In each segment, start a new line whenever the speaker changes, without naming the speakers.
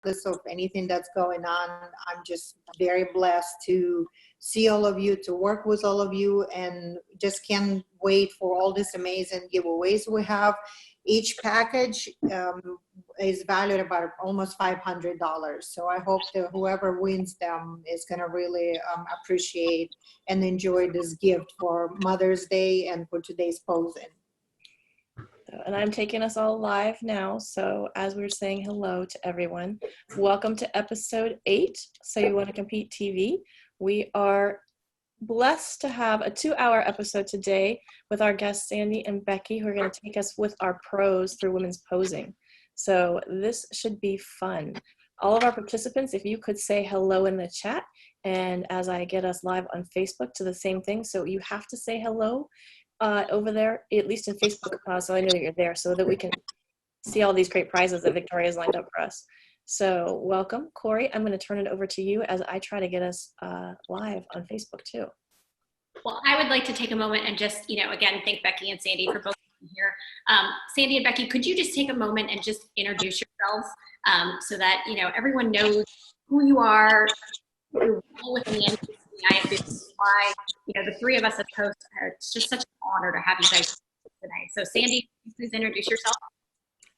of anything that's going on. I'm just very blessed to see all of you, to work with all of you, and just can't wait for all these amazing giveaways we have. Each package is valued about almost $500. So I hope that whoever wins them is going to really appreciate and enjoy this gift for Mother's Day and for today's posing.
And I'm taking us all live now. So as we're saying hello to everyone, welcome to episode 8, So You Want to Compete TV. We are blessed to have a 2-hour episode today with our guests Sandy and Becky, who are going to take us with our pros through women's posing. So this should be fun. All of our participants, if you could say hello in the chat, and as I get us live on Facebook to the same thing, so you have to say hello over there, at least in Facebook, so I know that you're there, so that we can see all these great prizes that Victoria's lined up for us. So welcome, Corey. I'm going to turn it over to you as I try to get us live on Facebook too.
Well, I would like to take a moment and just, again, thank Becky and Sandy for both being here. Sandy and Becky, could you just take a moment and just introduce yourselves so that, everyone knows who you are, your role within the NPC, why, the three of us as hosts, it's just such an honor to have you guys today. So Sandy, please introduce yourself.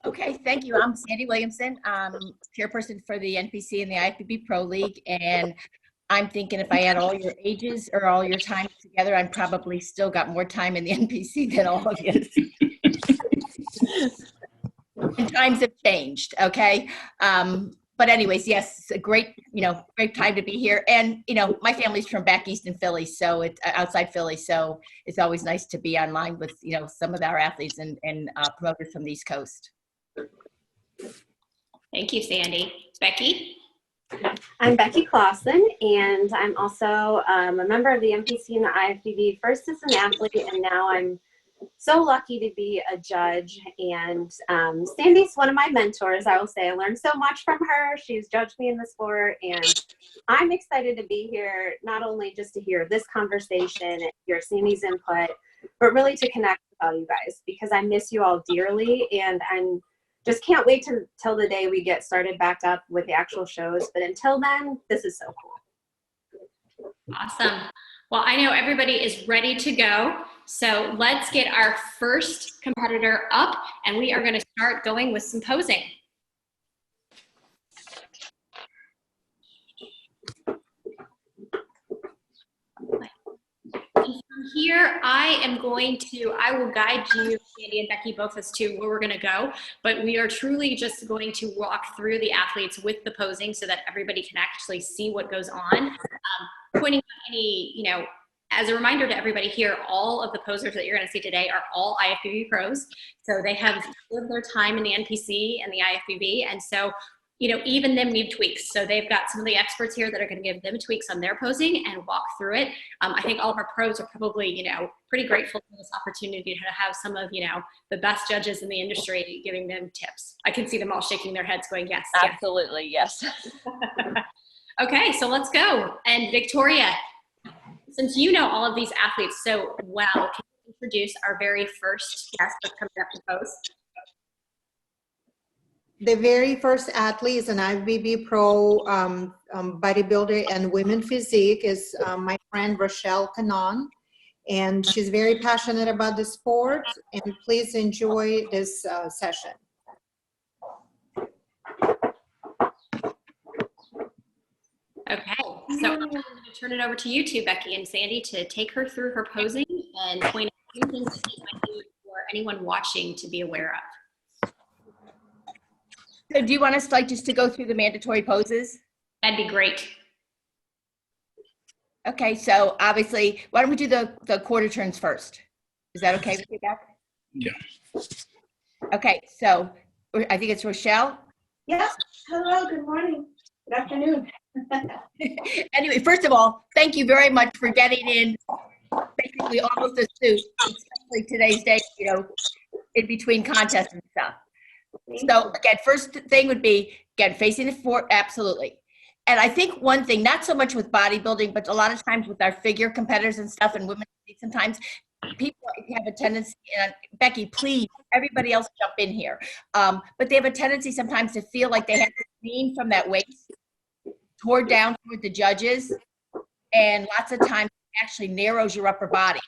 Okay, thank you. I'm Sandy Williamson. I'm chairperson for the NPC and the IFBB Pro League, and I'm thinking if I add all your ages or all your time together, I'm probably still got more time in the NPC than all of you. And times have changed, okay? But anyways, yes, it's a great, great time to be here. And, my family's from back east in Philly, so it's outside Philly. So it's always nice to be online with, some of our athletes and promoters from the East Coast.
Thank you, Sandy. Becky?
I'm Becky Clausen, and I'm also a member of the NPC and the IFBB, first as an athlete, and now I'm so lucky to be a judge. And Sandy's one of my mentors, I will say. I learned so much from her. She's judged me in the sport, and I'm excited to be here, not only just to hear this conversation and hear Sandy's input, but really to connect with all you guys, because I miss you all dearly, and I'm just can't wait till the day we get started back up with the actual shows. But until then, this is so cool.
Awesome. Well, I know everybody is ready to go. So let's get our first competitor up, and we are going to start going with some posing. And from here, I will guide you, Sandy and Becky, both as to where we're going to go, but we are truly just going to walk through the athletes with the posing so that everybody can actually see what goes on. Pointing out any, as a reminder to everybody here, all of the posers that you're going to see today are all IFBB pros. So they have lived their time in the NPC and the IFBB, and so even them need tweaks. So they've got some of the experts here that are going to give them tweaks on their posing and walk through it. I think all of our pros are probably, pretty grateful for this opportunity to have some of, the best judges in the industry giving them tips. I can see them all shaking their heads going, yes.
Absolutely, yes.
Okay, so let's go. And Victoria, since you know all of these athletes so well, can you introduce our very first guest that's coming up to pose?
The very first athlete is an IFBB Pro bodybuilder and women physique is my friend Rochelle Cannon, and she's very passionate about the sport, and please enjoy this session.
Okay, so I'm going to turn it over to you two, Becky and Sandy, to take her through her posing and point out a few things that you might do for anyone watching to be aware of.
So do you want us just to go through the mandatory poses?
That'd be great.
Okay, so obviously, why don't we do the quarter turns first? Is that okay with you, Beth?
Yeah.
Okay, so I think it's Rochelle.
Yes. Hello, good morning. Good afternoon.
Anyway, first of all, thank you very much for getting in basically almost a suit, especially today's day, in between contests and stuff. So again, first thing would be, again, facing the floor, absolutely. And I think one thing, not so much with bodybuilding, but a lot of times with our figure competitors and stuff, and women, sometimes people have a tendency, and Becky, please, everybody else jump in here. But they have a tendency sometimes to feel like they have to lean from that waist toward down toward the judges, and lots of times it actually narrows your upper body.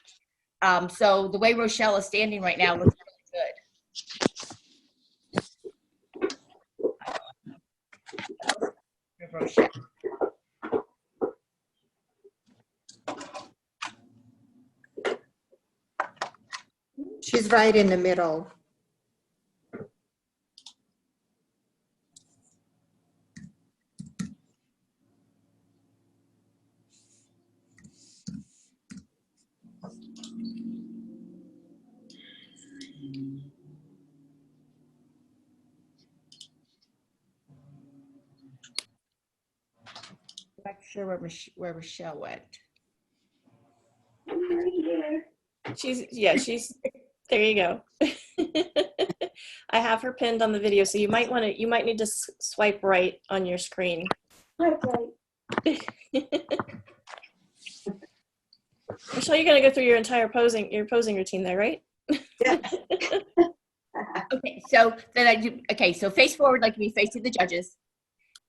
So the way Rochelle is standing right now looks really good. Rochelle.
She's right in the middle.
I'm not sure where Rochelle went.
I'm right here.
She's there you go. I have her pinned on the video, so you might need to swipe right on your screen.
Okay.
Michelle, you're gonna go through your entire posing routine there, right?
Yeah.
Okay, so then I do, okay, so face forward like we facing the judges.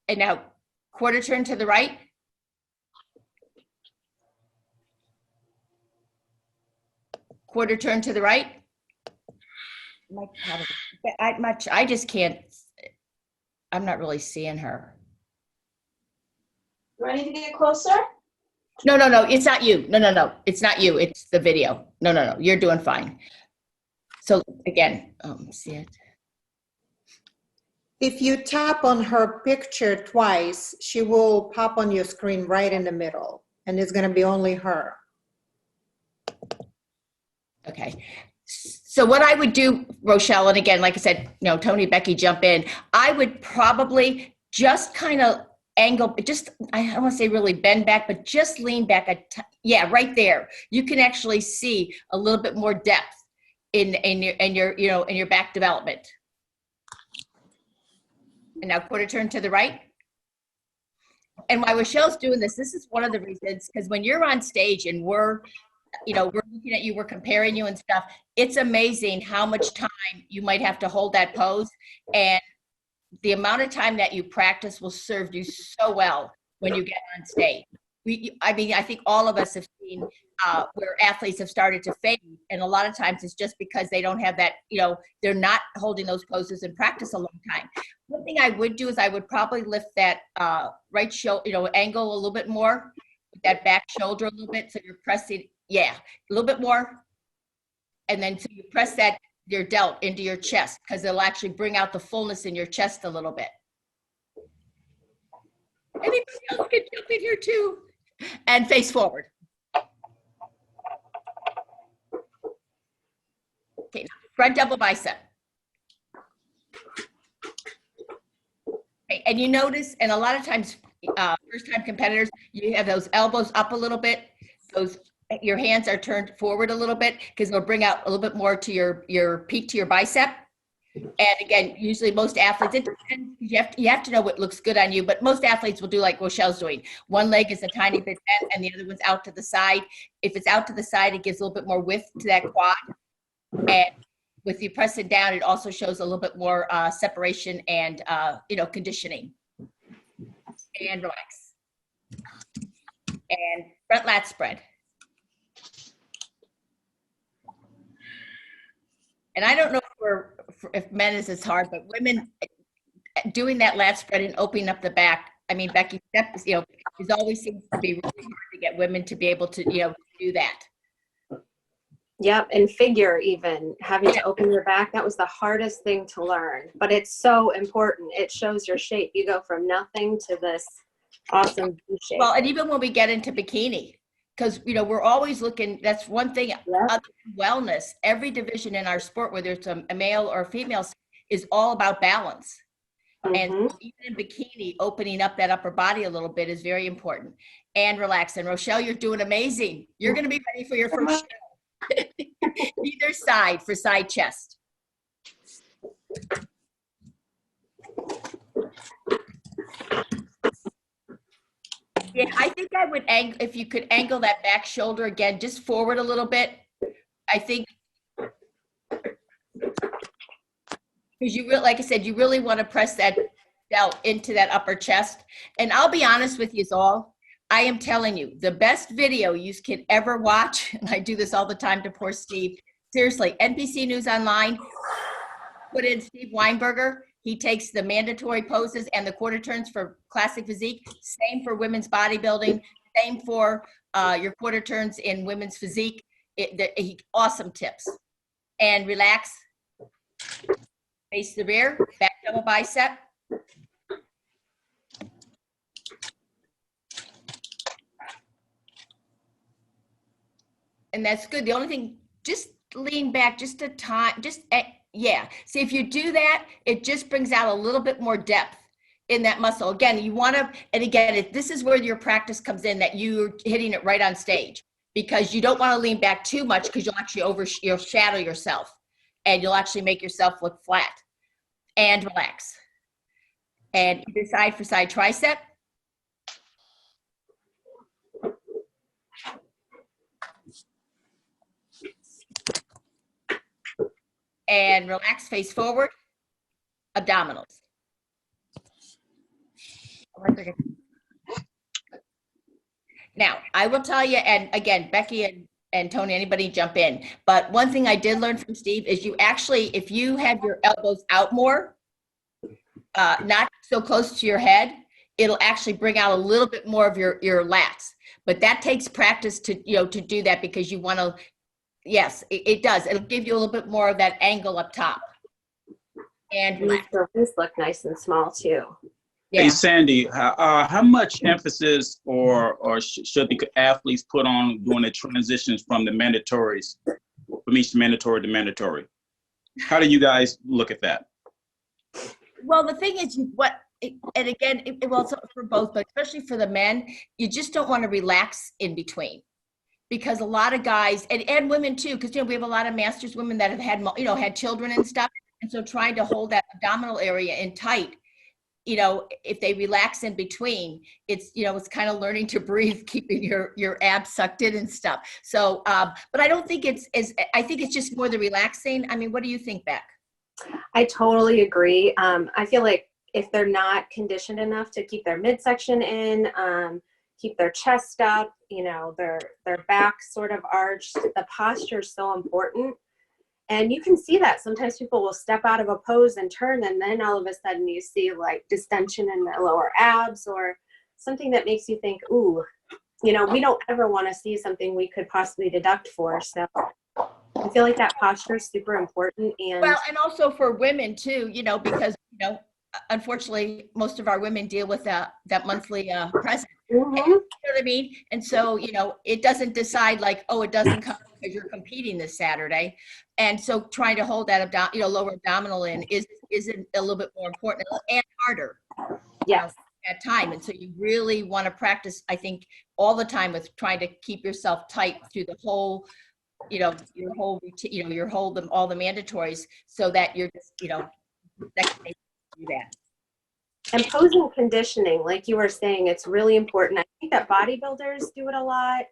And now quarter turn to the right. Quarter turn to the right. I just can't, I'm not really seeing her.
Do I need to get closer?
No, it's not you. No, it's not you. It's the video. No, you're doing fine. So again, see it.
If you tap on her picture twice, she will pop on your screen right in the middle, and it's going to be only her.
Okay. So what I would do, Rochelle, and again, like I said, Tony, Becky, jump in. I would probably just kind of angle, I don't want to say really bend back, but just lean back. Yeah, right there. You can actually see a little bit more depth in your back development. And now quarter turn to the right. And while Rochelle's doing this is one of the reasons, because when you're on stage and we're looking at you, we're comparing you and stuff, it's amazing how much time you might have to hold that pose. And the amount of time that you practice will serve you so well when you get on stage. I think all of us have seen where athletes have started to fade. And a lot of times it's just because they don't have that, they're not holding those poses in practice a long time. One thing I would do is I would probably lift that right shoulder, angle a little bit more, that back shoulder a little bit. So you're pressing, a little bit more. And then so you press your delt into your chest, because it'll actually bring out the fullness in your chest a little bit. Anybody else can jump in here too. And face forward. Okay, front double bicep. Okay, and you notice, and a lot of times, first-time competitors, you have those elbows up a little bit. Your hands are turned forward a little bit, because it'll bring out a little bit more to your peak to your bicep. And again, usually most athletes, it depends, you have to know what looks good on you, but most athletes will do like Rochelle's doing. One leg is a tiny bit bent and the other one's out to the side. If it's out to the side, it gives a little bit more width to that quad. And with you press it down, it also shows a little bit more separation and conditioning. And relax. And front lat spread. And I don't know if men is as hard, but women doing that lat spread and opening up the back. I mean, Becky, that is always seems to be really hard to get women to be able to, do that.
Yep, and figure even, having to open your back, that was the hardest thing to learn. But it's so important. It shows your shape. You go from nothing to this awesome V shape.
Well, and even when we get into bikini, because, we're always looking, that's one thing, other than wellness, every division in our sport, whether it's a male or a female, is all about balance. And even in bikini, opening up that upper body a little bit is very important. And relax. And Rochelle, you're doing amazing. You're going to be ready for your first show. Either side for side chest. Yeah, I think I would angle, if you could angle that back shoulder again, just forward a little bit. I think, because like I said, you really want to press that delt into that upper chest. And I'll be honest with you all, I am telling you, the best video you can ever watch, and I do this all the time to poor Steve, seriously, NBC News Online, put in Steve Weinberger. He takes the mandatory poses and the quarter turns for classic physique. Same for women's bodybuilding. Same for your quarter turns in women's physique. Awesome tips. And relax. Face the rear. Back double bicep. And that's good. The only thing, just lean back just a time. Yeah. See, if you do that, it just brings out a little bit more depth in that muscle. Again, you want to, and again, this is where your practice comes in, that you're hitting it right on stage, because you don't want to lean back too much, because you'll actually you'll shadow yourself and you'll actually make yourself look flat. And relax. And either side for side tricep. And relax, face forward, abdominals. Now, I will tell you, and again, Becky and Tony, anybody jump in, but one thing I did learn from Steve is you actually, if you have your elbows out more, not so close to your head, it'll actually bring out a little bit more of your lats. But that takes practice to do that, because you want to. Yes, it does. It'll give you a little bit more of that angle up top. And
These look nice and small too.
Yeah.
Hey, Sandy, how much emphasis or should the athletes put on doing the transitions from the mandatories, from each mandatory to mandatory? How do you guys look at that?
Well, the thing is, and again, it will also for both, but especially for the men, you just don't want to relax in between. Because a lot of guys, and women too, because we have a lot of masters women that have had had children and stuff, and so trying to hold that abdominal area in tight, if they relax in between, it's it's kind of learning to breathe, keeping your abs sucked in and stuff. So, but I don't think I think it's just more the relaxing. I mean, what do you think, Beck?
I totally agree. I feel like if they're not conditioned enough to keep their midsection in, keep their chest up, their back sort of arched. The posture is so important. And you can see that sometimes people will step out of a pose and turn, and then all of a sudden you see like distension in the lower abs or something that makes you think, ooh, we don't ever want to see something we could possibly deduct for. So I feel like that posture is super important. And
well, and also for women too, because, unfortunately, most of our women deal with that monthly present.
mm-hmm.
You know what I mean? And so, it doesn't decide like, oh, it doesn't come because you're competing this Saturday. And so trying to hold that lower abdominal in is a little bit more important and harder.
Yes.
At time. And so you really want to practice, I think, all the time with trying to keep yourself tight through the whole, your whole routine, all the mandatories, so that you're just, that can make you do that.
And posing conditioning, like you were saying, it's really important. I think that bodybuilders do it a lot.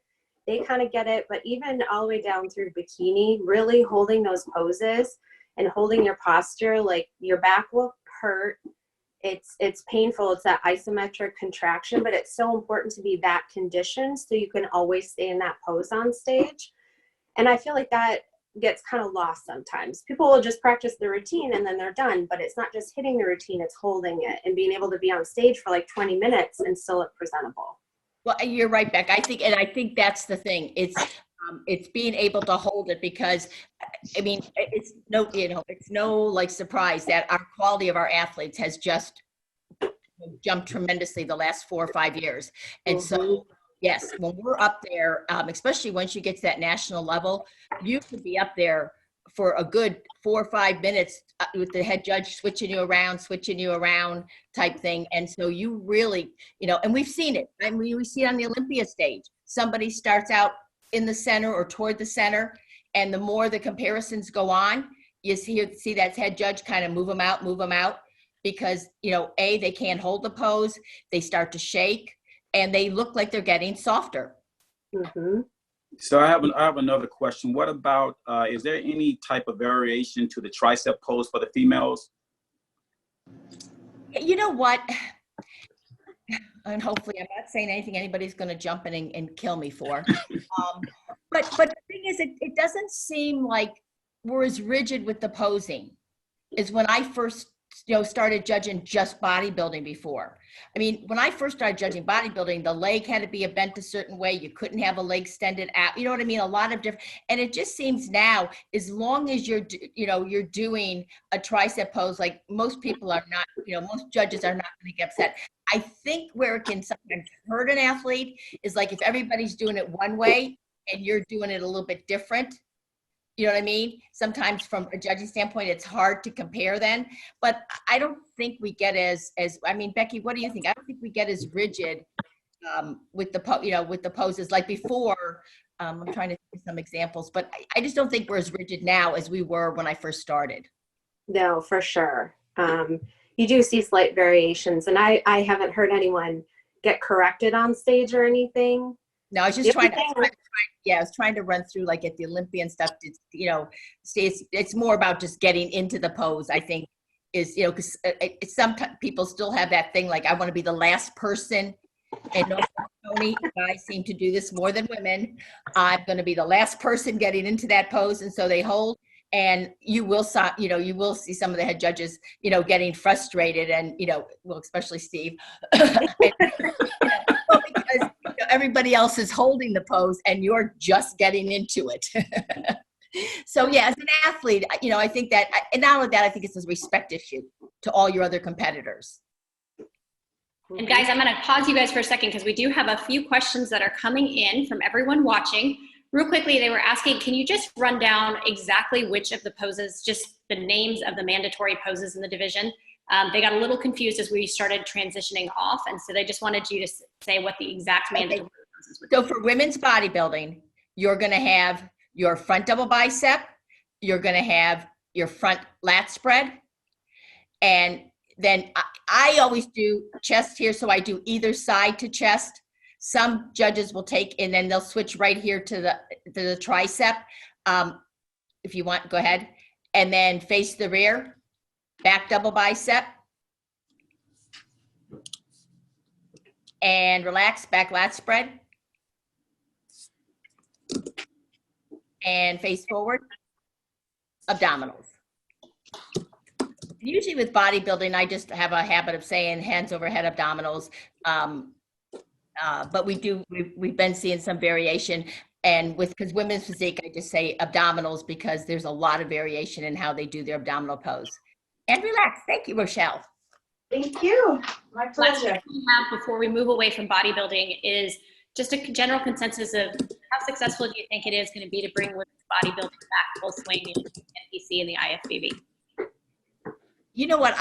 They kind of get it, but even all the way down through bikini, really holding those poses and holding your posture, like your back will hurt. It's painful. It's that isometric contraction, but it's so important to be that conditioned so you can always stay in that pose on stage. And I feel like that gets kind of lost sometimes. People will just practice the routine and then they're done, but it's not just hitting the routine, it's holding it and being able to be on stage for like 20 minutes and still look presentable.
Well, you're right, Beck. I think that's the thing. It's being able to hold it, because I mean, it's no like surprise that our quality of our athletes has just jumped tremendously the last 4 or 5 years. And so, yes, when we're up there, especially once you get to that national level, you could be up there for a good 4 or 5 minutes with the head judge switching you around type thing. And so you really, and we've seen it. I mean, we see it on the Olympia stage. Somebody starts out in the center or toward the center, and the more the comparisons go on, you see that head judge kind of move them out, because, they can't hold the pose, they start to shake, and they look like they're getting softer.
Mm-hmm.
So I have another question. What about, is there any type of variation to the tricep pose for the females?
You know what? And hopefully I'm not saying anything anybody's going to jump in and kill me for. But the thing is, it doesn't seem like we're as rigid with the posing as when I first started judging just bodybuilding before. I mean, when I first started judging bodybuilding, the leg had to be bent a certain way. You couldn't have a leg extended out. You know what I mean? A lot of different, and it just seems now, as long as you're doing a tricep pose, like most people are not, most judges are not going to get upset. I think where it can sometimes hurt an athlete is like if everybody's doing it one way and you're doing it a little bit different. You know what I mean? Sometimes from a judging standpoint, it's hard to compare then, but I don't think we get as I mean, Becky, what do you think? I don't think we get as rigid with the poses like before. I'm trying to think of some examples, but I just don't think we're as rigid now as we were when I first started.
No, for sure. You do see slight variations, and I haven't heard anyone get corrected on stage or anything.
No, I was just I was trying to run through like at the Olympian stuff. It's more about just getting into the pose. I think is because some people still have that thing like I want to be the last person, and no, Tony, guys seem to do this more than women. I'm going to be the last person getting into that pose, and so they hold. And you will see some of the head judges, getting frustrated, and well, especially Steve, because everybody else is holding the pose and you're just getting into it. So yeah, as an athlete, I think that, and not only that, I think it's a respect issue to all your other competitors.
And guys, I'm going to pause you guys for a second because we do have a few questions that are coming in from everyone watching. Real quickly, they were asking, can you just run down exactly which of the poses, just the names of the mandatory poses in the division? They got a little confused as we started transitioning off, and so they just wanted you to say what the exact mandatory poses would be.
So for women's bodybuilding, you're going to have your front double bicep, you're going to have your front lat spread, and then I always do chest here, so I do either side to chest. Some judges will take, and then they'll switch right here to the tricep. If you want, go ahead. And then face the rear, back double bicep. And relax, back lat spread. And face forward, abdominals. Usually with bodybuilding, I just have a habit of saying hands over head abdominals. But we've been seeing some variation, and because women's physique, I just say abdominals because there's a lot of variation in how they do their abdominal pose. And relax. Thank you, Rochelle.
Thank you. My
Last
pleasure.
question we have before we move away from bodybuilding is just a general consensus of how successful do you think it is going to be to bring women's bodybuilding back full swing in NPC and the IFBB?
You know what?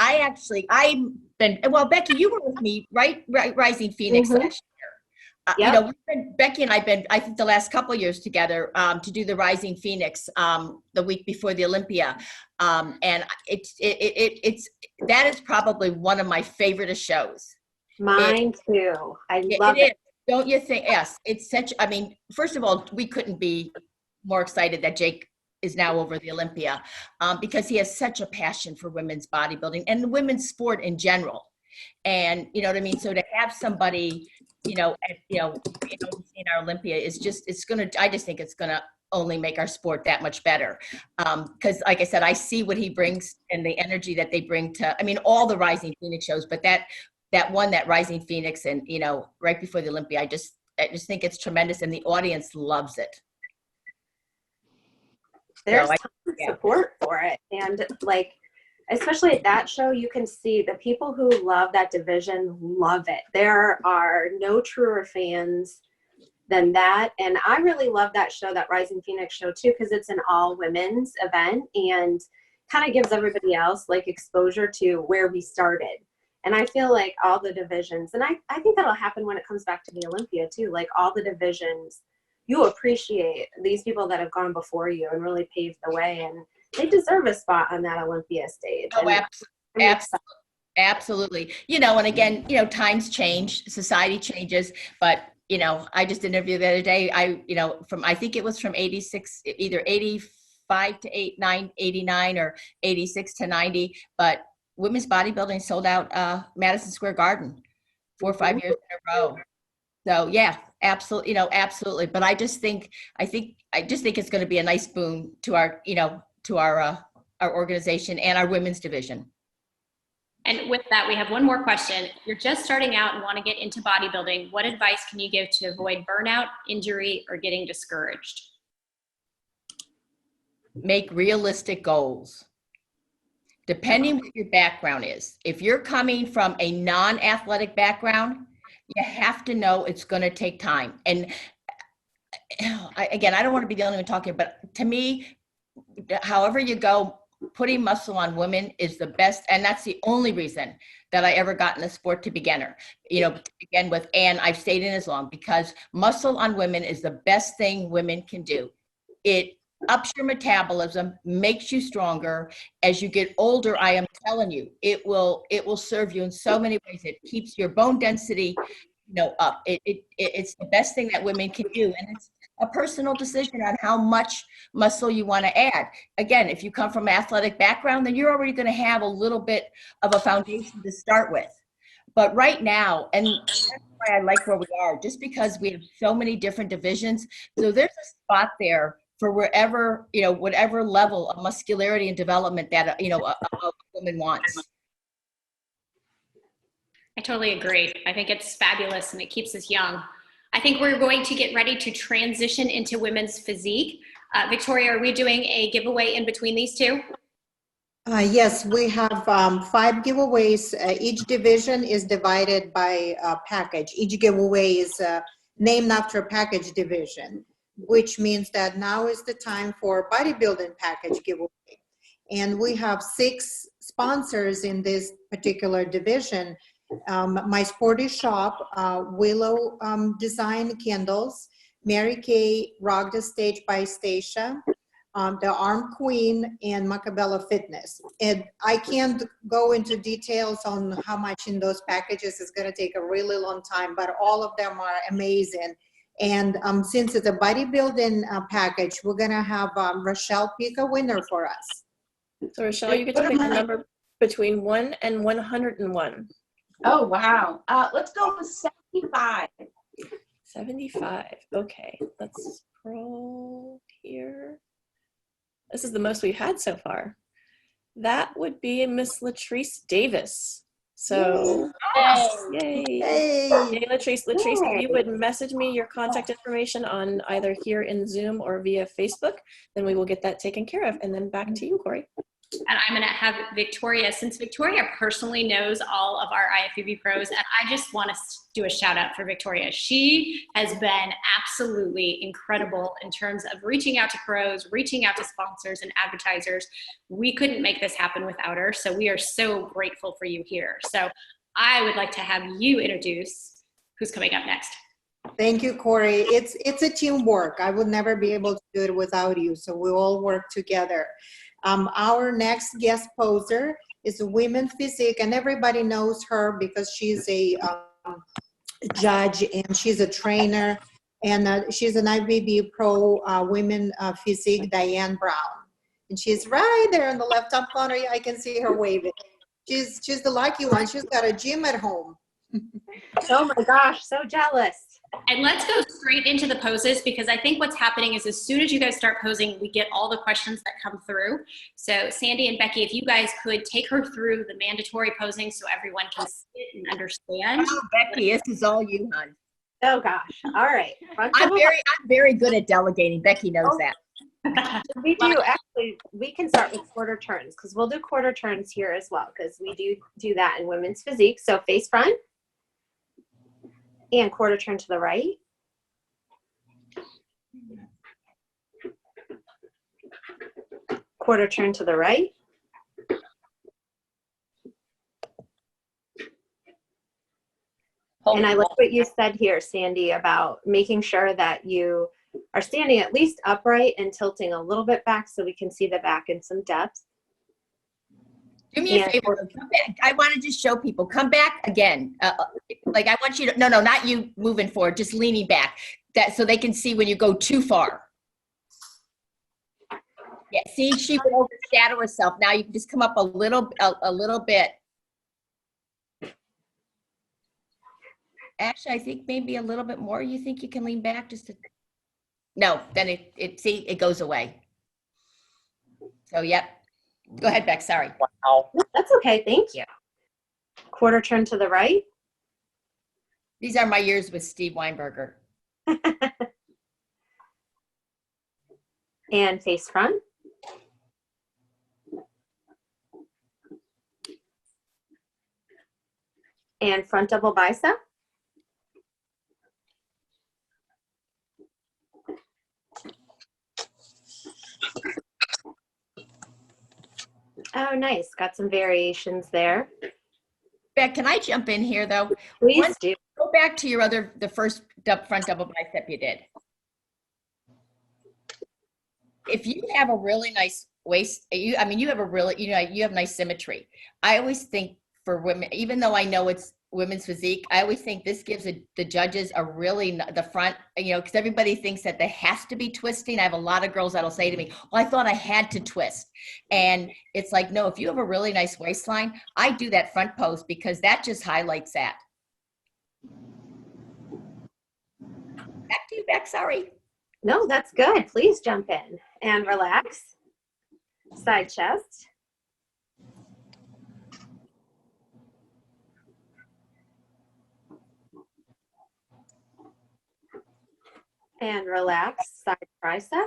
Becky, you were with me, right? Rising Phoenix last year.
Yep.
Becky and I've been, I think, the last couple of years together to do the Rising Phoenix the week before the Olympia, and that is probably one of my favorite shows.
Mine too. I love it.
Don't you think? Yes, it's such. I mean, first of all, we couldn't be more excited that Jake is now over the Olympia because he has such a passion for women's bodybuilding and the women's sport in general. And you know what I mean? So to have somebody, in our Olympia is just, I just think it's gonna only make our sport that much better. Because like I said, I see what he brings and the energy that they bring to, all the Rising Phoenix shows, but that Rising Phoenix and, right before the Olympia, I just think it's tremendous and the audience loves it.
There's tons of support for it. And especially at that show, you can see the people who love that division love it. There are no truer fans than that. And I really love that show, that Rising Phoenix show too, because it's an all women's event and kind of gives everybody else exposure to where we started. And I feel like all the divisions, and I think that'll happen when it comes back to the Olympia too, all the divisions, you appreciate these people that have gone before you and really paved the way, and they deserve a spot on that Olympia stage.
Oh, absolutely. And again, times change, society changes, but I just interviewed the other day, I think it was from 86, either 85 to 89 or 86 to 90, but women's bodybuilding sold out Madison Square Garden 4 or 5 years in a row. So yeah, absolutely, absolutely. But I just think it's going to be a nice boon to our, to our organization and our women's division.
And with that, we have one more question. You're just starting out and want to get into bodybuilding. What advice can you give to avoid burnout, injury, or getting discouraged?
Make realistic goals. Depending what your background is. If you're coming from a non-athletic background, you have to know it's going to take time. And again, I don't want to be the only one talking, but to me, however you go, putting muscle on women is the best. And that's the only reason that I ever got in the sport to beginner. Again, with Ann, I've stayed in as long because muscle on women is the best thing women can do. It ups your metabolism, makes you stronger. As you get older, I am telling you, it will serve you in so many ways. It keeps your bone density, up. It's the best thing that women can do. And it's a personal decision on how much muscle you want to add. Again, if you come from an athletic background, then you're already going to have a little bit of a foundation to start with. But right now, and that's why I like where we are, just because we have so many different divisions. So there's a spot there for wherever, whatever level of muscularity and development that, a woman wants.
I totally agree. I think it's fabulous and it keeps us young. I think we're going to get ready to transition into women's physique. Victoria, are we doing a giveaway in between these two?
Yes, we have 5 giveaways. Each division is divided by a package. Each giveaway is named after a package division, which means that now is the time for bodybuilding package giveaway. And we have 6 sponsors in this particular division. My Sporty Shop, Willow Design Candles, Mary Kay Rock the Stage by Stacia, the Arm Queen, and Macabella Fitness. And I can't go into details on how much in those packages. It's going to take a really long time, but all of them are amazing. And since it's a bodybuilding package, we're going to have Rochelle pick a winner for us.
So Rochelle, you get to pick a number between 1 and 101.
Oh, wow. Let's go with 75.
75. Okay, let's scroll here. This is the most we've had so far. That would be Miss Latrice Davis. So, yay.
Hey.
Yay, Latrice. Latrice, if you would message me your contact information on either here in Zoom or via Facebook, then we will get that taken care of. And then back to you, Corey.
And I'm going to have Victoria, since Victoria personally knows all of our IFBB pros, and I just want to do a shout out for Victoria. She has been absolutely incredible in terms of reaching out to pros, reaching out to sponsors and advertisers. We couldn't make this happen without her, so we are so grateful for you here. So I would like to have you introduce who's coming up next.
Thank you, Corey. It's a teamwork. I would never be able to do it without you, so we all work together. Our next guest poser is a women physique, and everybody knows her because she's a judge and she's a trainer, and she's an IFBB Pro women physique, Diane Brown. And she's right there in the left top corner. I can see her waving. She's the lucky one. She's got a gym at home.
Oh my gosh, so jealous.
And let's go straight into the poses, because I think what's happening is as soon as you guys start posing, we get all the questions that come through. So Sandy and Becky, if you guys could take her through the mandatory posing so everyone can sit and understand.
Oh, Becky, this is all you, hon.
Oh gosh. All right.
I'm very good at delegating. Becky knows that.
We do actually, we can start with quarter turns because we'll do quarter turns here as well because we do that in women's physique. So face front and quarter turn to the right. Quarter turn to the right. And I like what you said here, Sandy, about making sure that you are standing at least upright and tilting a little bit back so we can see the back in some depth.
Do me a favor. Come back. I want to just show people. Come back again. Like I want you to, no, not you moving forward, just leaning back. That so they can see when you go too far. Yeah, see, she would overshadow herself. Now you can just come up a little bit. Actually, I think maybe a little bit more. You think you can lean back just to, no, then it goes away. So, yep. Go ahead, Beck, sorry.
No, that's okay, thank you. Quarter turn to the right.
These are my years with Steve Weinberger.
And face front. And front double bicep. Oh, nice. Got some variations there.
Beck, can I jump in here though?
Please do.
Go back to the first front double bicep you did. If you have a really nice waist, you have a really, you have nice symmetry. I always think for women, even though I know it's women's physique, I always think this gives the judges a really, the front, because everybody thinks that there has to be twisting. I have a lot of girls that'll say to me, well, I thought I had to twist. And it's like, no, if you have a really nice waistline, I do that front pose because that just highlights that. Back to you, Beck, sorry.
No, that's good. Please jump in and relax. Side chest. And relax, side tricep.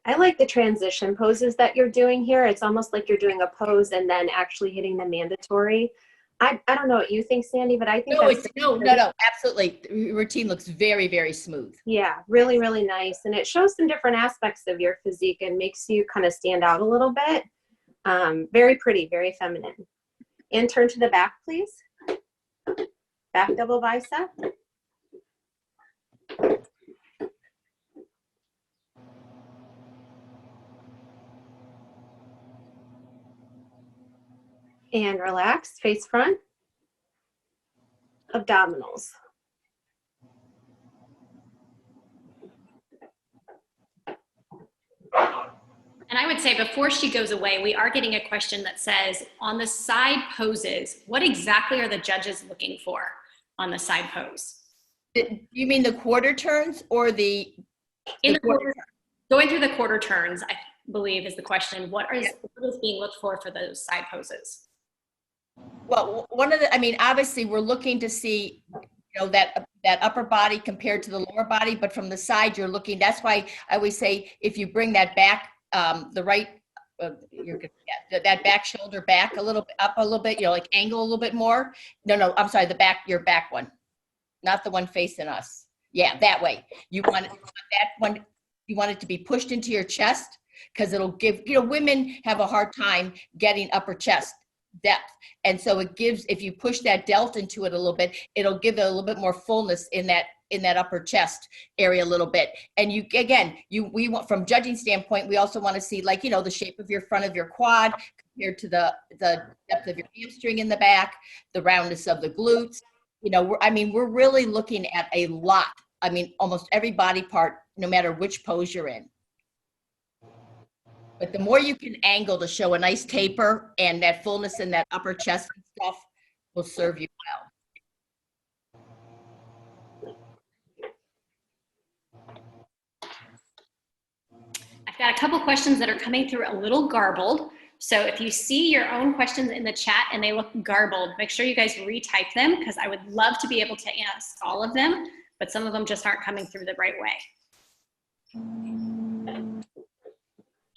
I like the transition poses that you're doing here. It's almost like you're doing a pose and then actually hitting the mandatory. I don't know what you think, Sandy, but I think
no, absolutely. The routine looks very, very smooth.
Yeah, really, really nice. And it shows some different aspects of your physique and makes you kind of stand out a little bit. Very pretty, very feminine. And turn to the back, please. Back double bicep. And relax, face front. Abdominals.
And I would say before she goes away, we are getting a question that says, on the side poses, what exactly are the judges looking for on the side pose?
You mean the quarter turns or
going through the quarter turns, I believe is the question. What is being looked for those side poses?
Well, obviously we're looking to see, that upper body compared to the lower body, but from the side you're looking, that's why I always say, if you bring that back, that back shoulder back a little bit, up a little bit, like angle a little bit more. No, I'm sorry, your back one, not the one facing us. Yeah, that way. You want that one, you want it to be pushed into your chest because it'll give, women have a hard time getting upper chest depth. And so it gives, if you push that delt into it a little bit, it'll give it a little bit more fullness in that upper chest area a little bit. And we want, from judging standpoint, we also want to see the shape of your front of your quad compared to the depth of your hamstring in the back, the roundness of the glutes. We're really looking at a lot. Almost every body part, no matter which pose you're in. But the more you can angle to show a nice taper and that fullness in that upper chest and stuff will serve you well.
I've got a couple questions that are coming through a little garbled. So if you see your own questions in the chat and they look garbled, make sure you guys retype them because I would love to be able to ask all of them, but some of them just aren't coming through the right way.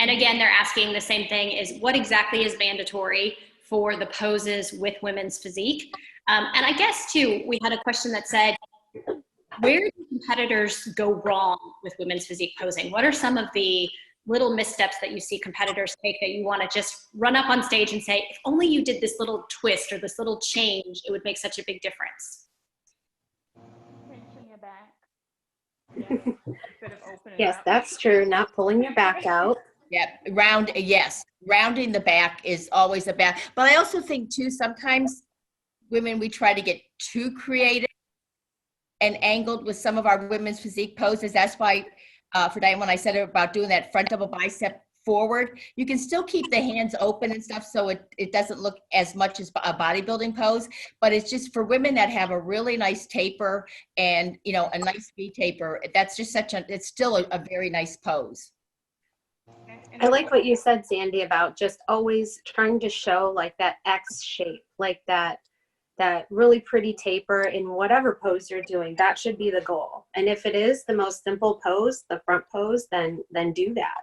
And again, they're asking the same thing, is what exactly is mandatory for the poses with women's physique? And I guess too, we had a question that said, where do competitors go wrong with women's physique posing? What are some of the little missteps that you see competitors take that you want to just run up on stage and say, if only you did this little twist or this little change, it would make such a big difference?
Pinching your back.
Yes, that's true. Not pulling your back out.
Yeah, rounding the back is always a bad. But I also think too, sometimes women, we try to get too creative and angled with some of our women's physique poses. That's why for Diane, when I said about doing that front double bicep forward, you can still keep the hands open and stuff, so it doesn't look as much as a bodybuilding pose, but it's just for women that have a really nice taper and, you know, a nice V taper. That's just it's still a very nice pose.
I like what you said, Sandy, about just always trying to show like that X shape, like that really pretty taper in whatever pose you're doing. That should be the goal. And if it is the most simple pose, the front pose, then do that.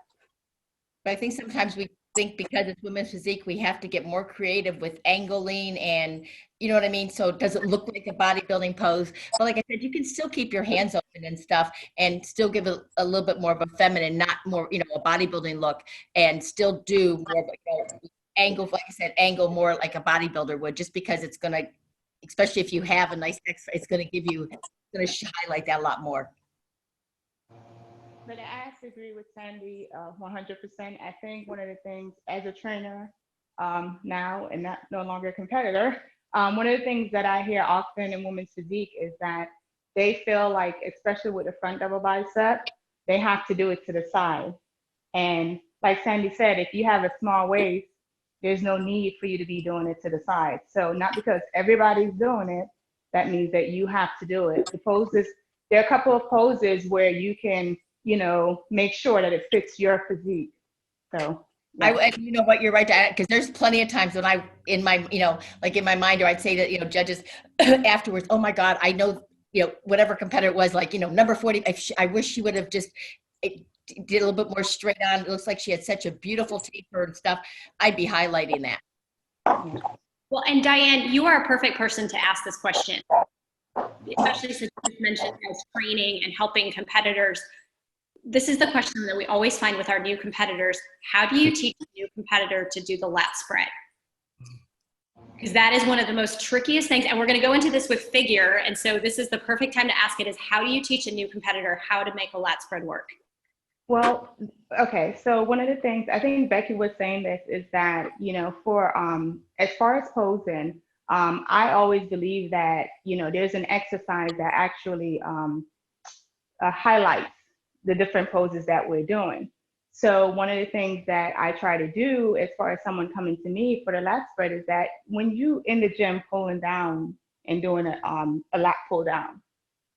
But I think sometimes we think because it's women's physique, we have to get more creative with angling and, you know what I mean? So it doesn't look like a bodybuilding pose. But like I said, you can still keep your hands open and stuff and still give it a little bit more of a feminine, not more, you know, a bodybuilding look, and still do more of a angle, like I said, angle more like a bodybuilder would, just because it's going to, especially if you have a nice extra, it's going to give you, it's going to highlight that a lot more.
But I actually agree with Sandy 100%. I think one of the things as a trainer now and no longer a competitor, one of the things that I hear often in women's physique is that they feel like, especially with the front double bicep, they have to do it to the side. And like Sandy said, if you have a small waist, there's no need for you to be doing it to the side. So not because everybody's doing it, that means that you have to do it. The poses, there are a couple of poses where you can, you know, make sure that it fits your physique. So yeah.
And you know what, you're right, because there's plenty of times when in my, you know, like in my mind, or I'd say to, you know, judges afterwards, oh my God, I know, you know, whatever competitor it was, like, you know, number 40, I wish she would have just did a little bit more straight on. It looks like she had such a beautiful taper and stuff. I'd be highlighting that.
Well, and Diane, you are a perfect person to ask this question, especially since you mentioned as training and helping competitors. This is the question that we always find with our new competitors. How do you teach a new competitor to do the lat spread? Because that is one of the most trickiest things. And we're going to go into this with figure. And so this is the perfect time to ask it, is how do you teach a new competitor how to make a lat spread work?
Well, okay. So one of the things, I think Becky was saying this, is that, you know, for as far as posing, I always believe that, you know, there's an exercise that actually highlights the different poses that we're doing. So one of the things that I try to do as far as someone coming to me for the lat spread is that when you in the gym pulling down and doing a lat pull down,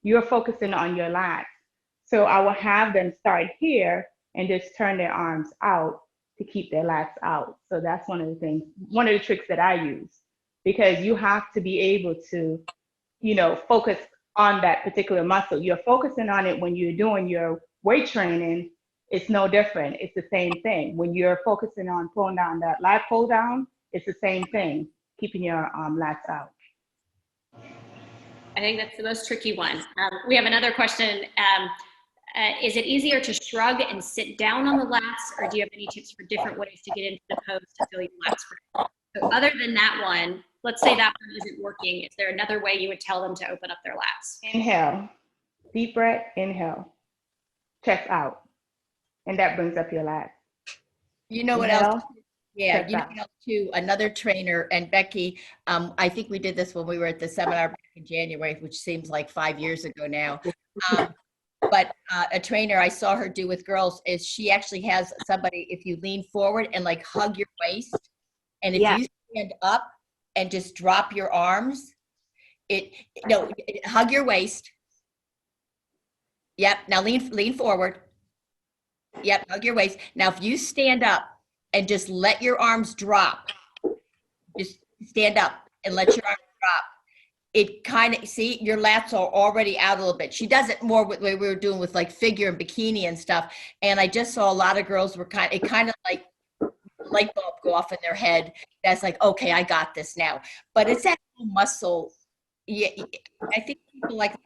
you're focusing on your lats. So I will have them start here and just turn their arms out to keep their lats out. So that's one of the things, one of the tricks that I use, because you have to be able to, you know, focus on that particular muscle. You're focusing on it when you're doing your weight training. It's no different. It's the same thing. When you're focusing on pulling down that lat pull down, it's the same thing, keeping your lats out.
I think that's the most tricky one. We have another question. Is it easier to shrug and sit down on the lats, or do you have any tips for different ways to get into the pose to feel your lats spread? So other than that one, let's say that one isn't working. Is there another way you would tell them to open up their lats?
Inhale, deep breath, inhale, chest out. And that brings up your lats.
You know what else? Yeah, you know what else too? Another trainer, and Becky, I think we did this when we were at the seminar back in January, which seems like 5 years ago now. But a trainer I saw her do with girls is she actually has somebody, if you lean forward and like hug your waist, and if you stand up and just drop your arms, hug your waist. Yep, now lean forward. Yep, hug your waist. Now, if you stand up and just let your arms drop, just stand up and let your arms drop, it kind of, see, your lats are already out a little bit. She does it more with the way we were doing with like figure and bikini and stuff. And I just saw a lot of girls were kind of like light bulb go off in their head. That's like, okay, I got this now. But it's that muscle. Yeah, I think people like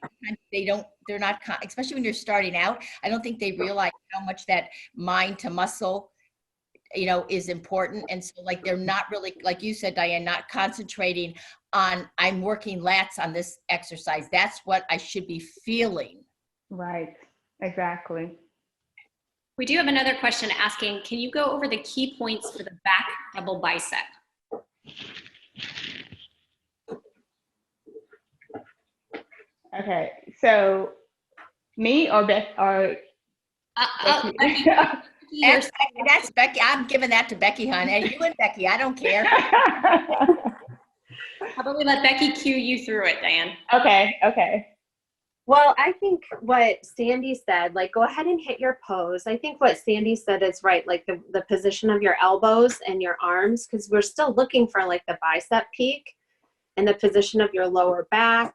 they're not, especially when you're starting out, I don't think they realize how much that mind to muscle, you know, is important. And so like, they're not really, like you said, Diane, not concentrating on, I'm working lats on this exercise. That's what I should be feeling.
Right, exactly.
We do have another question asking, can you go over the key points for the back double bicep?
Okay, so me or Becky or Becky?
That's Becky. I'm giving that to Becky, hon. And you and Becky, I don't care.
How about we let Becky cue you through it, Diane?
Okay.
Well, I think what Sandy said, like, go ahead and hit your pose. I think what Sandy said is right, like the position of your elbows and your arms, because we're still looking for like the bicep peak, and the position of your lower back.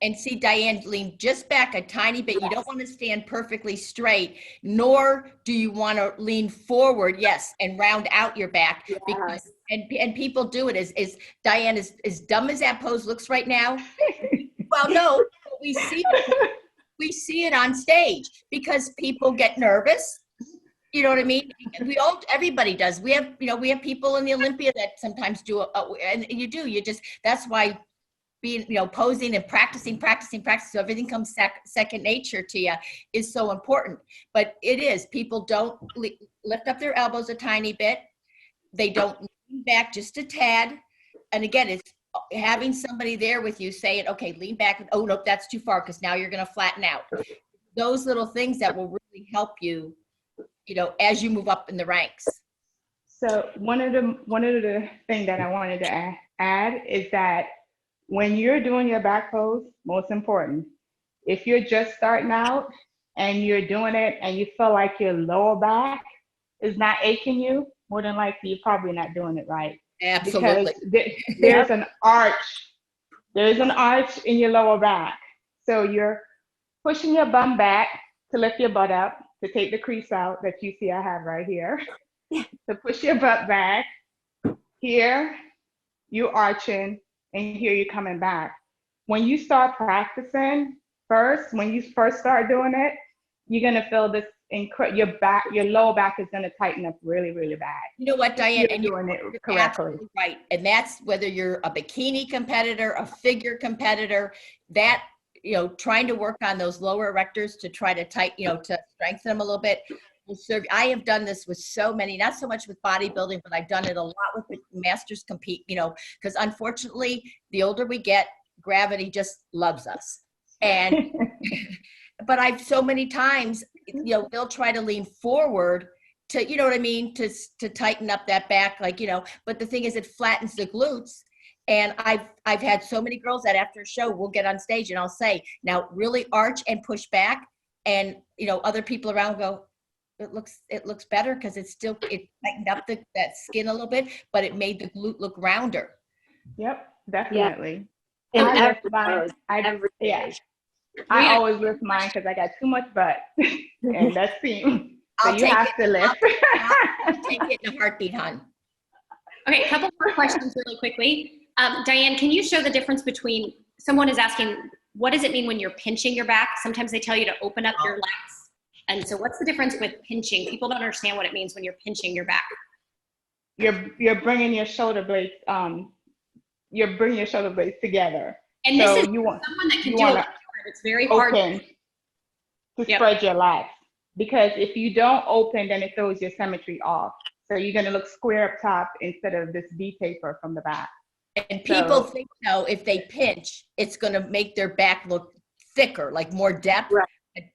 And see, Diane, lean just back a tiny bit. You don't want to stand perfectly straight, nor do you want to lean forward, yes, and round out your back.
Yes.
Because, and people do it. Is Diane, as dumb as that pose looks right now? Well, no, we see it on stage because people get nervous. You know what I mean? Everybody does. We have people in the Olympia that sometimes do, and that's why being, posing and practicing, so everything comes second nature to you is so important. But it is, people don't lift up their elbows a tiny bit. They don't lean back just a tad. And again, it's having somebody there with you saying, okay, lean back. Oh, nope, that's too far because now you're going to flatten out. Those little things that will really help you, as you move up in the ranks.
So one of the things that I wanted to add is that when you're doing your back pose, most important, if you're just starting out and you're doing it and you feel like your lower back is not aching you, more than likely you're probably not doing it right.
Absolutely.
Because there's an arch. There's an arch in your lower back. So you're pushing your bum back to lift your butt up, to take the crease out that you see I have right here. To push your butt back. Here, you're arching, and here you're coming back. When you start practicing when you first start doing it, you're gonna feel this your lower back is gonna tighten up really, really bad.
You know what, Diane?
You're doing it correctly.
Right, and that's whether you're a bikini competitor, a figure competitor, that, trying to work on those lower erectors to try to to strengthen them a little bit. I have done this with so many, not so much with bodybuilding, but I've done it a lot with the masters compete, because unfortunately, the older we get, gravity just loves us. And, but I've so many times, they'll try to lean forward to, to tighten up that back, but the thing is it flattens the glutes. And I've had so many girls that after a show, we'll get on stage and I'll say, now really arch and push back. And, other people around go, it looks better because it tightened up that skin a little bit, but it made the glute look rounder.
Yep, definitely.
And
I always lift mine because I got too much butt, and that's seam. So you have to lift.
I'll take it in a heartbeat, hon.
Okay, a couple more questions really quickly. Diane, can you show the difference between, someone is asking, what does it mean when you're pinching your back? Sometimes they tell you to open up your legs. And so what's the difference with pinching? People don't understand what it means when you're pinching your back.
You're bringing your shoulder blades, together.
And
so
this is
someone
that can do it. It's very hard
to spread your lats. Because if you don't open, then it throws your symmetry off. So you're going to look square up top instead of this V taper from the back.
And people think, if they pinch, it's going to make their back look thicker, like more depth.
Right.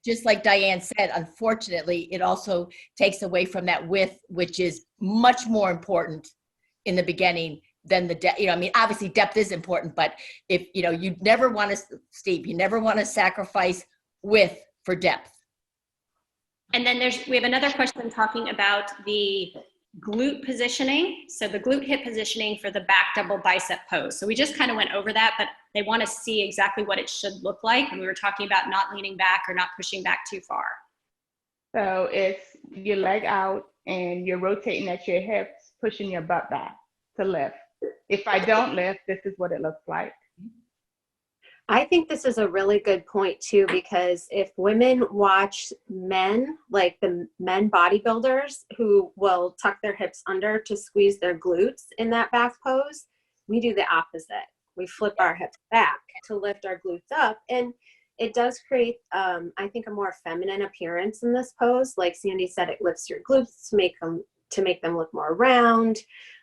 Just like Diane said, unfortunately, it also takes away from that width, which is much more important in the beginning than the depth. Obviously depth is important, but if, you never want to sacrifice width for depth.
And then we have another question talking about the glute positioning. So the glute hip positioning for the back double bicep pose. So we just kind of went over that, but they want to see exactly what it should look like. And we were talking about not leaning back or not pushing back too far.
So it's your leg out and you're rotating at your hips, pushing your butt back to lift. If I don't lift, this is what it looks like.
I think this is a really good point too, because if women watch men, like the men bodybuilders who will tuck their hips under to squeeze their glutes in that back pose, we do the opposite. We flip our hips back to lift our glutes up. And it does create, I think, a more feminine appearance in this pose. Like Sandy said, it lifts your glutes to make them look more round.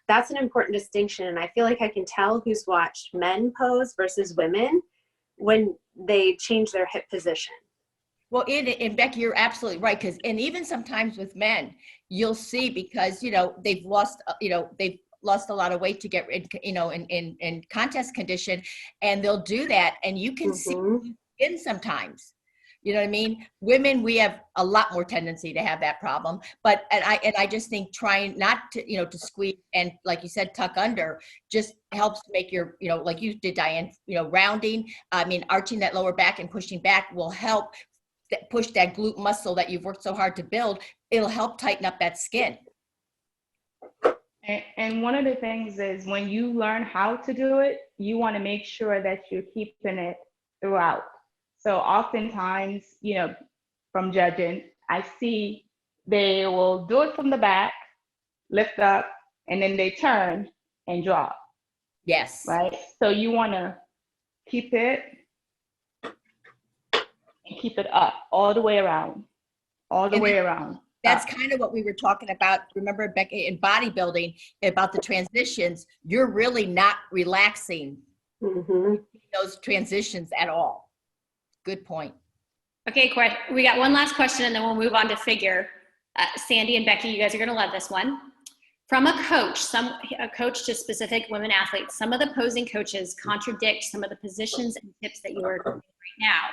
That's an important distinction. And I feel like I can tell who's watched men pose versus women, when they change their hip position.
Well, and Becky, you're absolutely right. And even sometimes with men, you'll see, because, they've lost a lot of weight to get, in contest condition, and they'll do that. And you can see skin sometimes. You know what I mean? Women, we have a lot more tendency to have that problem. But I just think trying not to, to squeeze and, like you said, tuck under just helps make your, like you did, Diane, rounding. Arching that lower back and pushing back will help push that glute muscle that you've worked so hard to build. It'll help tighten up that skin.
And one of the things is, when you learn how to do it, you want to make sure that you're keeping it throughout. So oftentimes, from judging, I see they will do it from the back, lift up, and then they turn and drop.
Yes.
Right? So you want to keep it and keep it up all the way around, That's
kind of what we were talking about. Remember, Becky, in bodybuilding, about the transitions, you're really not relaxing those transitions at all. Good point.
Okay, we got one last question and then we'll move on to figure. Sandy and Becky, you guys are going to love this one. From a coach to specific women athletes, some of the posing coaches contradict some of the positions and tips that you are doing right now.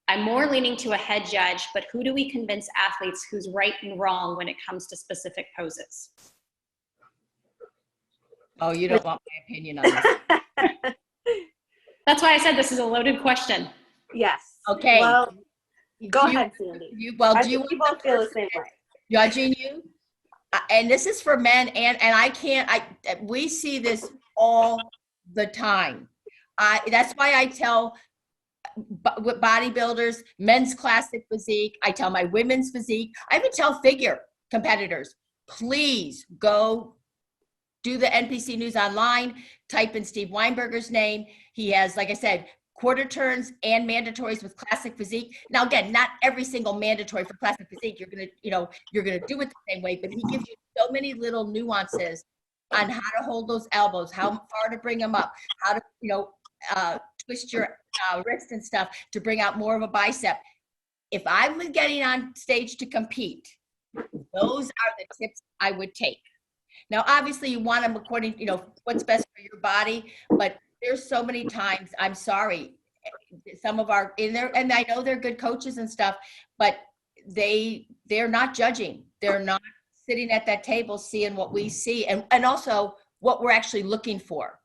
I'm more leaning to a head judge, but who do we convince athletes who's right and wrong when it comes to specific poses?
Oh, you don't want my opinion on this.
That's why I said this is a loaded question.
Yes.
Okay.
Well, go ahead, Sandy.
Do you both feel
the same way?
Judging you? And this is for men, and we see this all the time. That's why I tell bodybuilders, men's classic physique, I tell my women's physique, I even tell figure competitors, please go do the NPC News Online, type in Steve Weinberger's name. He has, like I said, quarter turns and mandatories with classic physique. Now, again, not every single mandatory for classic physique you're gonna do it the same way, but he gives you so many little nuances on how to hold those elbows, how far to bring them up, how to twist your wrist and stuff to bring out more of a bicep. If I was getting on stage to compete, those are the tips I would take. Now, obviously, you want them according, what's best for your body, but there's so many times, I'm sorry, some of our in there, and I know they're good coaches and stuff, but they're not judging. They're not sitting at that table seeing what we see and also what we're actually looking for.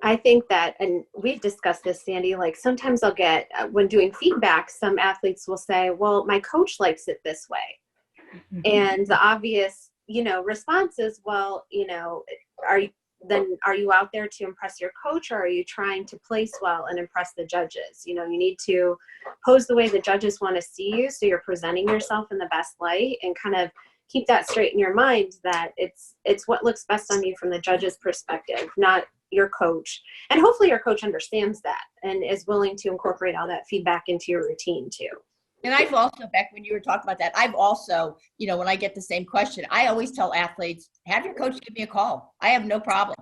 I think that, and we've discussed this, Sandy, like sometimes I'll get, when doing feedback, some athletes will say, well, my coach likes it this way. And the obvious, response is, well, are you out there to impress your coach, or are you trying to place well and impress the judges? You need to pose the way the judges want to see you, so you're presenting yourself in the best light, and kind of keep that straight in your mind that it's what looks best on you from the judge's perspective, not your coach. And hopefully your coach understands that and is willing to incorporate all that feedback into your routine too.
And I've also, Beck, when you were talking about that, I've also, when I get the same question, I always tell athletes, have your coach give me a call. I have no problem.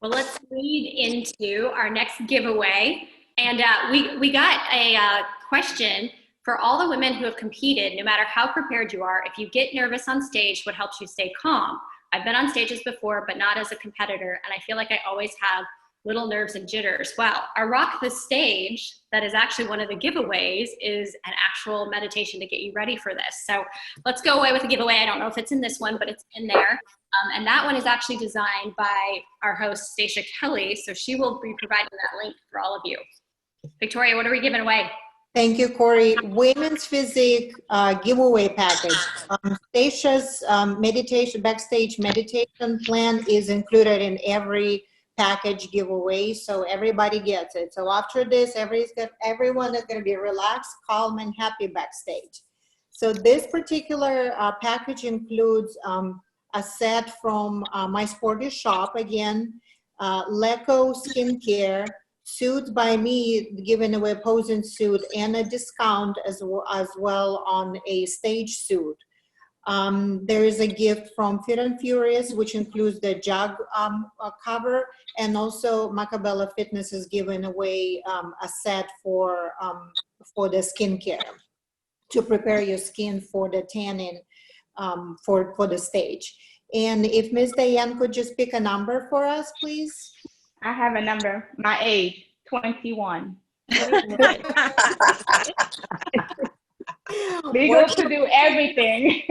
Well, let's lead into our next giveaway. And we got a question for all the women who have competed. No matter how prepared you are, if you get nervous on stage, what helps you stay calm? I've been on stages before, but not as a competitor, and I feel like I always have little nerves and jitters. Well, our Rock the Stage, that is actually one of the giveaways, is an actual meditation to get you ready for this. So let's go away with the giveaway. I don't know if it's in this one, but it's in there. And that one is actually designed by our host, Stacia Kelly. So she will be providing that link for all of you. Victoria, what are we giving away?
Thank you, Corey. Women's Physique giveaway package. Stacey's backstage meditation plan is included in every package giveaway, so everybody gets it. So after this, everyone is going to be relaxed, calm, and happy backstage. So this particular package includes a set from My Sporty Shop, again, Leco Skincare, Suits by Me, giving away posing suit, and a discount as well on a stage suit. There is a gift from Fit and Furious, which includes the jog cover, and also Macabella Fitness is giving away a set for the skincare to prepare your skin for the tanning for the stage. And if Miss Diane could just pick a number for us, please.
I have a number. My age, 21. Legal to do everything.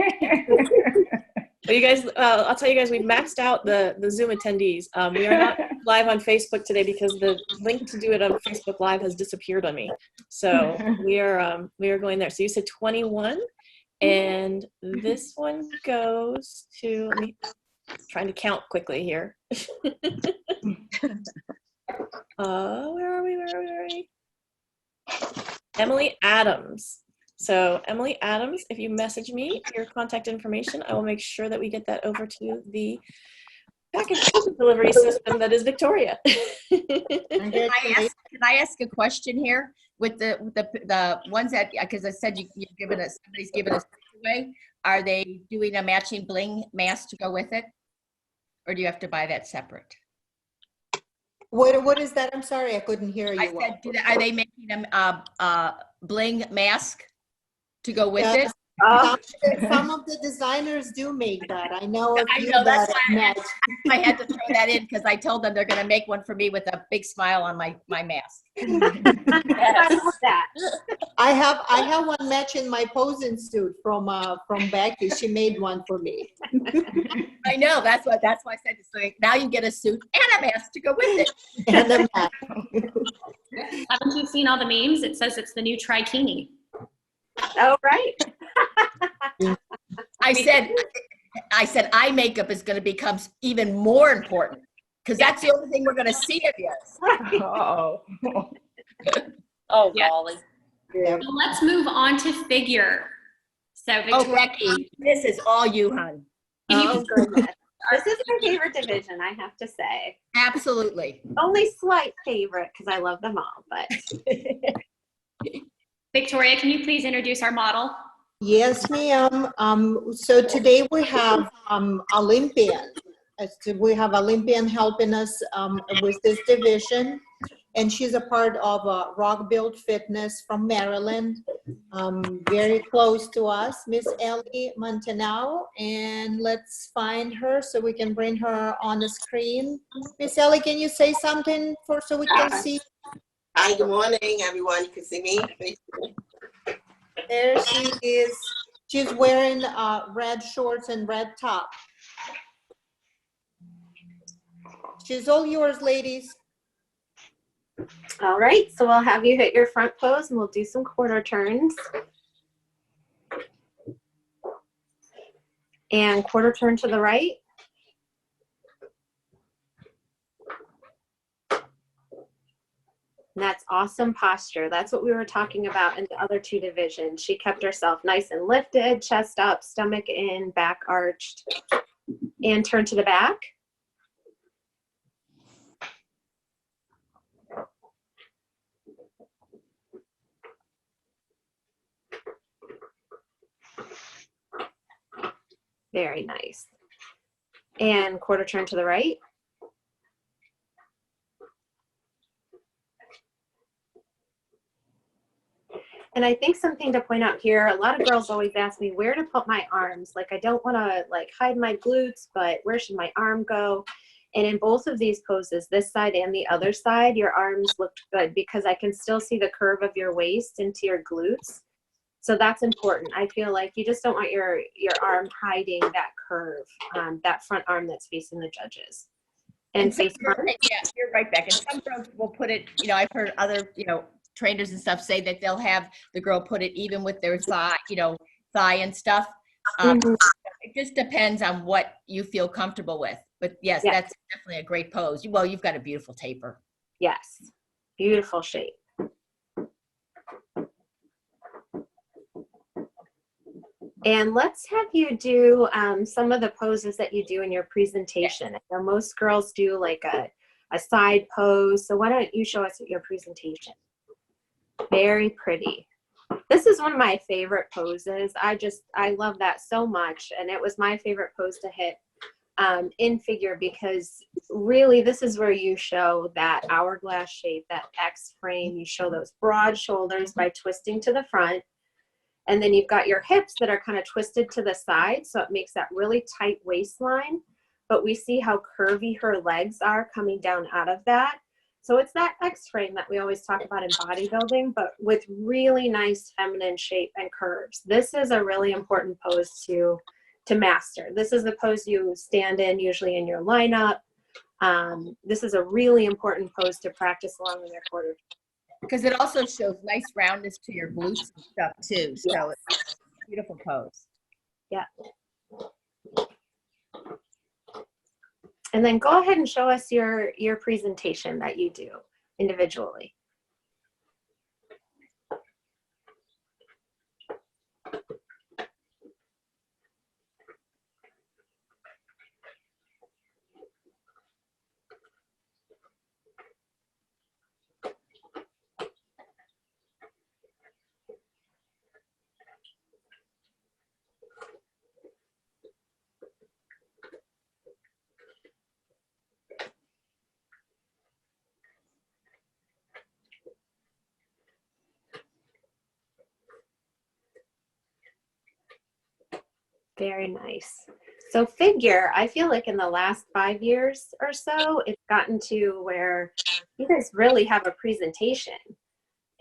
Well, you guys, I'll tell you guys, we maxed out the Zoom attendees. We are not live on Facebook today because the link to do it on Facebook Live has disappeared on me. So we are going there. So you said 21, and this one goes to, let me, trying to count quickly here. Where are we? Emily Adams. So Emily Adams, if you message me your contact information, I will make sure that we get that over to the package delivery system that is Victoria.
Can I ask a question here with the ones that, because I said you've given us, somebody's given us away. Are they doing a matching bling mask to go with it, or do you have to buy that separate?
What is that? I'm sorry, I couldn't hear you.
I said, are they making a bling mask to go with it?
Some of the designers do make that. I know.
I know, that's why I had to throw that in, because I told them they're going to make one for me with a big smile on my mask.
I love that.
I have one matching my posing suit from Becky. She made one for me.
I know, that's why I said, so now you get a suit and a mask to go with it.
And a mask.
Haven't you seen all the memes? It says it's the new trikini.
Oh, right.
I said eye makeup is going to become even more important, because that's the only thing we're going to see of you.
Oh,
Yeah.
golly.
Yeah.
So let's move on to figure. So Victoria,
Becky, this is all you, hon.
Oh, goodness. This is my favorite division, I have to say.
Absolutely.
Only slight favorite, because I love them all, but.
Victoria, can you please introduce our model?
Yes, ma'am. So today we have Olympian. We have Olympian helping us with this division, and she's a part of Rock Build Fitness from Maryland, very close to us, Miss Ellie Montanao. And let's find her so we can bring her on the screen. Miss Ellie, can you say something so we can see?
Hi, good morning, everyone. You can see me.
There she is. She's wearing red shorts and red top. She's all yours, ladies.
All right, so we'll have you hit your front pose and we'll do some quarter turns. And quarter turn to the right. And that's awesome posture. That's what we were talking about in the other two divisions. She kept herself nice and lifted, chest up, stomach in, back arched, and turn to the back. Very nice. And quarter turn to the right. And I think something to point out here, a lot of girls always ask me where to put my arms. Like, I don't want to like hide my glutes, but where should my arm go? And in both of these poses, this side and the other side, your arms looked good because I can still see the curve of your waist into your glutes. So that's important. I feel like you just don't want your arm hiding that curve, that front arm that's facing the judges. And face front.
Yeah, you're right, Becky. And some girls will put it, I've heard other, trainers and stuff say that they'll have the girl put it even with their thigh, thigh and stuff. It just depends on what you feel comfortable with. But yes, that's definitely a great pose. Well, you've got a beautiful taper.
Yes, beautiful shape. And let's have you do some of the poses that you do in your presentation. I know most girls do like a side pose. So why don't you show us your presentation? Very pretty. This is one of my favorite poses. I love that so much. And it was my favorite pose to hit in figure, because really this is where you show that hourglass shape, that X frame. You show those broad shoulders by twisting to the front. And then you've got your hips that are kind of twisted to the side. So it makes that really tight waistline. But we see how curvy her legs are coming down out of that. So it's that X frame that we always talk about in bodybuilding, but with really nice feminine shape and curves. This is a really important pose to master. This is the pose you stand in usually in your lineup. This is a really important pose to practice along with your quarter.
Because it also shows nice roundness to your glutes and stuff too. So it's a beautiful pose.
Yeah. And then go ahead and show us your presentation that you do individually. Very nice. So figure, I feel like in the last 5 years or so, it's gotten to where you guys really have a presentation.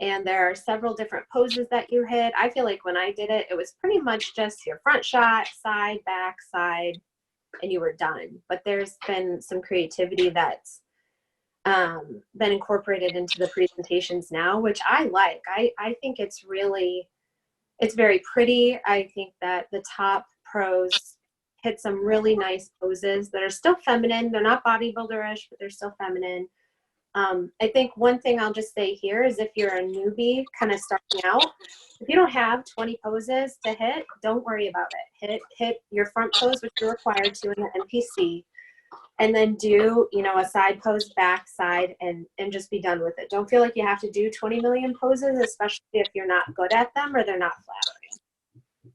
And there are several different poses that you hit. I feel like when I did it, it was pretty much just your front shot, side, back, side, and you were done. But there's been some creativity that's been incorporated into the presentations now, which I like. I think it's very pretty. I think that the top pros hit some really nice poses that are still feminine. They're not bodybuilder-ish, but they're still feminine. I think one thing I'll just say here is if you're a newbie kind of starting out, if you don't have 20 poses to hit, don't worry about it. Hit your front pose, which you're required to in the NPC, and then do, a side pose, back, side, and just be done with it. Don't feel like you have to do 20 million poses, especially if you're not good at them or they're not flattering.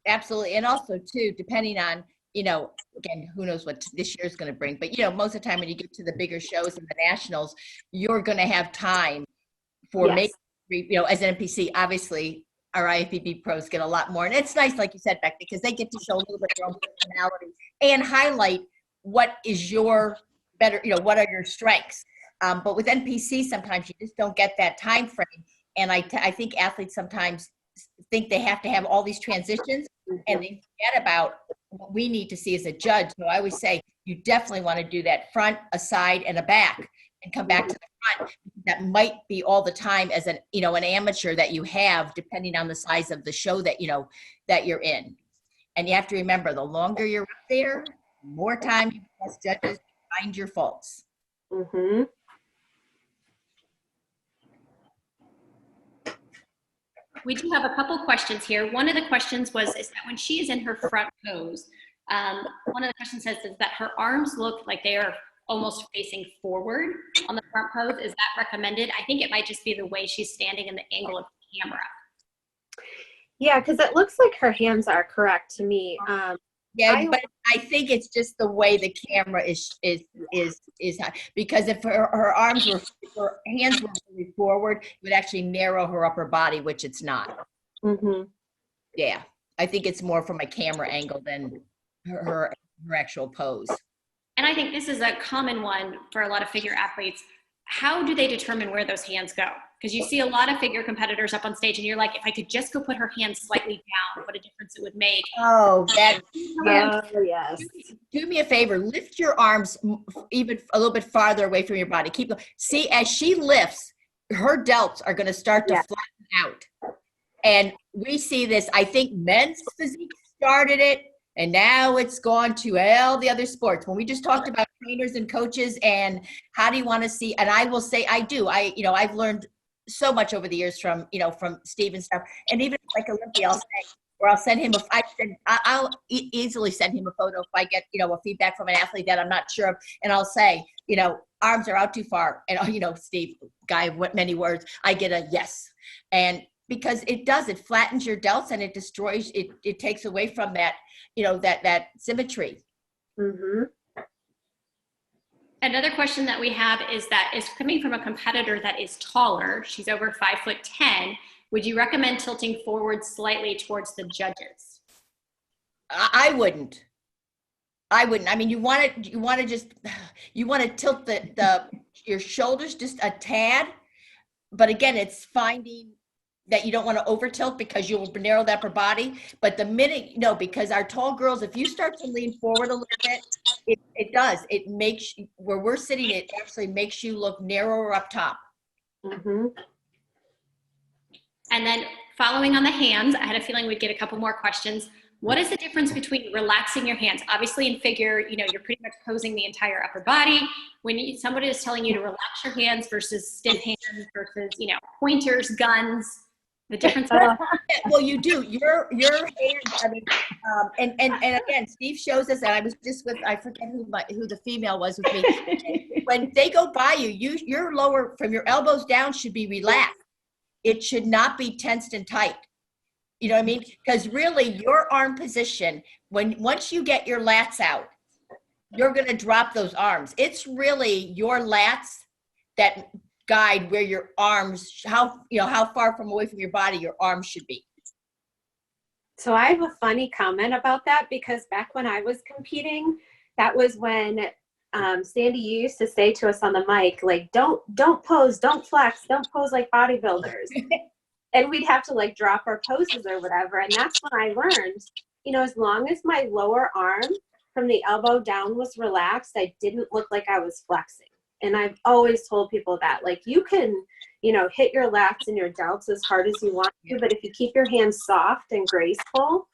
Absolutely. And also too, depending on, again, who knows what this year is going to bring, but most of the time when you get to the bigger shows and the nationals, you're going to have time for
Yes.
making, as an NPC, obviously our IFBB pros get a lot more. And it's nice, like you said, Becky, because they get to show a little bit of their own personality and highlight what is your better, what are your strengths. But with NPC, sometimes you just don't get that time frame. And I think athletes sometimes think they have to have all these transitions and they forget about what we need to see as a judge. So I always say you definitely want to do that front, a side, and a back, and come back to the front. That might be all the time as an amateur that you have, depending on the size of the show that that you're in. And you have to remember, the longer you're up there, the more time you as judges to find your faults.
Mm-hmm.
We do have a couple questions here. One of the questions is that when she is in her front pose, one of the questions says is that her arms look like they are almost facing forward on the front pose. Is that recommended? I think it might just be the way she's standing in the angle of the camera.
Yeah, because it looks like her hands are correct to me.
But I think it's just the way the camera is because if her hands were really forward, it would actually narrow her upper body, which it's not.
Mm-hmm.
Yeah, I think it's more from a camera angle than her actual pose.
And I think this is a common one for a lot of figure athletes. How do they determine where those hands go? Because you see a lot of figure competitors up on stage and you're like, if I could just go put her hands slightly down, what a difference it would make.
Oh, yes. Do me a favor, lift your arms even a little bit farther away from your body. See, as she lifts, her delts are going to start to flatten out. And we see this, I think men's physique started it, and now it's gone to all the other sports. When we just talked about trainers and coaches and how do you want to see, and I will say I do. I've learned so much over the years from Steve and stuff. And even like Olympia, I'll send him I'll easily send him a photo if I get, a feedback from an athlete that I'm not sure of. And I'll say, arms are out too far. And, Steve, guy of many words, I get a yes. And because it does, it flattens your delts and it destroys, it takes away from that, that symmetry.
Mm-hmm.
Another question that we have is coming from a competitor that is taller. She's over 5'10". Would you recommend tilting forward slightly towards the judges?
I wouldn't. I mean, you want to tilt your shoulders just a tad, but again, it's finding that you don't want to over tilt because you'll narrow that upper body. But the minute, because our tall girls, if you start to lean forward a little bit, it does. It makes, where we're sitting, it actually makes you look narrower up top.
Mm-hmm.
And then following on the hands, I had a feeling we'd get a couple more questions. What is the difference between relaxing your hands? Obviously in figure, you're pretty much posing the entire upper body. When somebody is telling you to relax your hands versus stiff hands versus, pointers, guns, the difference.
Well, you do your hands. I mean, and again, Steve shows us, and I was just with, I forget who the female was with me. When they go by you, your lower, from your elbows down, should be relaxed. It should not be tensed and tight. You know what I mean? Because really, your arm position, once you get your lats out, you're going to drop those arms. It's really your lats that guide where your arms, how far from away from your body your arms should be.
So I have a funny comment about that, because back when I was competing, that was when Sandy used to say to us on the mic, like, don't pose, don't flex, don't pose like bodybuilders. And we'd have to like drop our poses or whatever. And that's when I learned, as long as my lower arm from the elbow down was relaxed, I didn't look like I was flexing. And I've always told people that, like, you can, hit your lats and your delts as hard as you want to, but if you keep your hands soft and graceful,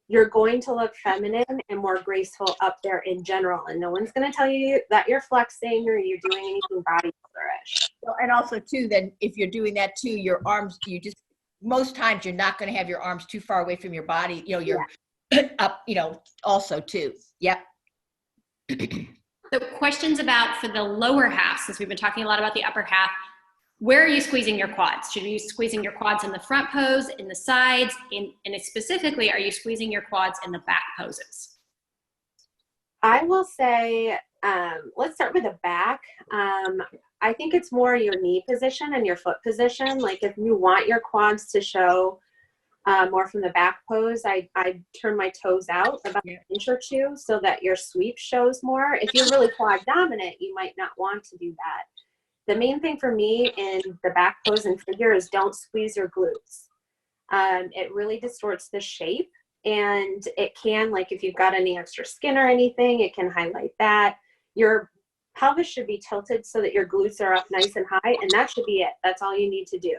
you're going to look feminine and more graceful up there in general. And no one's going to tell you that you're flexing or you're doing anything bodybuilderish.
Well, and also too, then if you're doing that too, your arms, most times you're not going to have your arms too far away from your body. You're up, also too. Yep.
So questions about for the lower half, since we've been talking a lot about the upper half, where are you squeezing your quads? Should you be squeezing your quads in the front pose, in the sides, and specifically, are you squeezing your quads in the back poses?
I will say, let's start with the back. I think it's more your knee position and your foot position. Like if you want your quads to show more from the back pose, I turn my toes out about an inch or two so that your sweep shows more. If you're really quad dominant, you might not want to do that. The main thing for me in the back pose and figure is don't squeeze your glutes. It really distorts the shape, and it can, like if you've got any extra skin or anything, it can highlight that. Your pelvis should be tilted so that your glutes are up nice and high, and that should be it. That's all you need to do.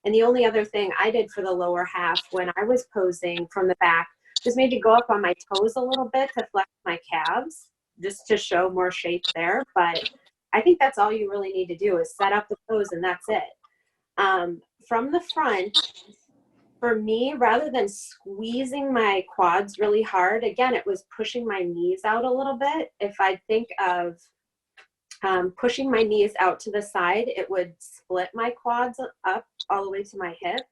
And the only other thing I did for the lower half when I was posing from the back was maybe go up on my toes a little bit to flex my calves, just to show more shape there. But I think that's all you really need to do is set up the pose, and that's it. From the front, for me, rather than squeezing my quads really hard, again, it was pushing my knees out a little bit. If I think of pushing my knees out to the side, it would split my quads up all the way to my hip.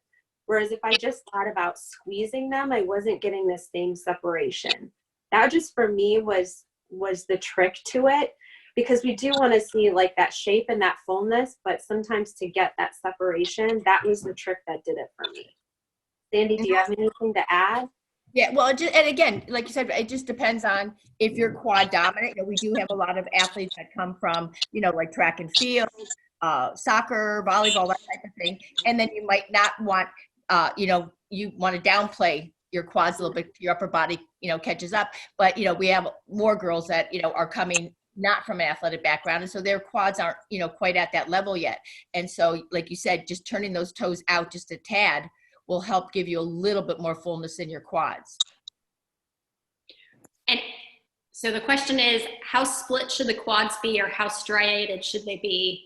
Whereas if I just thought about squeezing them, I wasn't getting the same separation. That just for me was the trick to it, because we do want to see like that shape and that fullness, but sometimes to get that separation, that was the trick that did it for me. Sandy, do you have anything to add?
Yeah, well, and again, like you said, it just depends on if you're quad dominant. We do have a lot of athletes that come from, like track and field, soccer, volleyball, that type of thing. And then you might not want, you want to downplay your quads a little bit, your upper body, catches up. But, we have more girls that, are coming not from an athletic background. And so their quads aren't, quite at that level yet. And so, like you said, just turning those toes out just a tad will help give you a little bit more fullness in your quads.
And so the question is, how split should the quads be, or how striated should they be?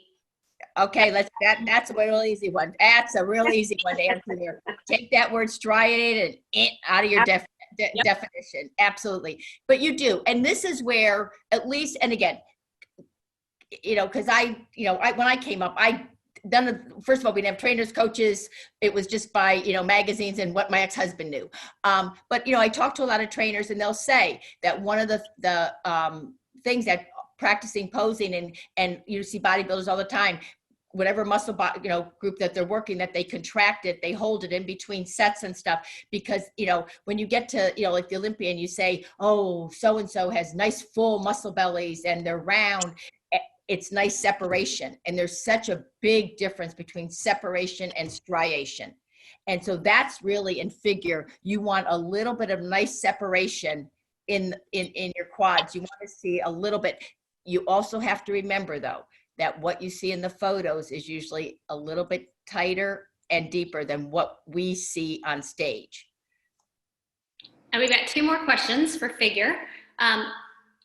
Okay, that's a real easy one. That's a real easy one to answer there. Take that word striated and out of your definition. Absolutely. But you do. And this is where, at least, and again, because when I came up, first of all, we didn't have trainers, coaches. It was just by, magazines and what my ex-husband knew. But, I talk to a lot of trainers, and they'll say that one of the things that practicing posing, and you see bodybuilders all the time, whatever muscle group that they're working, that they contract it, they hold it in between sets and stuff, because when you get to like the Olympian, you say, oh, so and so has nice full muscle bellies and they're round. It's nice separation, and there's such a big difference between separation and striation. And so that's really, in figure, you want a little bit of nice separation in your quads. You want to see a little bit. You also have to remember, though, that what you see in the photos is usually a little bit tighter and deeper than what we see on stage.
And we've got 2 more questions for figure.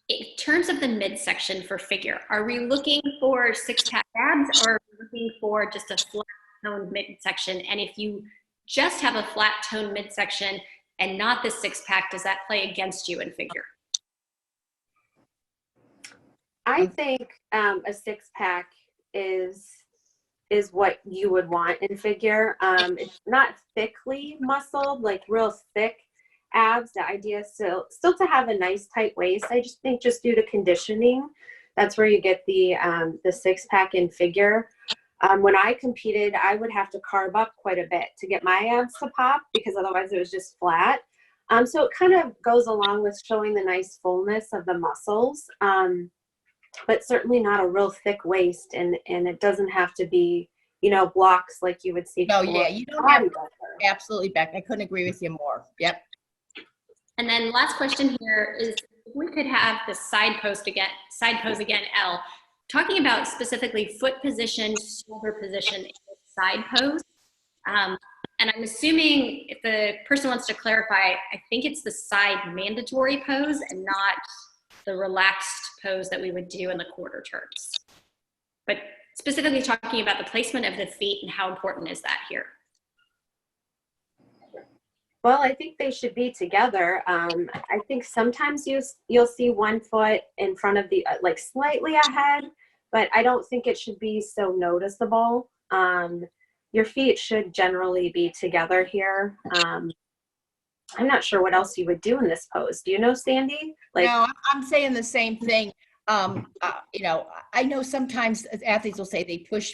In terms of the midsection for figure, are we looking for 6-pack abs, or are we looking for just a flat toned midsection? And if you just have a flat toned midsection and not the 6-pack, does that play against you in figure?
I think a 6-pack is what you would want in figure. It's not thickly muscled, like real thick abs. The idea is still to have a nice tight waist. I just think just due to conditioning, that's where you get the 6-pack in figure. When I competed, I would have to carb up quite a bit to get my abs to pop, because otherwise it was just flat. So it kind of goes along with showing the nice fullness of the muscles. But certainly not a real thick waist, and it doesn't have to be, blocks like you would see.
No, yeah, you don't have to. Absolutely, Beck. I couldn't agree with you more. Yep.
And then last question here is, if we could have the side pose again, L, talking about specifically foot position, shoulder position, and side pose. And I'm assuming, if the person wants to clarify, I think it's the side mandatory pose and not the relaxed pose that we would do in the quarter turns. But specifically talking about the placement of the feet and how important is that here?
Well, I think they should be together. I think sometimes you'll see one foot in front of the, like slightly ahead, but I don't think it should be so noticeable. Your feet should generally be together here. I'm not sure what else you would do in this pose. Do you know, Sandy?
No, I'm saying the same thing. I know sometimes athletes will say they push,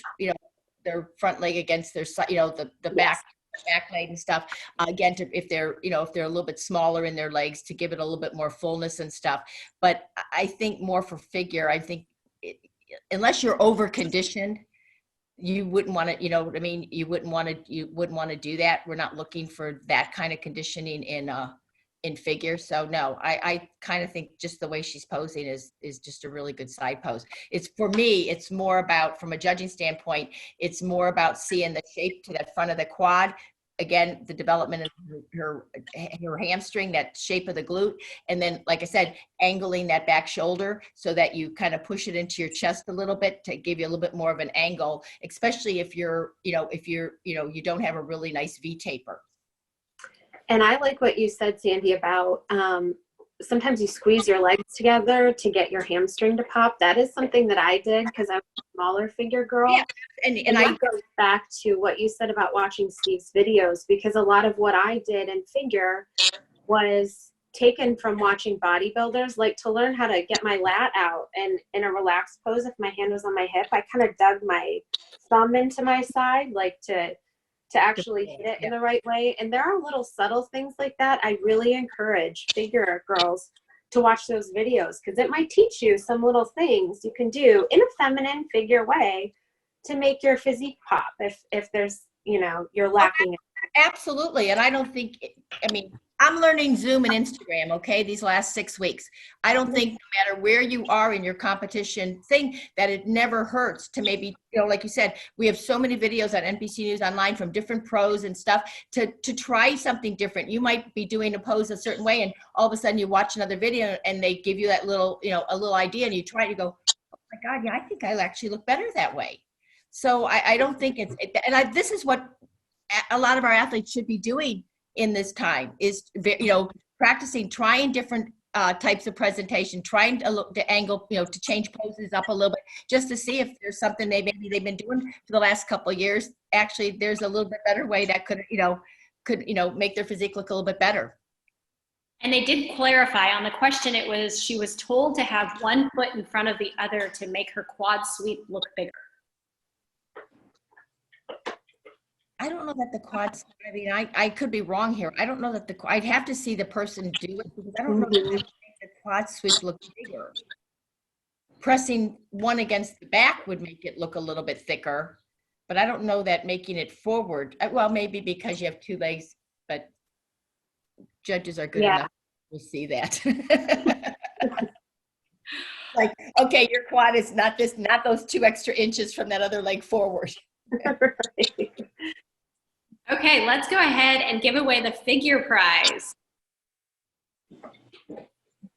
their front leg against their side, the back leg and stuff. Again, if they're a little bit smaller in their legs, to give it a little bit more fullness and stuff. But I think more for figure, unless you're over conditioned, you wouldn't want to, you wouldn't want to do that. We're not looking for that kind of conditioning in figure. So no, I kind of think just the way she's posing is just a really good side pose. For me, it's more about, from a judging standpoint, it's more about seeing the shape to that front of the quad. Again, the development of her hamstring, that shape of the glute. And then, like I said, angling that back shoulder so that you kind of push it into your chest a little bit to give you a little bit more of an angle, especially if you don't have a really nice V taper.
And I like what you said, Sandy, about sometimes you squeeze your legs together to get your hamstring to pop. That is something that I did because I'm a smaller figure girl.
Yeah. And
I go back to what you said about watching Steve's videos, because a lot of what I did in figure was taken from watching bodybuilders. Like, to learn how to get my lat out and in a relaxed pose, if my hand was on my hip, I kind of dug my thumb into my side, like to actually hit it in the right way. And there are little subtle things like that. I really encourage figure girls to watch those videos, because it might teach you some little things you can do in a feminine figure way to make your physique pop if there's, you're lacking.
Absolutely. And I don't think, I'm learning Zoom and Instagram, okay, these last 6 weeks. I don't think, no matter where you are in your competition thing, that it never hurts to maybe, like you said, we have so many videos on NBC News Online from different pros and stuff to try something different. You might be doing a pose a certain way, and all of a sudden you watch another video and they give you that little, a little idea, and you try to go, oh my God, yeah, I think I actually look better that way. So I don't think this is what a lot of our athletes should be doing in this time, is, practicing, trying different types of presentation, trying to look the angle, to change poses up a little bit, just to see if there's something maybe they've been doing for the last couple of years. Actually, there's a little bit better way that could make their physique look a little bit better.
And they did clarify on the question. It was, she was told to have one foot in front of the other to make her quad sweep look bigger.
I don't know that the quads, I mean, I could be wrong here. I don't know that I'd have to see the person do it, because I don't know that that would make the quad sweep look bigger. Pressing one against the back would make it look a little bit thicker, but I don't know that making it forward, well, maybe because you have two legs, but judges are good enough to see that. Like, okay, your quad is not those 2 extra inches from that other leg forward.
Okay, let's go ahead and give away the figure prize.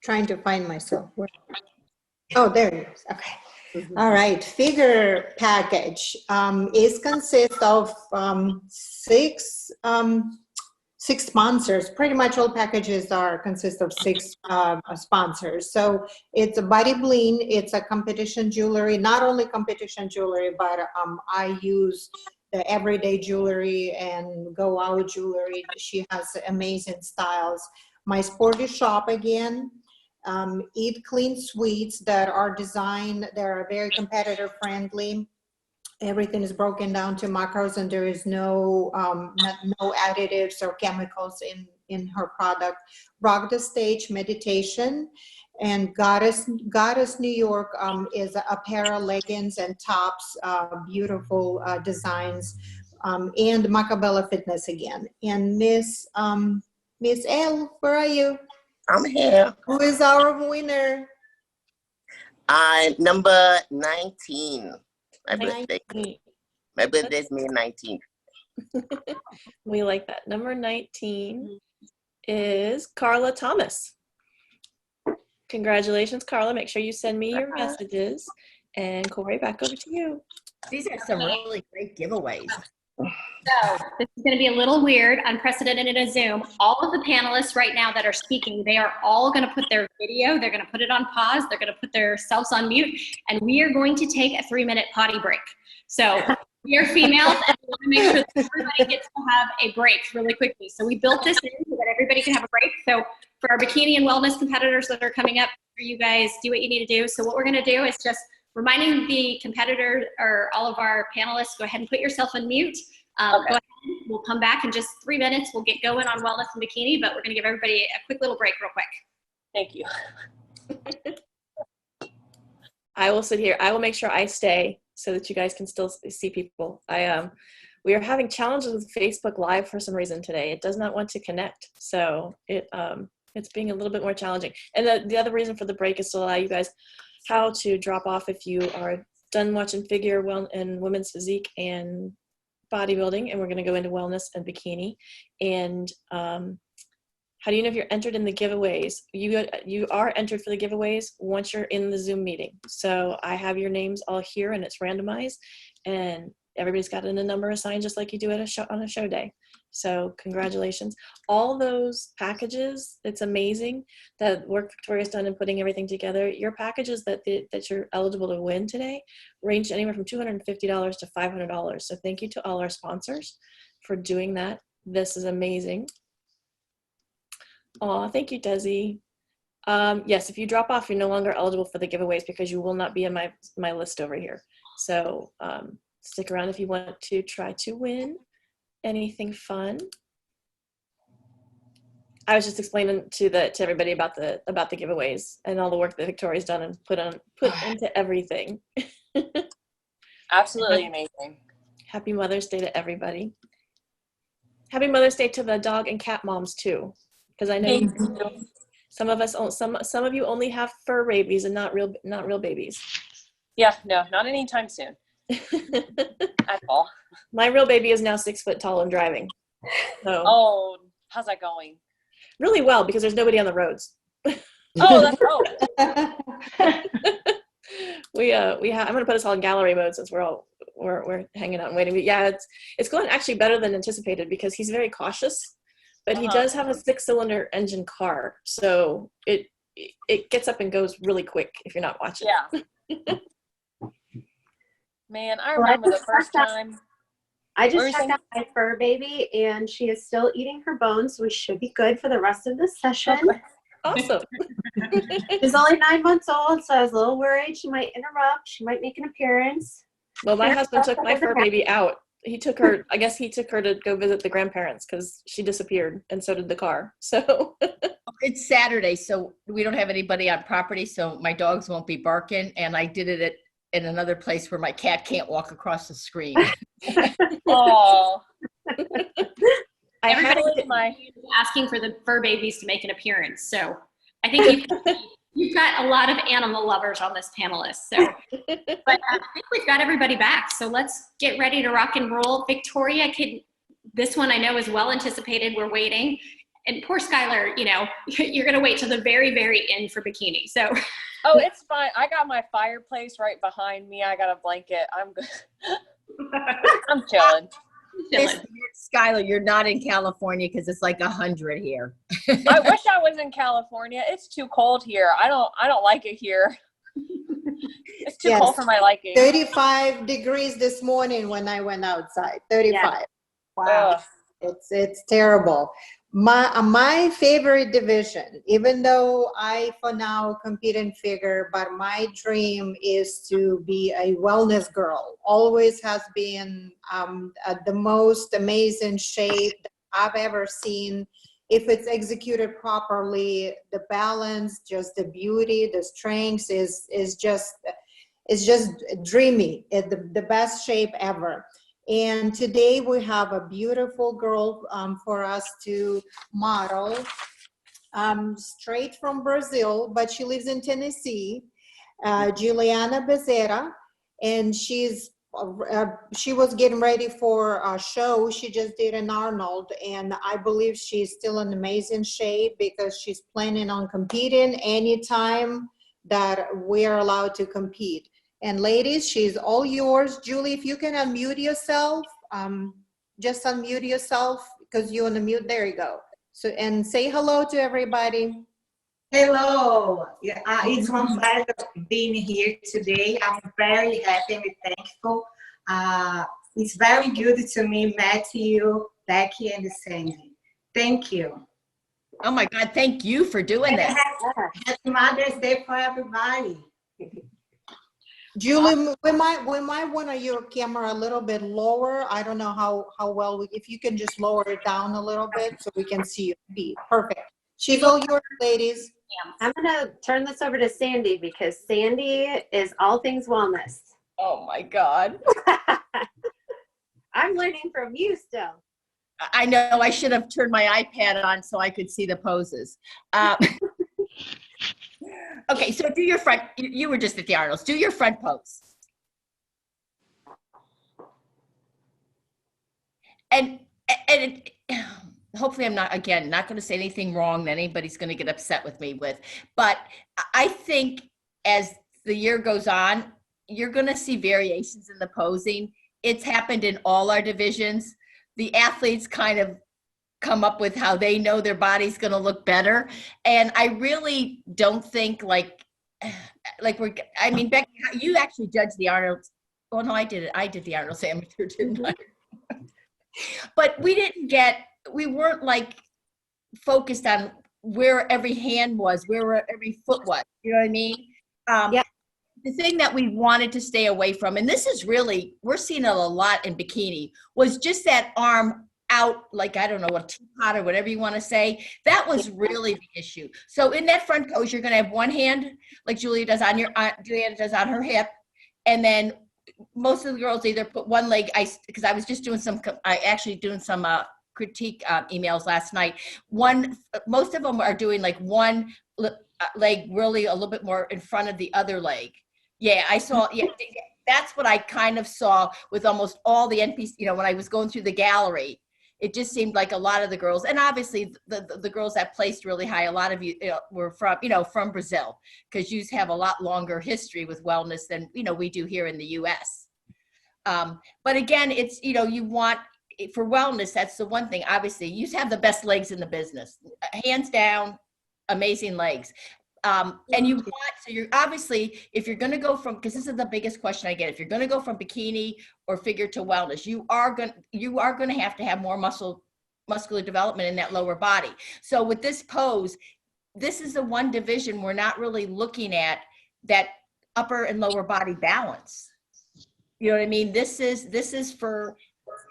Trying to find myself. Oh, there it is. Okay. All right. Figure package consists of 6 sponsors. Pretty much all packages consist of 6 sponsors. So it's a body bling. It's a competition jewelry. Not only competition jewelry, but I use the everyday jewelry and go out jewelry. She has amazing styles. My sporty shop again. Eat Clean Sweets that are designed. They're very competitor friendly. Everything is broken down to macros, and there is no additives or chemicals in her product. Rock the Stage Meditation, and Goddess New York is apparel, leggings, and tops, beautiful designs, and Macabella Fitness again. And Miss L, where are you?
I'm here.
Who is our winner?
Number 19. My birthday. My birthday's May 19th.
We like that. Number 19 is Carla Thomas. Congratulations, Carla. Make sure you send me your messages. And Corey, back over to you.
These are some really great giveaways.
So this is going to be a little weird, unprecedented in a Zoom. All of the panelists right now that are speaking, they are all going to put their video, they're going to put it on pause, they're going to put themselves on mute, and we are going to take a 3-minute potty break. So we are females, and we want to make sure that everybody gets to have a break really quickly. So we built this in so that everybody can have a break. So for our bikini and wellness competitors that are coming up, for you guys, do what you need to do. So what we're going to do is just reminding the competitor or all of our panelists, go ahead and put yourself on mute. Go ahead. We'll come back in just 3 minutes. We'll get going on wellness and bikini, but we're going to give everybody a quick little break real quick.
Thank you.
I will sit here. I will make sure I stay so that you guys can still see people. We are having challenges with Facebook Live for some reason today. It does not want to connect, so it's being a little bit more challenging. And the other reason for the break is to allow you guys how to drop off if you are done watching figure, and women's physique and bodybuilding, and we're going to go into wellness and bikini. And how do you know if you're entered in the giveaways? You are entered for the giveaways once you're in the Zoom meeting. So I have your names all here, and it's randomized, and everybody's got a number assigned just like you do at on a show day. So congratulations. All those packages, it's amazing that work Victoria's done in putting everything together. Your packages that you're eligible to win today range anywhere from $250 to $500. So thank you to all our sponsors for doing that. This is amazing. Oh, thank you, Desi. Yes, if you drop off, you're no longer eligible for the giveaways because you will not be in my list over here. So stick around if you want to try to win anything fun. I was just explaining to everybody about the giveaways and all the work that Victoria's done and put into everything.
Absolutely amazing.
Happy Mother's Day to everybody. Happy Mother's Day to the dog and cat moms too, because I know some of you only have fur babies and not real babies.
Yeah, no, not anytime soon. At all.
My real baby is now 6 foot tall and driving. So,
oh, how's that going?
Really well, because there's nobody on the roads.
I'm gonna put us all in gallery mode since we're hanging out and waiting. But yeah, it's going actually better than anticipated because he's very cautious, but he does have a 6-cylinder engine car, so it gets up and goes really quick if you're not watching.
Yeah. Man, I remember the first time.
I just checked out my fur baby, and she is still eating her bones. We should be good for the rest of the session.
Okay. Awesome.
She's only 9 months old, so I was a little worried she might interrupt. She might make an appearance.
Well, my husband took my fur baby out. He took her, I guess he took her to go visit the grandparents because she disappeared, and so did the car. So
It's Saturday, so we don't have anybody on property, so my dogs won't be barking, and I did it in another place where my cat can't walk across the screen.
Oh.
Everybody asking for the fur babies to make an appearance. So I think you've got a lot of animal lovers on this panelist. So, but I think we've got everybody back. So let's get ready to rock and roll. Victoria, this one I know is well anticipated. We're waiting. And poor Skylar, you know, you're going to wait till the very, very end for bikini. So.
Oh, it's fine. I got my fireplace right behind me. I got a blanket. I'm good. I'm chilling.
Skylar, you're not in California because it's like 100 here.
I wish I was in California. It's too cold here. I don't like it here. It's too cold for my liking.
35 degrees this morning when I went outside. 35.
Yeah.
Wow. It's terrible. My favorite division, even though I for now compete in figure, but my dream is to be a wellness girl. Always has been the most amazing shape that I've ever seen. If it's executed properly, the balance, just the beauty, the strength is just dreamy. It's the best shape ever. And today we have a beautiful girl for us to model, straight from Brazil, but she lives in Tennessee, Juliana Bezerra, and she was getting ready for a show she just did in Arnold, and I believe she's still in amazing shape because she's planning on competing anytime that we're allowed to compete. And ladies, she's all yours. Julie, if you can unmute yourself, just unmute yourself because you're on the mute. There you go. So, and say hello to everybody.
Hello. It's one pleasure being here today. I'm very happy and thankful. It's very good to meet Matthew, Becky, and Sandy. Thank you.
Oh my God, thank you for doing that.
Happy Mother's Day for everybody.
Julie, we might want your camera a little bit lower. I don't know how well, if you can just lower it down a little bit so we can see your feet. Perfect. She's all yours, ladies.
I'm going to turn this over to Sandy because Sandy is all things wellness.
Oh my God.
I'm learning from you still.
I know I should have turned my iPad on so I could see the poses. Okay, so do your front, you were just at the Arnold's, do your front pose. And hopefully I'm not going to say anything wrong that anybody's going to get upset with me with, but I think as the year goes on, you're going to see variations in the posing. It's happened in all our divisions. The athletes kind of come up with how they know their body's going to look better. And I really don't think like I mean, Becky, you actually judged the Arnold. Well, no, I did it. I did the Arnold amateur, didn't I? But we weren't like focused on where every hand was, where every foot was. You know what I mean? Yeah. The thing that we wanted to stay away from, and this is really, we're seeing it a lot in bikini, was just that arm out, like, I don't know, a teapot or whatever you want to say. That was really the issue. So in that front pose, you're going to have one hand, like Juliana does on her hip. And then most of the girls either put one leg, because I was just doing some critique emails last night. Most of them are doing like one leg really a little bit more in front of the other leg. Yeah, I saw, yeah, that's what I kind of saw with almost all the NPC, you know, when I was going through the gallery. It just seemed like a lot of the girls, and obviously the girls that placed really high, a lot of you were from Brazil, because you have a lot longer history with wellness than, we do here in the US. But again, it's, you want, for wellness, that's the one thing, obviously, you have the best legs in the business. Hands down, amazing legs. And you want, so you're obviously, if you're going to go from, because this is the biggest question I get, if you're going to go from bikini or figure to wellness, you are going to have more muscular development in that lower body. So with this pose, this is the one division we're not really looking at, that upper and lower body balance. You know what I mean? This is for,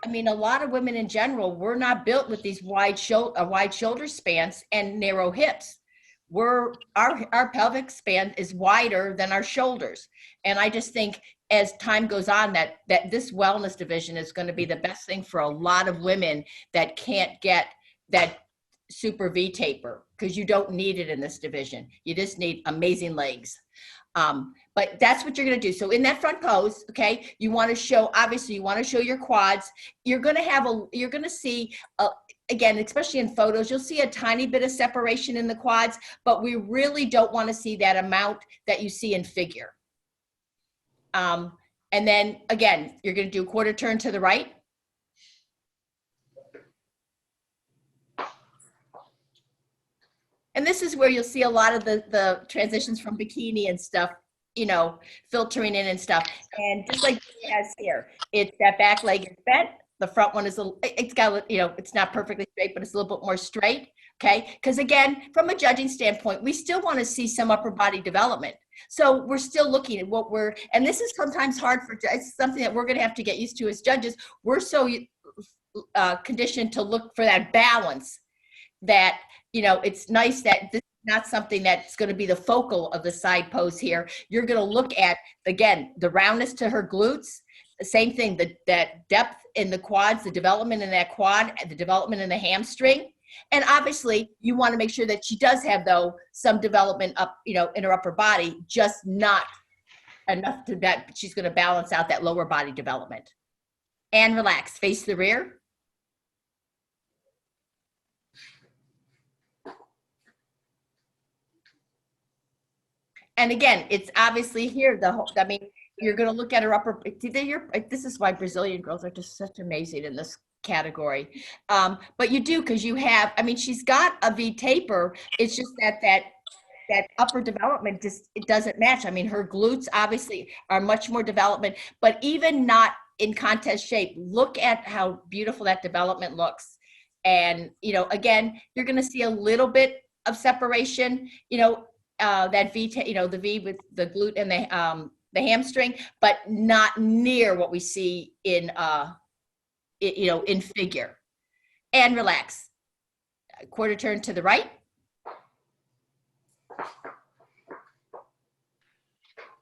I mean, a lot of women in general, we're not built with these wide shoulder spans and narrow hips. Our pelvic span is wider than our shoulders. And I just think as time goes on that this wellness division is going to be the best thing for a lot of women that can't get that super V taper, because you don't need it in this division. You just need amazing legs. But that's what you're going to do. So in that front pose, okay, you want to show, obviously you want to show your quads. You're going to see, again, especially in photos, you'll see a tiny bit of separation in the quads, but we really don't want to see that amount that you see in figure. And then again, you're going to do a quarter turn to the right. And this is where you'll see a lot of the transitions from bikini and stuff, you know, filtering in and stuff. And just like it has here, it's that back leg is bent. The front one is, it's got, you know, it's not perfectly straight, but it's a little bit more straight. Okay. Because again, from a judging standpoint, we still want to see some upper body development. So we're still looking at what and this is sometimes hard it's something that we're going to have to get used to as judges. We're so conditioned to look for that balance that, you know, it's nice that this is not something that's going to be the focal of the side pose here. You're going to look at, again, the roundness to her glutes, the same thing, that depth in the quads, the development in that quad, the development in the hamstring. And obviously you want to make sure that she does have, though, some development up, you know, in her upper body, just not enough to that she's going to balance out that lower body development. And relax, face the rear. And again, it's obviously here, I mean, you're going to look at her upper, this is why Brazilian girls are just such amazing in this category. But you do, because you have, I mean, she's got a V taper. It's just that upper development it doesn't match. I mean, her glutes obviously are much more development, but even not in contest shape, look at how beautiful that development looks. And, you know, again, you're going to see a little bit of separation, you know, that V, you know, the V with the glute and the hamstring, but not near what we see in, you know, in figure. And relax. Quarter turn to the right.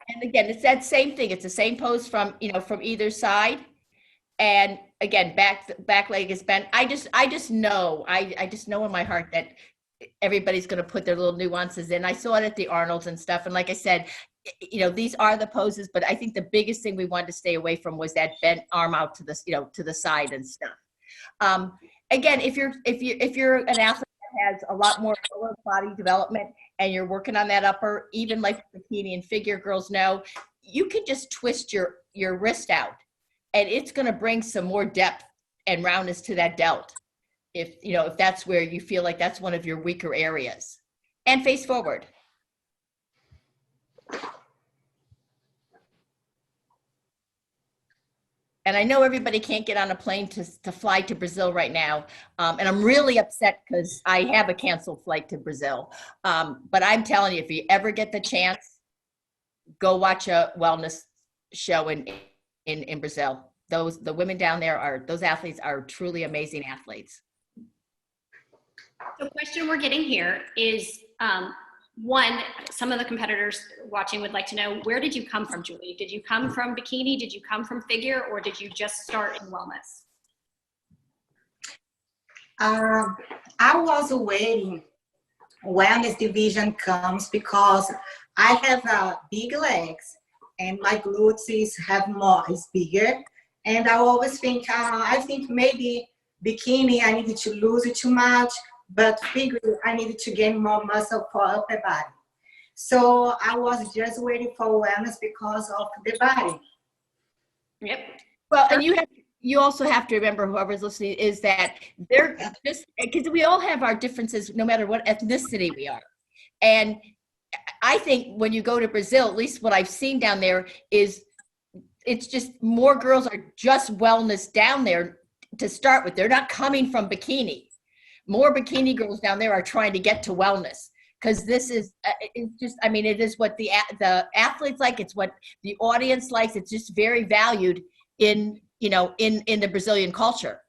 And again, it's that same thing. It's the same pose from, you know, from either side. And again, back leg is bent. I just know in my heart that everybody's going to put their little nuances in. I saw it at the Arnolds and stuff. And like I said, you know, these are the poses, but I think the biggest thing we wanted to stay away from was that bent arm out to the, you know, to the side and stuff. Again, if you're an athlete that has a lot more lower body development and you're working on that upper, even like bikini and figure girls know, you can just twist your wrist out and it's going to bring some more depth and roundness to that delt. If, you know, if that's where you feel like that's one of your weaker areas. And face forward. And I know everybody can't get on a plane to fly to Brazil right now. And I'm really upset because I have a canceled flight to Brazil. But I'm telling you, if you ever get the chance, go watch a wellness show in Brazil. The women down there those athletes are truly amazing athletes.
The question we're getting here is, one, some of the competitors watching would like to know, where did you come from, Julie? Did you come from bikini? Did you come from figure? Or did you just start in wellness?
I was waiting wellness division comes because I have big legs and my glutes is bigger. And I always think, I think maybe bikini, I needed to lose it too much, but figure I needed to gain more muscle for upper body. So I was just waiting for wellness because of the body.
Yep.
Well, and you also have to remember, whoever's listening, is that they're just, because we all have our differences no matter what ethnicity we are. And I think when you go to Brazil, at least what I've seen down there is it's just more girls are just wellness down there to start with. They're not coming from bikini. More bikini girls down there are trying to get to wellness because this is, it's just, I mean, it is what the athletes like. It's what the audience likes. It's just very valued in, you know, in the Brazilian culture.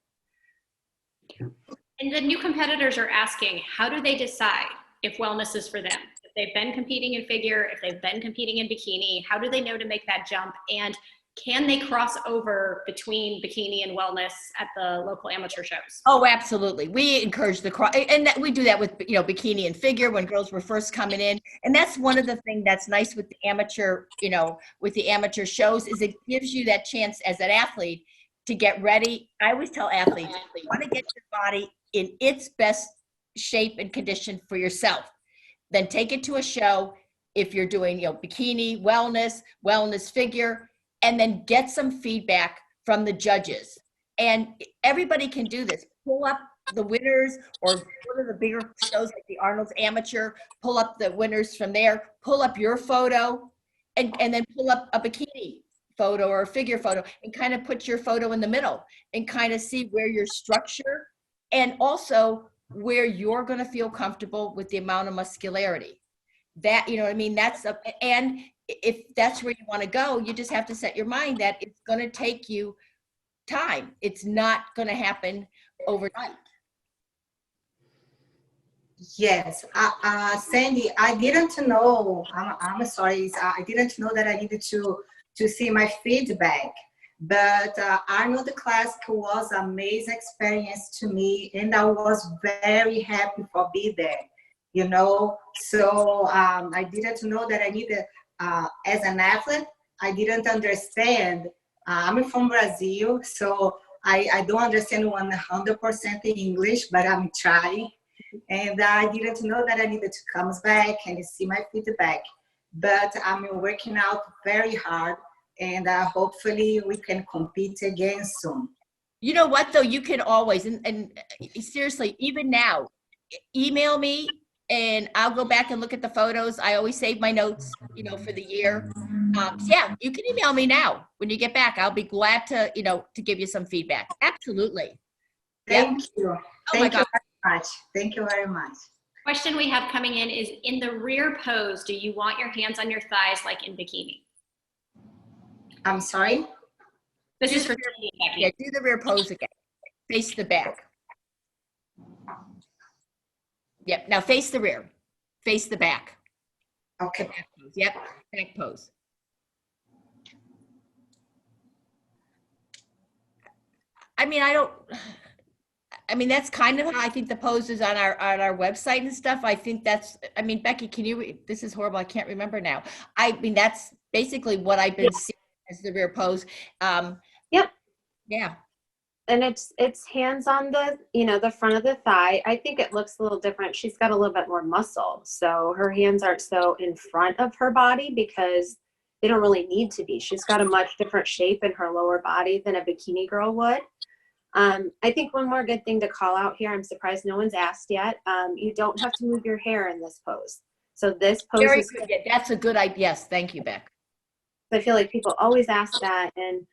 And the new competitors are asking, how do they decide if wellness is for them? If they've been competing in figure, if they've been competing in bikini, how do they know to make that jump? And can they cross over between bikini and wellness at the local amateur shows?
Oh, absolutely. We encourage the cross, and we do that with, you know, bikini and figure when girls were first coming in. And that's one of the things that's nice with the amateur, you know, with the amateur shows is it gives you that chance as an athlete to get ready. I always tell athletes, you want to get your body in its best shape and condition for yourself. Then take it to a show if you're doing, you know, bikini, wellness figure, and then get some feedback from the judges. And everybody can do this. Pull up the winners or go to the bigger shows like the Arnold's Amateur, pull up the winners from there, pull up your photo, and then pull up a bikini photo or a figure photo and kind of put your photo in the middle and kind of see where your structure and also where you're going to feel comfortable with the amount of muscularity. That, you know what I mean? That's and if that's where you want to go, you just have to set your mind that it's going to take you time. It's not going to happen overnight.
Yes, Sandy, I didn't know. I'm sorry. I didn't know that I needed to see my feedback. But Arnold class was an amazing experience to me, and I was very happy for being there. You know, so I didn't know that I needed. As an athlete, I didn't understand. I'm from Brazil, so I don't understand 100% English, but I'm trying. And I didn't know that I needed to come back and see my feedback. But I'm working out very hard, and hopefully we can compete again soon.
You know what, though? You can always, and seriously, even now, email me. And I'll go back and look at the photos. I always save my notes, you know, for the year. Yeah, you can email me now when you get back. I'll be glad to, you know, to give you some feedback. Absolutely.
Thank you.
Oh
Thank you very much. Thank you very much.
Question we have coming in is, in the rear pose, do you want your hands on your thighs like in bikini?
I'm sorry?
This is for Sandy and Becky.
Yeah, do the rear pose again. Face the back. Yep. Now face the rear. Face the back.
Okay.
Back pose. Yep. Back pose. I mean, that's kind of how I think the pose is on our website and stuff. I think that's, I mean, Becky, can you, this is horrible. I can't remember now. I mean, that's basically what I've been seeing as the rear pose.
Yep.
Yeah.
And it's hands on the, you know, the front of the thigh. I think it looks a little different. She's got a little bit more muscle. So her hands aren't so in front of her body because they don't really need to be. She's got a much different shape in her lower body than a bikini girl would. I think one more good thing to call out here, I'm surprised no one's asked yet. You don't have to move your hair in this pose. So this pose
Very
is
good. Yeah, that's a good idea. Yes. Thank you, Beck.
I feel like people always ask that. And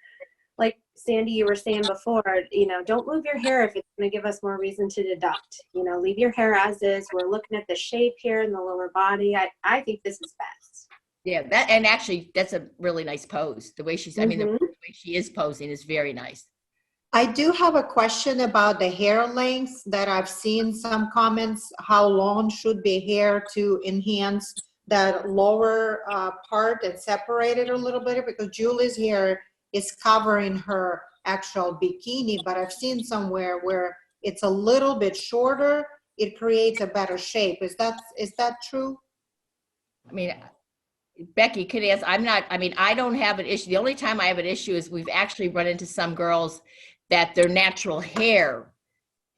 like Sandy, you were saying before, you know, don't move your hair if it's going to give us more reason to deduct. You know, leave your hair as is. We're looking at the shape here in the lower body. I think this is best.
Yeah, that, and actually that's a really nice pose. The way she's, I mean, the way she is posing is very nice.
I do have a question about the hair length that I've seen some comments. How long should be hair to enhance that lower part and separate it a little bit? Because Julie's hair is covering her actual bikini, but I've seen somewhere where it's a little bit shorter. It creates a better shape. Is that true?
I mean, Becky could ask, I don't have an issue. The only time I have an issue is we've actually run into some girls that their natural hair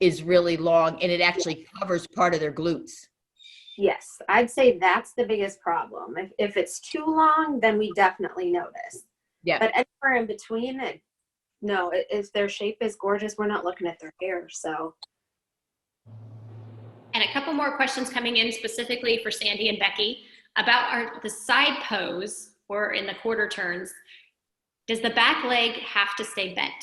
is really long and it actually covers part of their glutes.
Yes, I'd say that's the biggest problem. If it's too long, then we definitely notice.
Yeah.
But anywhere in between, no, if their shape is gorgeous, we're not looking at their hair, so.
And a couple more questions coming in specifically for Sandy and Becky. about the side pose or in the quarter turns. Does the back leg have to stay bent?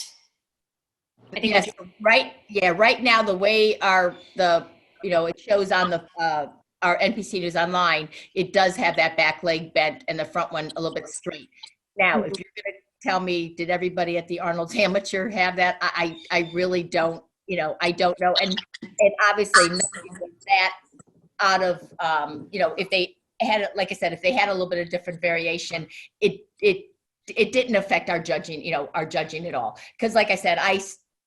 I think
yes, right. Yeah, right now the way it shows on the our NPC News Online, it does have that back leg bent and the front one a little bit straight. Now, if you're going to tell me, did everybody at the Arnold's Amateur have that? I really don't. I don't know. And obviously nothing was that out of if they had, like I said, if they had a little bit of different variation, it didn't affect our judging, our judging at all. Because like I said, I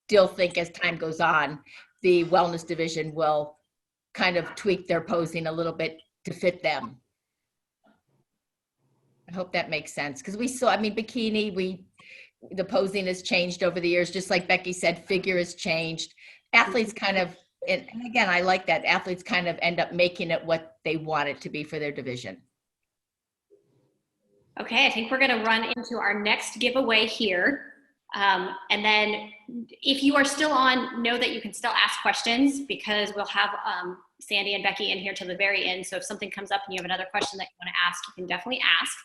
still think as time goes on, the wellness division will kind of tweak their posing a little bit to fit them. I hope that makes sense. Because we saw, bikini, the posing has changed over the years. Just like Becky said, figure has changed. Athletes kind of, and again, I like that. Athletes kind of end up making it what they want it to be for their division.
Okay, I think we're going to run into our next giveaway here. And then if you are still on, know that you can still ask questions because we'll have Sandy and Becky in here till the very end. So if something comes up and you have another question that you want to ask, you can definitely ask.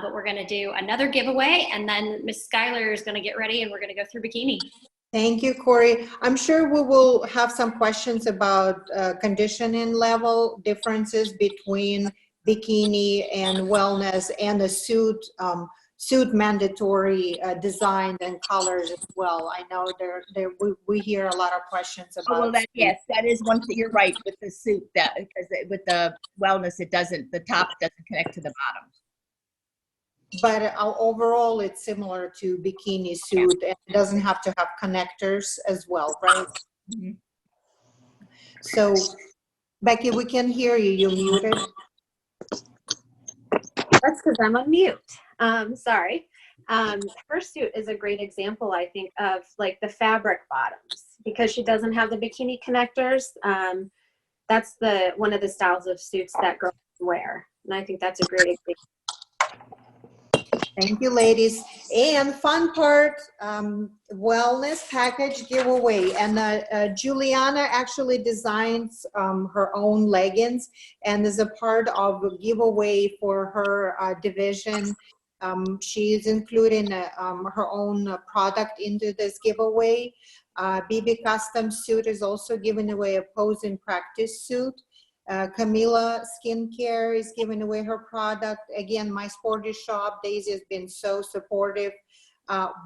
But we're going to do another giveaway, and then Miss Schuyler is going to get ready and we're going to go through bikini.
Thank you, Corey. I'm sure we will have some questions about conditioning level differences between bikini and wellness and the suit mandatory design and colors as well. I know we hear a lot of questions about.
Yes, that is one thing. You're right with the suit, that because with the wellness, the top doesn't connect to the bottom.
But overall, it's similar to bikini suit, and it doesn't have to have connectors as well, right?
Mm-hmm.
So, Becky, we can hear you. You're muted.
That's because I'm on mute. Sorry. Her suit is a great example, I think, of like the fabric bottoms because she doesn't have the bikini connectors. That's one of the styles of suits that girls wear, and I think that's a great example.
Thank you, ladies. And fun part, wellness package giveaway. And Juliana actually designs her own leggings and is a part of a giveaway for her division. She is including her own product into this giveaway. BB Custom Suit is also giving away a pose and practice suit. Camila Skincare is giving away her product. Again, My Sporty Shop, Daisy has been so supportive.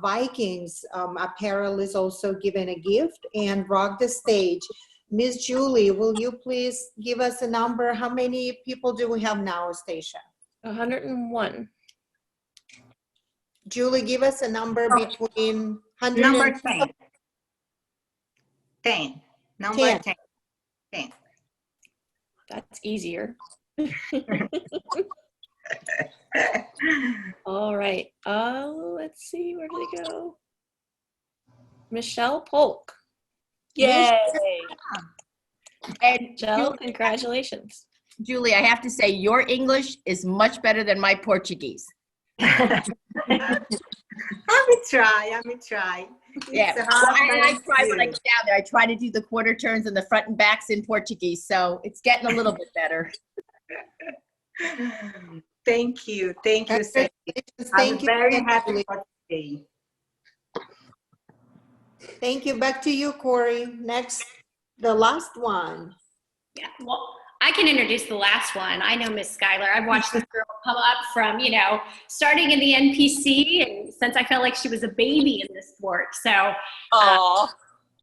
Vikings Apparel is also giving a gift, and Rock the Stage. Miss Julie, will you please give us a number? How many people do we have now, Stacia?
101.
Julie, give us a number between 100
Number
and
10. 10. Number 10. 10.
That's easier. All right. Let's see. Where did it go? Michelle Polk.
Yay!
And
Michelle, congratulations.
Julie, I have to say, your English is much better than my Portuguese.
I will try.
Yeah, I try when I get down there. I try to do the quarter turns and the front and backs in Portuguese, so it's getting a little bit better.
Thank you, Sandy. I'm very happy for today.
Thank you. Back to you, Corey. Next, the last one.
Yeah, well, I can introduce the last one. I know Miss Schuyler. I've watched this girl come up from, starting in the NPC, and since I felt like she was a baby in this sport. So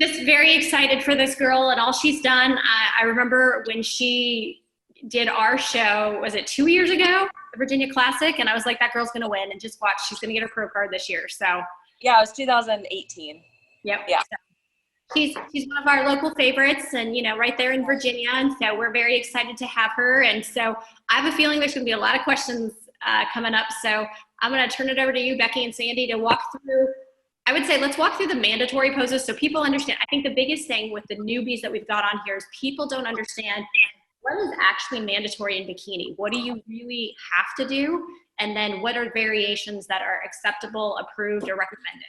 just very excited for this girl and all she's done. I remember when she did our show, was it 2 years ago, the Virginia Classic? And I was like, that girl's going to win, and just watch. She's going to get her pro card this year. So
yeah, it was 2018.
Yep.
Yeah.
So she's one of our local favorites, and right there in Virginia, and so we're very excited to have her. And so I have a feeling there's going to be a lot of questions coming up. So I'm going to turn it over to you, Becky and Sandy, to walk through. I would say let's walk through the mandatory poses so people understand. I think the biggest thing with the newbies that we've got on here is people don't understand what is actually mandatory in bikini. What do you really have to do? And then what are variations that are acceptable, approved, or recommended?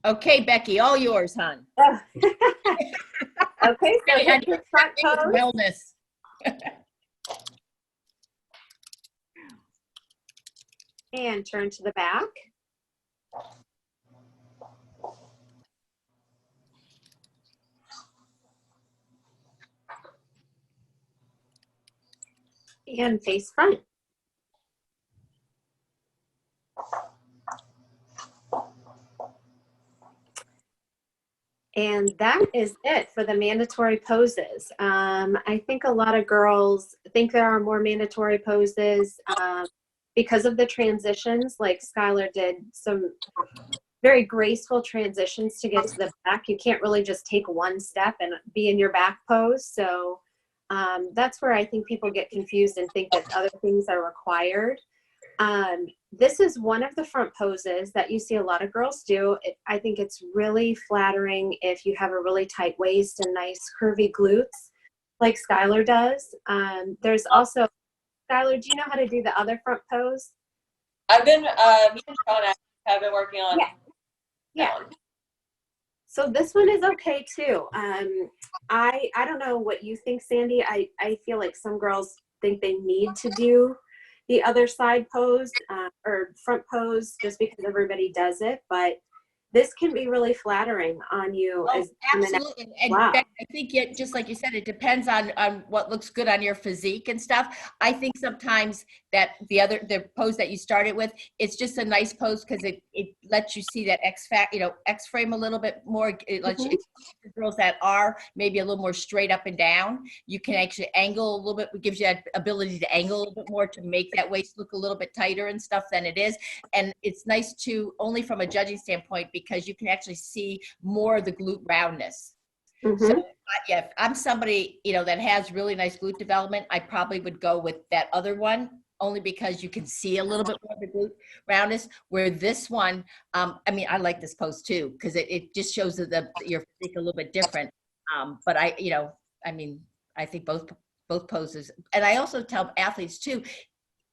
Okay, Becky, all yours, hon.
Okay, so here's your front pose.
Wellness.
And turn to the back. And face front. And that is it for the mandatory poses. I think a lot of girls think there are more mandatory poses because of the transitions. Like Skylar did some very graceful transitions to get to the back. You can't really just take one step and be in your back pose. So that's where I think people get confused and think that other things are required. This is one of the front poses that you see a lot of girls do. I think it's really flattering if you have a really tight waist and nice curvy glutes like Skylar does. There's also, Skylar, do you know how to do the other front pose?
I've been, me and Sean have been working on.
Yeah. So this one is okay too. I don't know what you think, Sandy. I feel like some girls think they need to do the other side pose or front pose just because everybody does it, but this can be really flattering on you.
Oh, absolutely. And
wow.
Becky, I think it, just like you said, it depends on what looks good on your physique and stuff. I think sometimes that the pose that you started with, it's just a nice pose because it lets you see that X frame a little bit more. It lets you, girls that are maybe a little more straight up and down, you can actually angle a little bit. It gives you that ability to angle a little bit more to make that waist look a little bit tighter and stuff than it is. And it's nice to, only from a judging standpoint, because you can actually see more of the glute roundness. So yeah, if I'm somebody, that has really nice glute development, I probably would go with that other one, only because you can see a little bit more of the glute roundness, where this one, I mean, I like this pose too, because it just shows that your physique a little bit different. But I mean, I think both poses, and I also tell athletes too,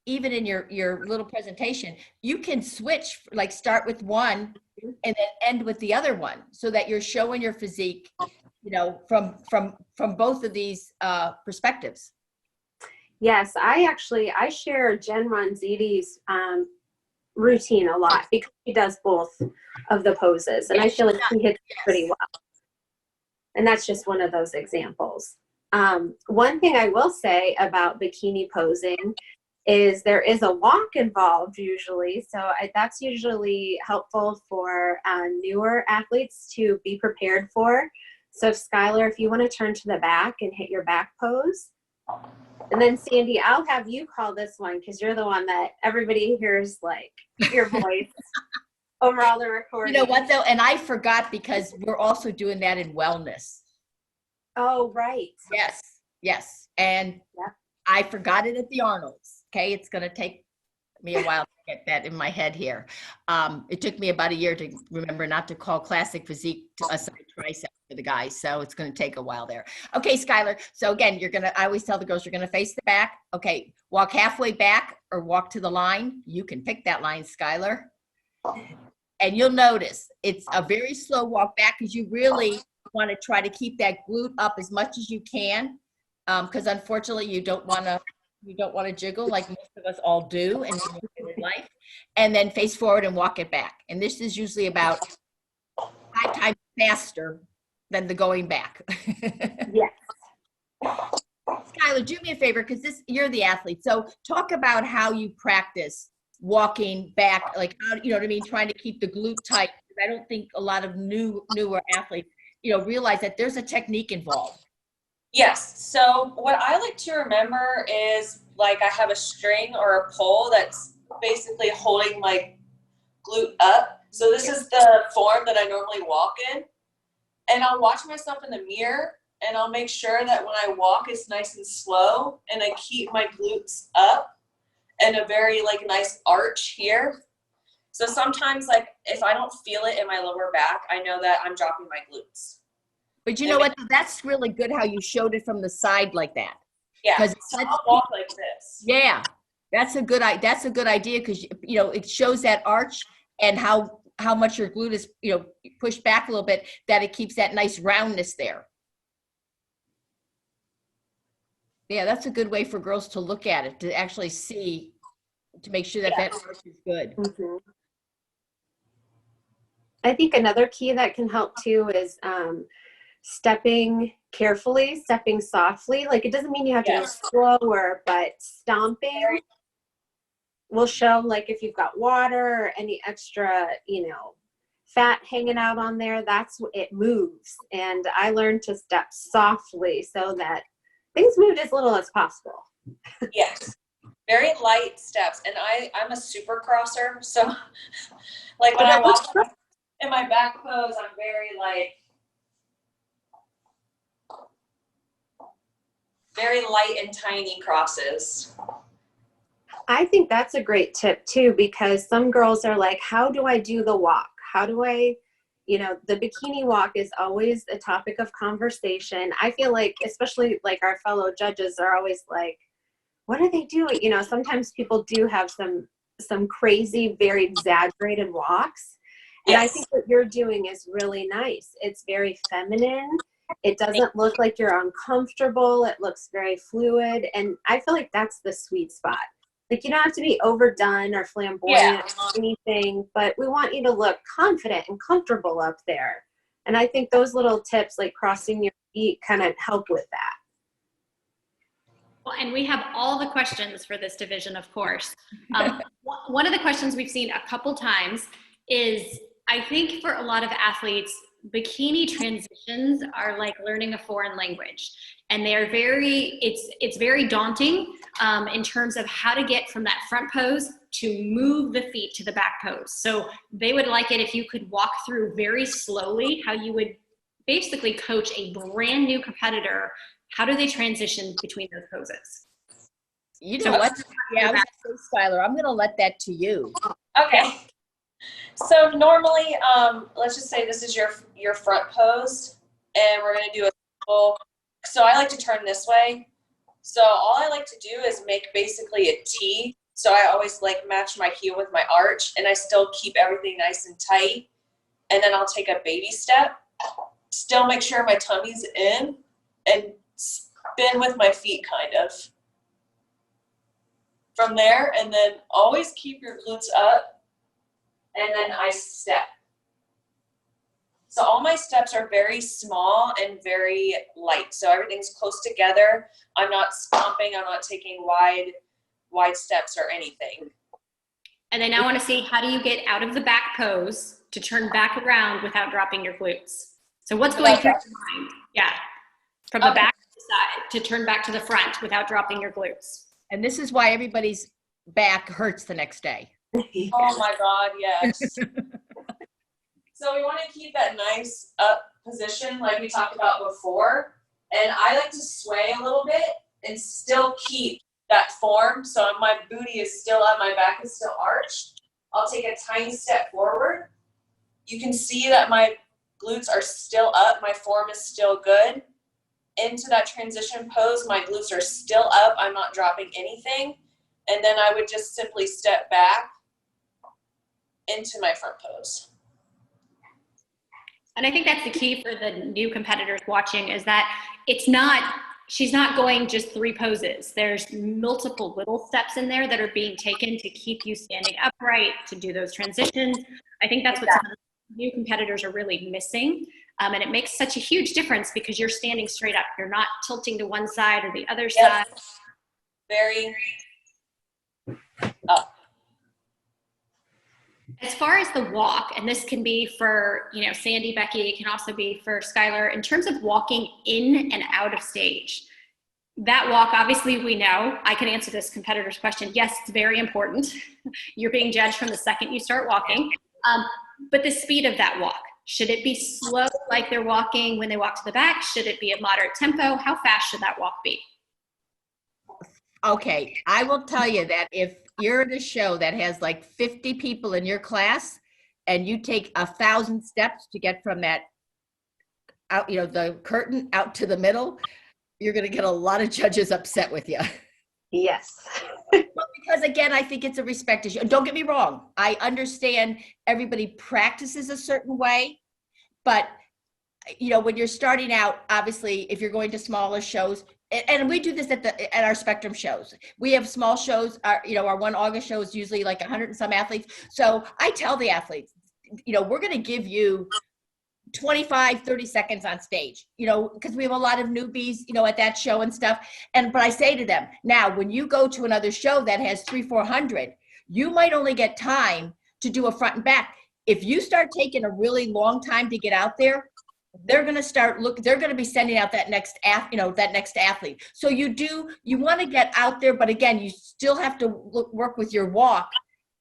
even in your little presentation, you can switch, like start with one and then end with the other one, so that you're showing your physique, from both of these perspectives.
Yes, I share Jen Ronziti's routine a lot because she does both of the poses, and I feel like she hits pretty well. And that's just one of those examples. One thing I will say about bikini posing is there is a walk involved usually. So that's usually helpful for newer athletes to be prepared for. So Skylar, if you want to turn to the back and hit your back pose. And then Sandy, I'll have you call this one because you're the one that everybody hears, like, your voice over all the recordings.
You know what though? And I forgot, because we're also doing that in wellness.
Oh, right.
Yes. And I forgot it at the Arnold's. Okay, it's going to take me a while to get that in my head here. It took me about a year to remember not to call classic physique a side tricep for the guys, so it's going to take a while there. Okay, Skylar. So again, I always tell the girls, you're going to face the back. Okay, walk halfway back or walk to the line. You can pick that line, Skylar. And you'll notice it's a very slow walk back, because you really want to try to keep that glute up as much as you can, because unfortunately you don't want to jiggle like most of us all do in life. And then face forward and walk it back. And this is usually about 5 times faster than the going back.
Yes.
Skylar, do me a favor, because you're the athlete. So talk about how you practice walking back, like, how, you know what I mean, trying to keep the glute tight. I don't think a lot of newer athletes, realize that there's a technique involved.
Yes. So what I like to remember is, like, I have a string or a pole that's basically holding my glute up. So this is the form that I normally walk in. And I'll watch myself in the mirror, and I'll make sure that when I walk, it's nice and slow, and I keep my glutes up and a very, like, nice arch here. So sometimes, like, if I don't feel it in my lower back, I know that I'm dropping my glutes.
But you know what? That's really good how you showed it from the side like that.
Yeah, so I'll walk like this.
Yeah, that's a good idea, because it shows that arch and how much your glute is pushed back a little bit, that it keeps that nice roundness there. Yeah, that's a good way for girls to look at it, to actually see to make sure that that arch is good.
Mhm. I think another key that can help too is stepping carefully, stepping softly. Like it doesn't mean you have to go slower, but stomping will show like if you've got water or any extra, fat hanging out on there, it moves. And I learned to step softly so that things moved as little as possible.
Yes. Very light steps. And I'm a super crosser. So like when I walk in my back pose, I'm very light and tiny crosses.
I think that's a great tip too, because some girls are like, how do I do the walk? How do I, the bikini walk is always a topic of conversation. I feel like, especially like our fellow judges are always like, what are they doing? Sometimes people do have some crazy, very exaggerated walks. And I think what you're doing is really nice. It's very feminine. It doesn't look like you're uncomfortable. It looks very fluid. And I feel like that's the sweet spot. Like you don't have to be overdone or flamboyant or anything, but we want you to look confident and comfortable up there. And I think those little tips like crossing your feet kind of help with that.
Well, and we have all the questions for this division, of course. One of the questions we've seen a couple times is, I think for a lot of athletes, bikini transitions are like learning a foreign language. And they're it's very daunting in terms of how to get from that front pose to move the feet to the back pose. So they would like it if you could walk through very slowly how you would basically coach a brand new competitor. How do they transition between those poses?
You know what? Yeah, I was going to say, Skylar, I'm going to let that to you.
Okay. So normally, let's just say this is your front pose, and we're going to do a simple. So I like to turn this way. So all I like to do is make basically a T. So I always like match my heel with my arch, and I still keep everything nice and tight. And then I'll take a baby step, still make sure my tummy's in, and spin with my feet kind of. From there, and then always keep your glutes up, and then I step. So all my steps are very small and very light. So everything's close together. I'm not stomping. I'm not taking wide steps or anything.
And I now want to see, how do you get out of the back pose to turn back around without dropping your glutes? So what's going through your mind? Yeah. From the back to the side to turn back to the front without dropping your glutes.
And this is why everybody's back hurts the next day.
Oh my God, yes. So we want to keep that nice up position like we talked about before. And I like to sway a little bit and still keep that form. So my booty is still up, my back is still arched. I'll take a tiny step forward. You can see that my glutes are still up, my form is still good. Into that transition pose, my glutes are still up, I'm not dropping anything. And then I would just simply step back into my front pose.
And I think that's the key for the new competitors watching, is that she's not going just 3 poses. There's multiple little steps in there that are being taken to keep you standing upright, to do those transitions. I think that's what some of the new competitors are really missing. And it makes such a huge difference because you're standing straight up. You're not tilting to one side or the other side.
Very up.
As far as the walk, and this can be for, Sandy, Becky, it can also be for Skylar, in terms of walking in and out of stage. That walk, obviously we know, I can answer this competitor's question. Yes, it's very important. You're being judged from the second you start walking. But the speed of that walk, should it be slow like they're walking when they walk to the back? Should it be a moderate tempo? How fast should that walk be?
Okay, I will tell you that if you're at a show that has like 50 people in your class and you take 1,000 steps to get from that out, the curtain out to the middle, you're going to get a lot of judges upset with you.
Yes.
Well, because again, I think it's a respect issue. Don't get me wrong. I understand everybody practices a certain way, but when you're starting out, obviously, if you're going to smaller shows, and we do this at our Spectrum shows. We have small shows. Our 1 August show is usually like 100 and some athletes. So I tell the athletes, we're going to give you 25, 30 seconds on stage, because we have a lot of newbies, at that show and stuff. But I say to them, now, when you go to another show that has 300-400, you might only get time to do a front and back. If you start taking a really long time to get out there, they're going to be sending out that next athlete. So you want to get out there, but again, you still have to work with your walk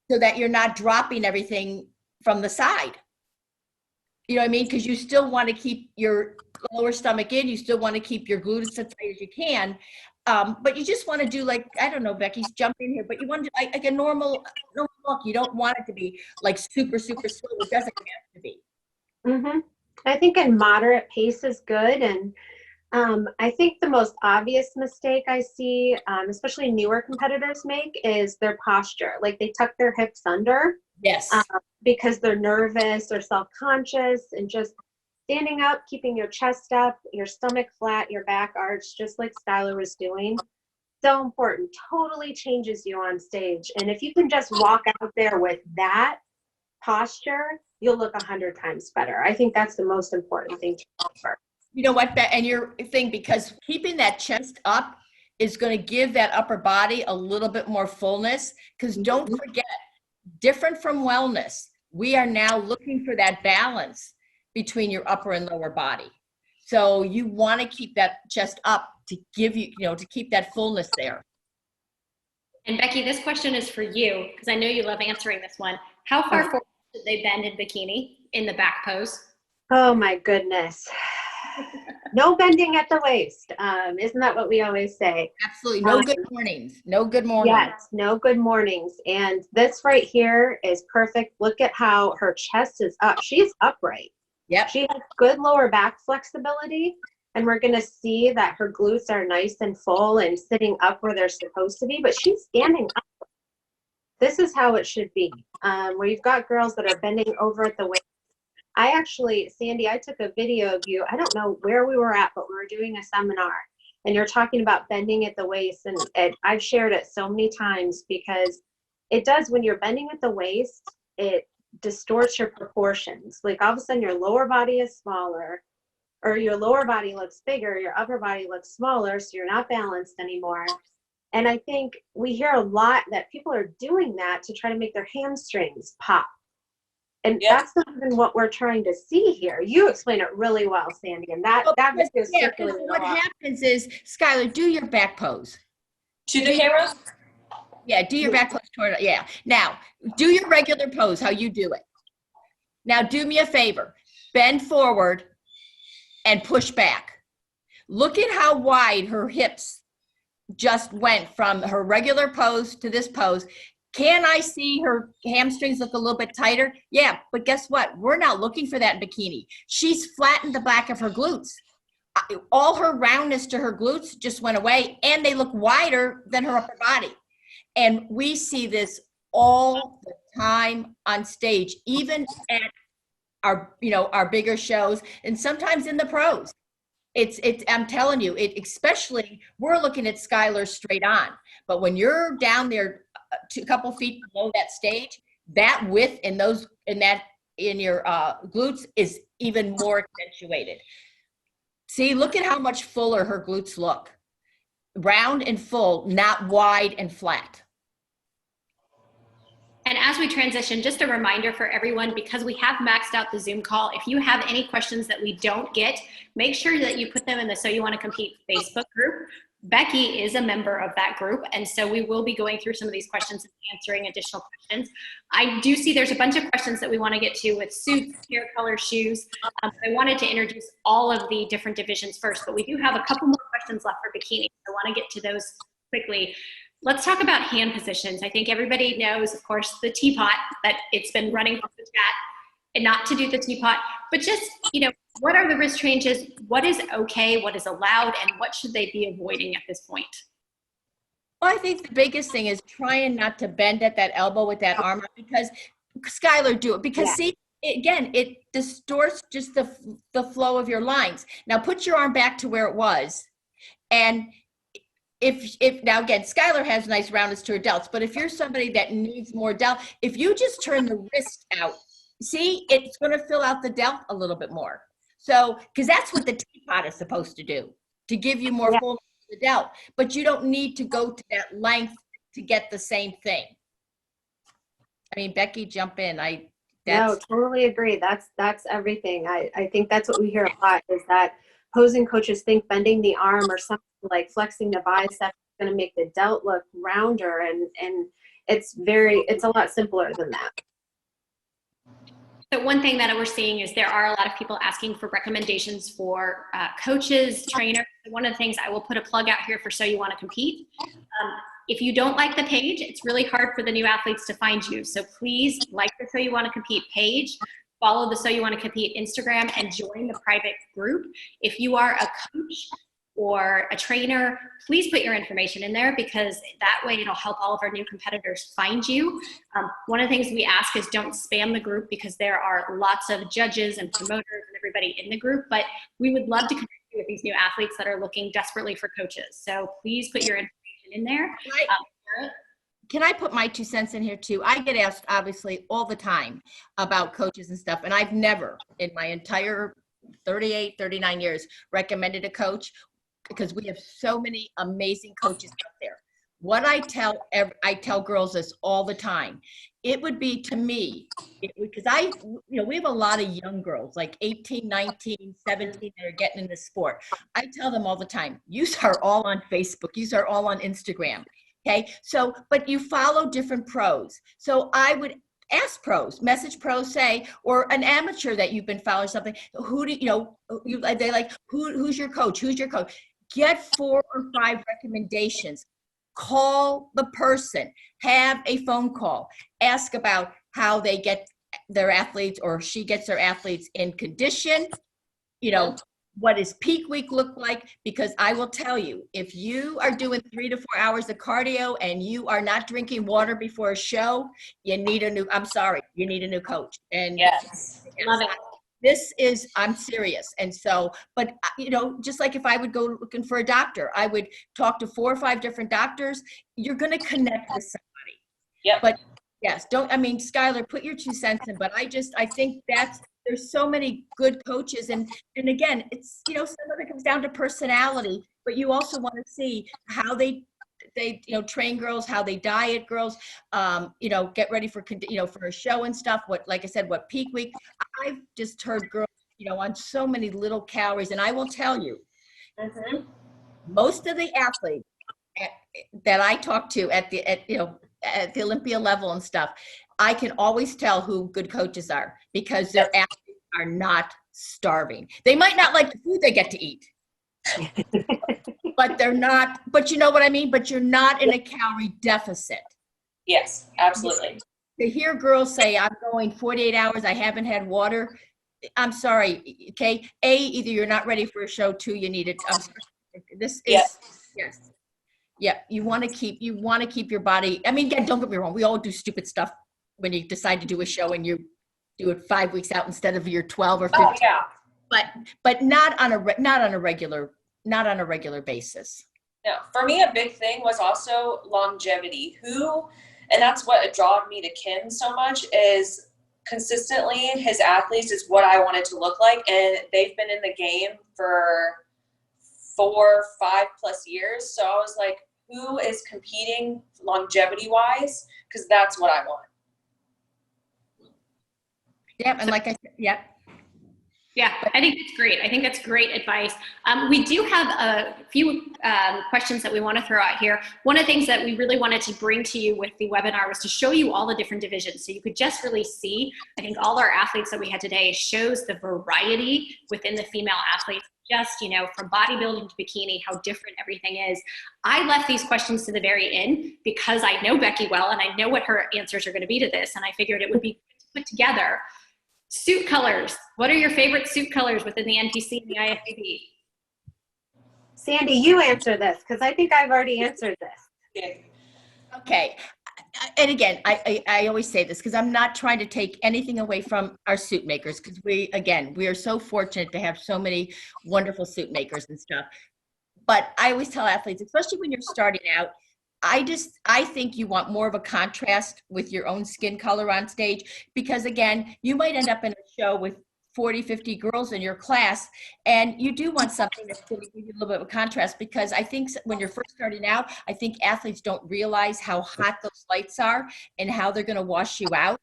so that you're not dropping everything from the side. You know what I mean? Because you still want to keep your lower stomach in. You still want to keep your glutes as tight as you can. But you just want to do I don't know, Becky's jumping here, but you want to do like a normal walk. You don't want it to be like super, super slow. It doesn't have to be.
Mm-hmm. I think a moderate pace is good. And I think the most obvious mistake I see, especially newer competitors make, is their posture. Like they tuck their hips under.
Yes.
Because they're nervous or self-conscious, and just standing up, keeping your chest up, your stomach flat, your back arched, just like Skylar was doing. So important. Totally changes you on stage. And if you can just walk out there with that posture, you'll look 100 times better. I think that's the most important thing to remember.
You know what, and your thing, because keeping that chest up is going to give that upper body a little bit more fullness. Because don't forget, different from wellness, we are now looking for that balance between your upper and lower body. So you want to keep that chest up to give you, to keep that fullness there.
And Becky, this question is for you, because I know you love answering this one. How far forward should they bend in bikini in the back pose?
Oh my goodness. No bending at the waist. Isn't that what we always say?
Absolutely. No good mornings. No good mornings.
Yes, no good mornings. And this right here is perfect. Look at how her chest is up. She's upright.
Yep.
She has good lower back flexibility. And we're going to see that her glutes are nice and full and sitting up where they're supposed to be. But she's standing up. This is how it should be. Where you've got girls that are bending over at the waist. Sandy, I took a video of you. I don't know where we were at, but we were doing a seminar, and you're talking about bending at the waist. And I've shared it so many times, because it does, when you're bending at the waist, it distorts your proportions. Like all of a sudden your lower body is smaller, or your lower body looks bigger, your upper body looks smaller, so you're not balanced anymore. And I think we hear a lot that people are doing that to try to make their hamstrings pop. And that's not even what we're trying to see here. You explain it really well, Sandy, and that is circulating.
What happens is, Skylar, do your back pose.
To the camera?
Yeah, do your back pose toward it. Yeah. Now, do your regular pose, how you do it. Now, do me a favor. Bend forward and push back. Look at how wide her hips just went from her regular pose to this pose. Can I see her hamstrings look a little bit tighter? Yeah, but guess what? We're not looking for that in bikini. She's flattened the back of her glutes. All her roundness to her glutes just went away, and they look wider than her upper body. And we see this all the time on stage, even at our bigger shows, and sometimes in the pros. I'm telling you, especially, we're looking at Skylar straight on, but when you're down there a couple feet below that stage, that width in your glutes is even more accentuated. See, look at how much fuller her glutes look. Round and full, not wide and flat.
And as we transition, just a reminder for everyone, because we have maxed out the Zoom call, if you have any questions that we don't get, make sure that you put them in the So You Want to Compete Facebook group. Becky is a member of that group, and so we will be going through some of these questions and answering additional questions. I do see there's a bunch of questions that we want to get to with suits, hair color, shoes. I wanted to introduce all of the different divisions first, but we do have a couple more questions left for bikini. So I want to get to those quickly. Let's talk about hand positions. I think everybody knows, of course, the teapot, that it's been running from the chat, and not to do the teapot, but just, what are the risk changes? What is okay? What is allowed? And what should they be avoiding at this point?
Well, I think the biggest thing is trying not to bend at that elbow with that arm, because Skylar, do it. Because see, again, it distorts just the flow of your lines. Now put your arm back to where it was And if now again, Skylar has nice roundness to her delts, but if you're somebody that needs more delt, if you just turn the wrist out, see, it's going to fill out the delt a little bit more. So, because that's what the teapot is supposed to do, to give you more fullness to the delt, but you don't need to go to that length to get the same thing. I mean, Becky, jump in.
No, totally agree. That's everything. I think that's what we hear a lot, is that posing coaches think bending the arm or something like flexing the bicep is going to make the delt look rounder, and it's a lot simpler than that.
So one thing that we're seeing is there are a lot of people asking for recommendations for coaches, trainers. One of the things, I will put a plug out here for So You Want to Compete. If you don't like the page, it's really hard for the new athletes to find you. So please like the So You Want to Compete page, follow the So You Want to Compete Instagram, and join the private group. If you are a coach or a trainer, please put your information in there, because that way it'll help all of our new competitors find you. One of the things we ask is don't spam the group, because there are lots of judges and promoters and everybody in the group, but we would love to connect you with these new athletes that are looking desperately for coaches. So please put your information in there.
Can I put my 2 cents in here too? I get asked obviously all the time about coaches and stuff, and I've never in my entire 38, 39 years recommended a coach, because we have so many amazing coaches out there. What I tell girls this all the time. It would be, to me, because we have a lot of young girls, like 18, 19, 17, that are getting into sport. I tell them all the time, you are all on Facebook, you are all on Instagram. Okay, so, but you follow different pros. So I would ask pros, message pros, say, or an amateur that you've been following something, who's your coach? Who's your coach? Get 4 or 5 recommendations. Call the person, have a phone call, ask about how they get their athletes, or she gets their athletes in condition. What does peak week look like? Because I will tell you, if you are doing 3 to 4 hours of cardio and you are not drinking water before a show, you need a new coach. And
yes,
love it.
I'm serious. And so, but just like if I would go looking for a doctor, I would talk to 4 or 5 different doctors. You're going to connect with somebody.
Yeah.
But yes, Skylar, put your 2 cents in, but I think there's so many good coaches. And again, it's, some of it comes down to personality, but you also want to see how they train girls, how they diet girls, get ready for a show and stuff. Like I said, what peak week. I've just heard girls, on so many little calories. And I will tell you, most of the athletes that I talk to at the Olympia level and stuff, I can always tell who good coaches are, because their athletes are not starving. They might not like the food they get to eat. But they're not, but you know what I mean? But you're not in a calorie deficit.
Yes, absolutely.
To hear girls say, I'm going 48 hours, I haven't had water. I'm sorry, okay? Either you're not ready for a show, 2, you need it. This is, yes. Yeah, you want to keep your body. I mean, again, don't get me wrong. We all do stupid stuff when you decide to do a show and you do it 5 weeks out instead of your 12 or 15. Oh, yeah. But not on a regular basis.
No, for me, a big thing was also longevity. And that's what drawn me to Kim so much, is consistently his athletes is what I wanted to look like. And they've been in the game for 4, 5+ years. So I was like, who is competing longevity wise? Because that's what I want.
Yep. And like I said, yep.
Yeah, I think that's great. I think that's great advice. We do have a few questions that we want to throw out here. One of the things that we really wanted to bring to you with the webinar was to show you all the different divisions. So you could just really see, I think all our athletes that we had today shows the variety within the female athletes, just, from bodybuilding to bikini, how different everything is. I left these questions to the very end because I know Becky well and I know what her answers are going to be to this. And I figured it would be put together. Suit colors. What are your favorite suit colors within the NPC and the IFBB?
Sandy, you answer this, because I think I've already answered this.
Okay. And again, I always say this because I'm not trying to take anything away from our suit makers, because we are so fortunate to have so many wonderful suit makers and stuff. But I always tell athletes, especially when you're starting out, I think you want more of a contrast with your own skin color on stage, because again, you might end up in a show with 40, 50 girls in your class, and you do want something that's going to give you a little bit of a contrast, because I think when you're first starting out, I think athletes don't realize how hot those lights are and how they're going to wash you out.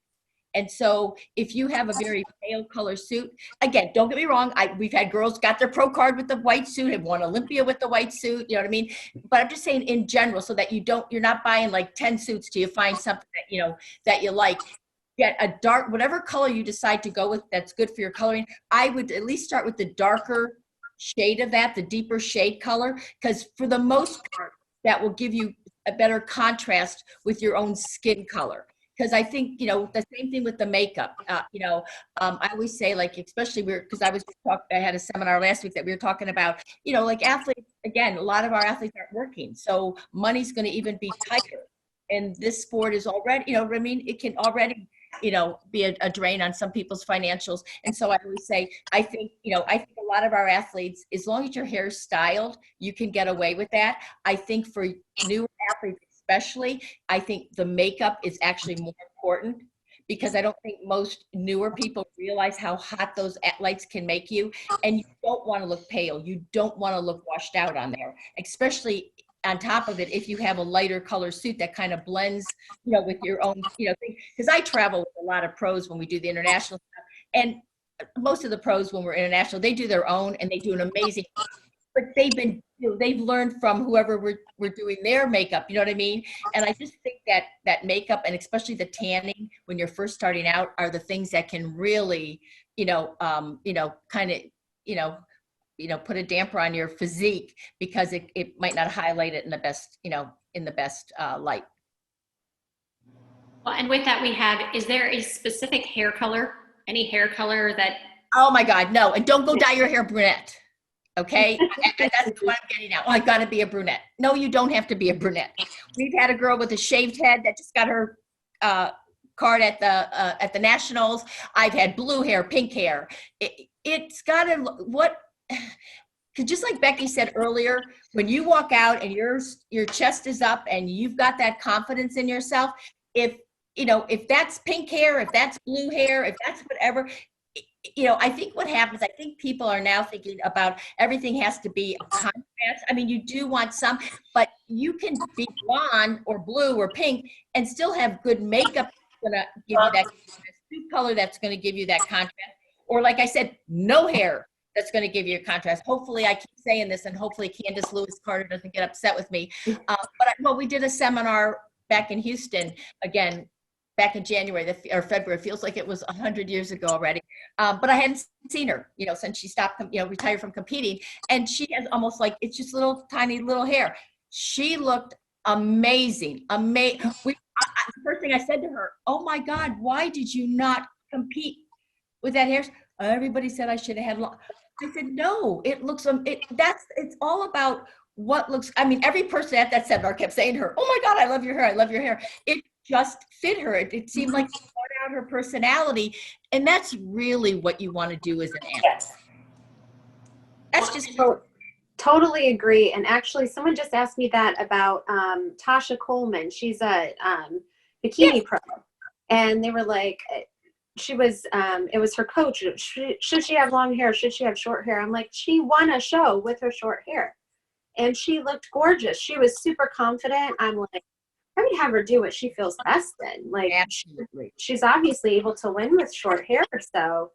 And so if you have a very pale color suit, again, don't get me wrong, we've had girls got their pro card with the white suit, have won Olympia with the white suit, you know what I mean? But I'm just saying in general, so that you're not buying like 10 suits till you find something that, that you like. Get a dark, whatever color you decide to go with that's good for your coloring. I would at least start with the darker shade of that, the deeper shade color, because for the most part, that will give you a better contrast with your own skin color. Because I think, the same thing with the makeup. I always say, like, especially because I had a seminar last week that we were talking about, like athletes, again, a lot of our athletes aren't working. So money's going to even be tighter. And this sport is already, it can already, be a drain on some people's financials. And so I always say, I think a lot of our athletes, as long as your hair is styled, you can get away with that. I think for new athletes, especially, I think the makeup is actually more important, because I don't think most newer people realize how hot those lights can make you. And you don't want to look pale. You don't want to look washed out on there, especially on top of it, if you have a lighter color suit that kind of blends, with your own, thing. Because I travel with a lot of pros when we do the international stuff. And most of the pros, when we're international, they do their own and they do an amazing, but they've learned from whoever we're doing their makeup, you know what I mean? And I just think that makeup, and especially the tanning when you're first starting out, are the things that can really, put a damper on your physique, because it might not highlight it in the best light.
Well, and with that is there a specific hair color, any hair color that?
Oh my God, no. And don't go dye your hair brunette. Okay, and that's what I'm getting at. Oh, I got to be a brunette. No, you don't have to be a brunette. We've had a girl with a shaved head that just got her card at the nationals. I've had blue hair, pink hair. It's got to because just like Becky said earlier, when you walk out and your chest is up and you've got that confidence in yourself, if that's pink hair, if that's blue hair, if that's whatever. I think what happens, I think people are now thinking about everything has to be a contrast. I mean, you do want some, but you can be blonde or blue or pink and still have good makeup that's going to give you that suit color that's going to give you that contrast. Or like I said, no hair that's going to give you a contrast. Hopefully, I keep saying this, and hopefully Candace Lewis Carter doesn't get upset with me. But we did a seminar back in Houston, again, back in January or February. It feels like it was 100 years ago already. But I hadn't seen her, since she stopped, retired from competing. And she has almost like, it's just tiny little hair. She looked amazing. The first thing I said to her, oh my God, why did you not compete with that hair? Everybody said I should have had long. I said, no, it looks, it's all about what looks, I mean, every person at that seminar kept saying to her, oh my God, I love your hair. I love your hair. It just fit her. It seemed like it brought out her personality. And that's really what you want to do as an athlete. That's just
totally agree. And actually, someone just asked me that about Tasha Coleman. She's a bikini pro. And they were like, it was her coach. Should she have long hair? Should she have short hair? I'm like, she won a show with her short hair. And she looked gorgeous. She was super confident. I'm like, I would have her do what she feels best in. Like, she's obviously able to win with short hair. So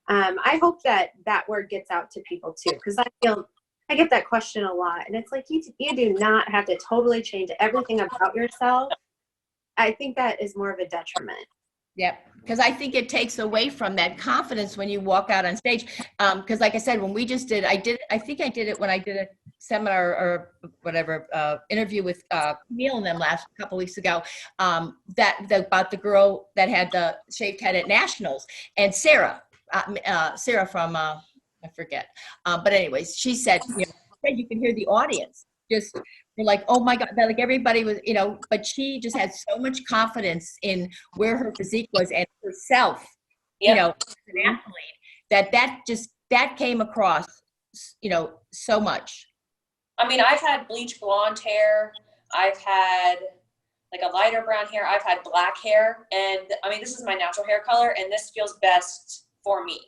I hope that word gets out to people too, because I get that question a lot. And it's like, you do not have to totally change everything about yourself. I think that is more of a detriment.
Yeah, because I think it takes away from that confidence when you walk out on stage. Because like I said, when we just I think I did it when I did a seminar or whatever, interview with Camille and them last couple weeks ago, about the girl that had the shaved head at nationals, and Sarah from, I forget. But anyways, she said, you can hear the audience just like, oh my God, that like everybody was, but she just had so much confidence in where her physique was and herself, as an athlete, that came across, so much.
I mean, I've had bleach blonde hair. I've had like a lighter brown hair. I've had black hair. And I mean, this is my natural hair color, and this feels best for me.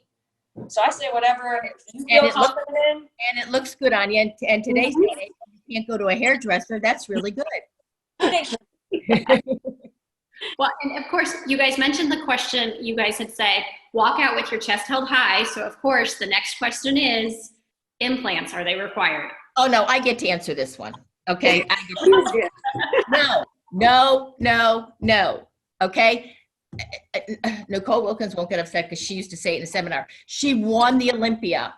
So I say whatever you feel confident in.
And it looks good on you. And today's day, you can't go to a hairdresser. That's really good.
Thank you.
Well, and of course, you guys mentioned the question. You guys had said, walk out with your chest held high. So of course, the next question is, implants, are they required?
Oh, no, I get to answer this one. Okay. No. Okay. Nicole Wilkins won't get upset because she used to say it in a seminar. She won the Olympia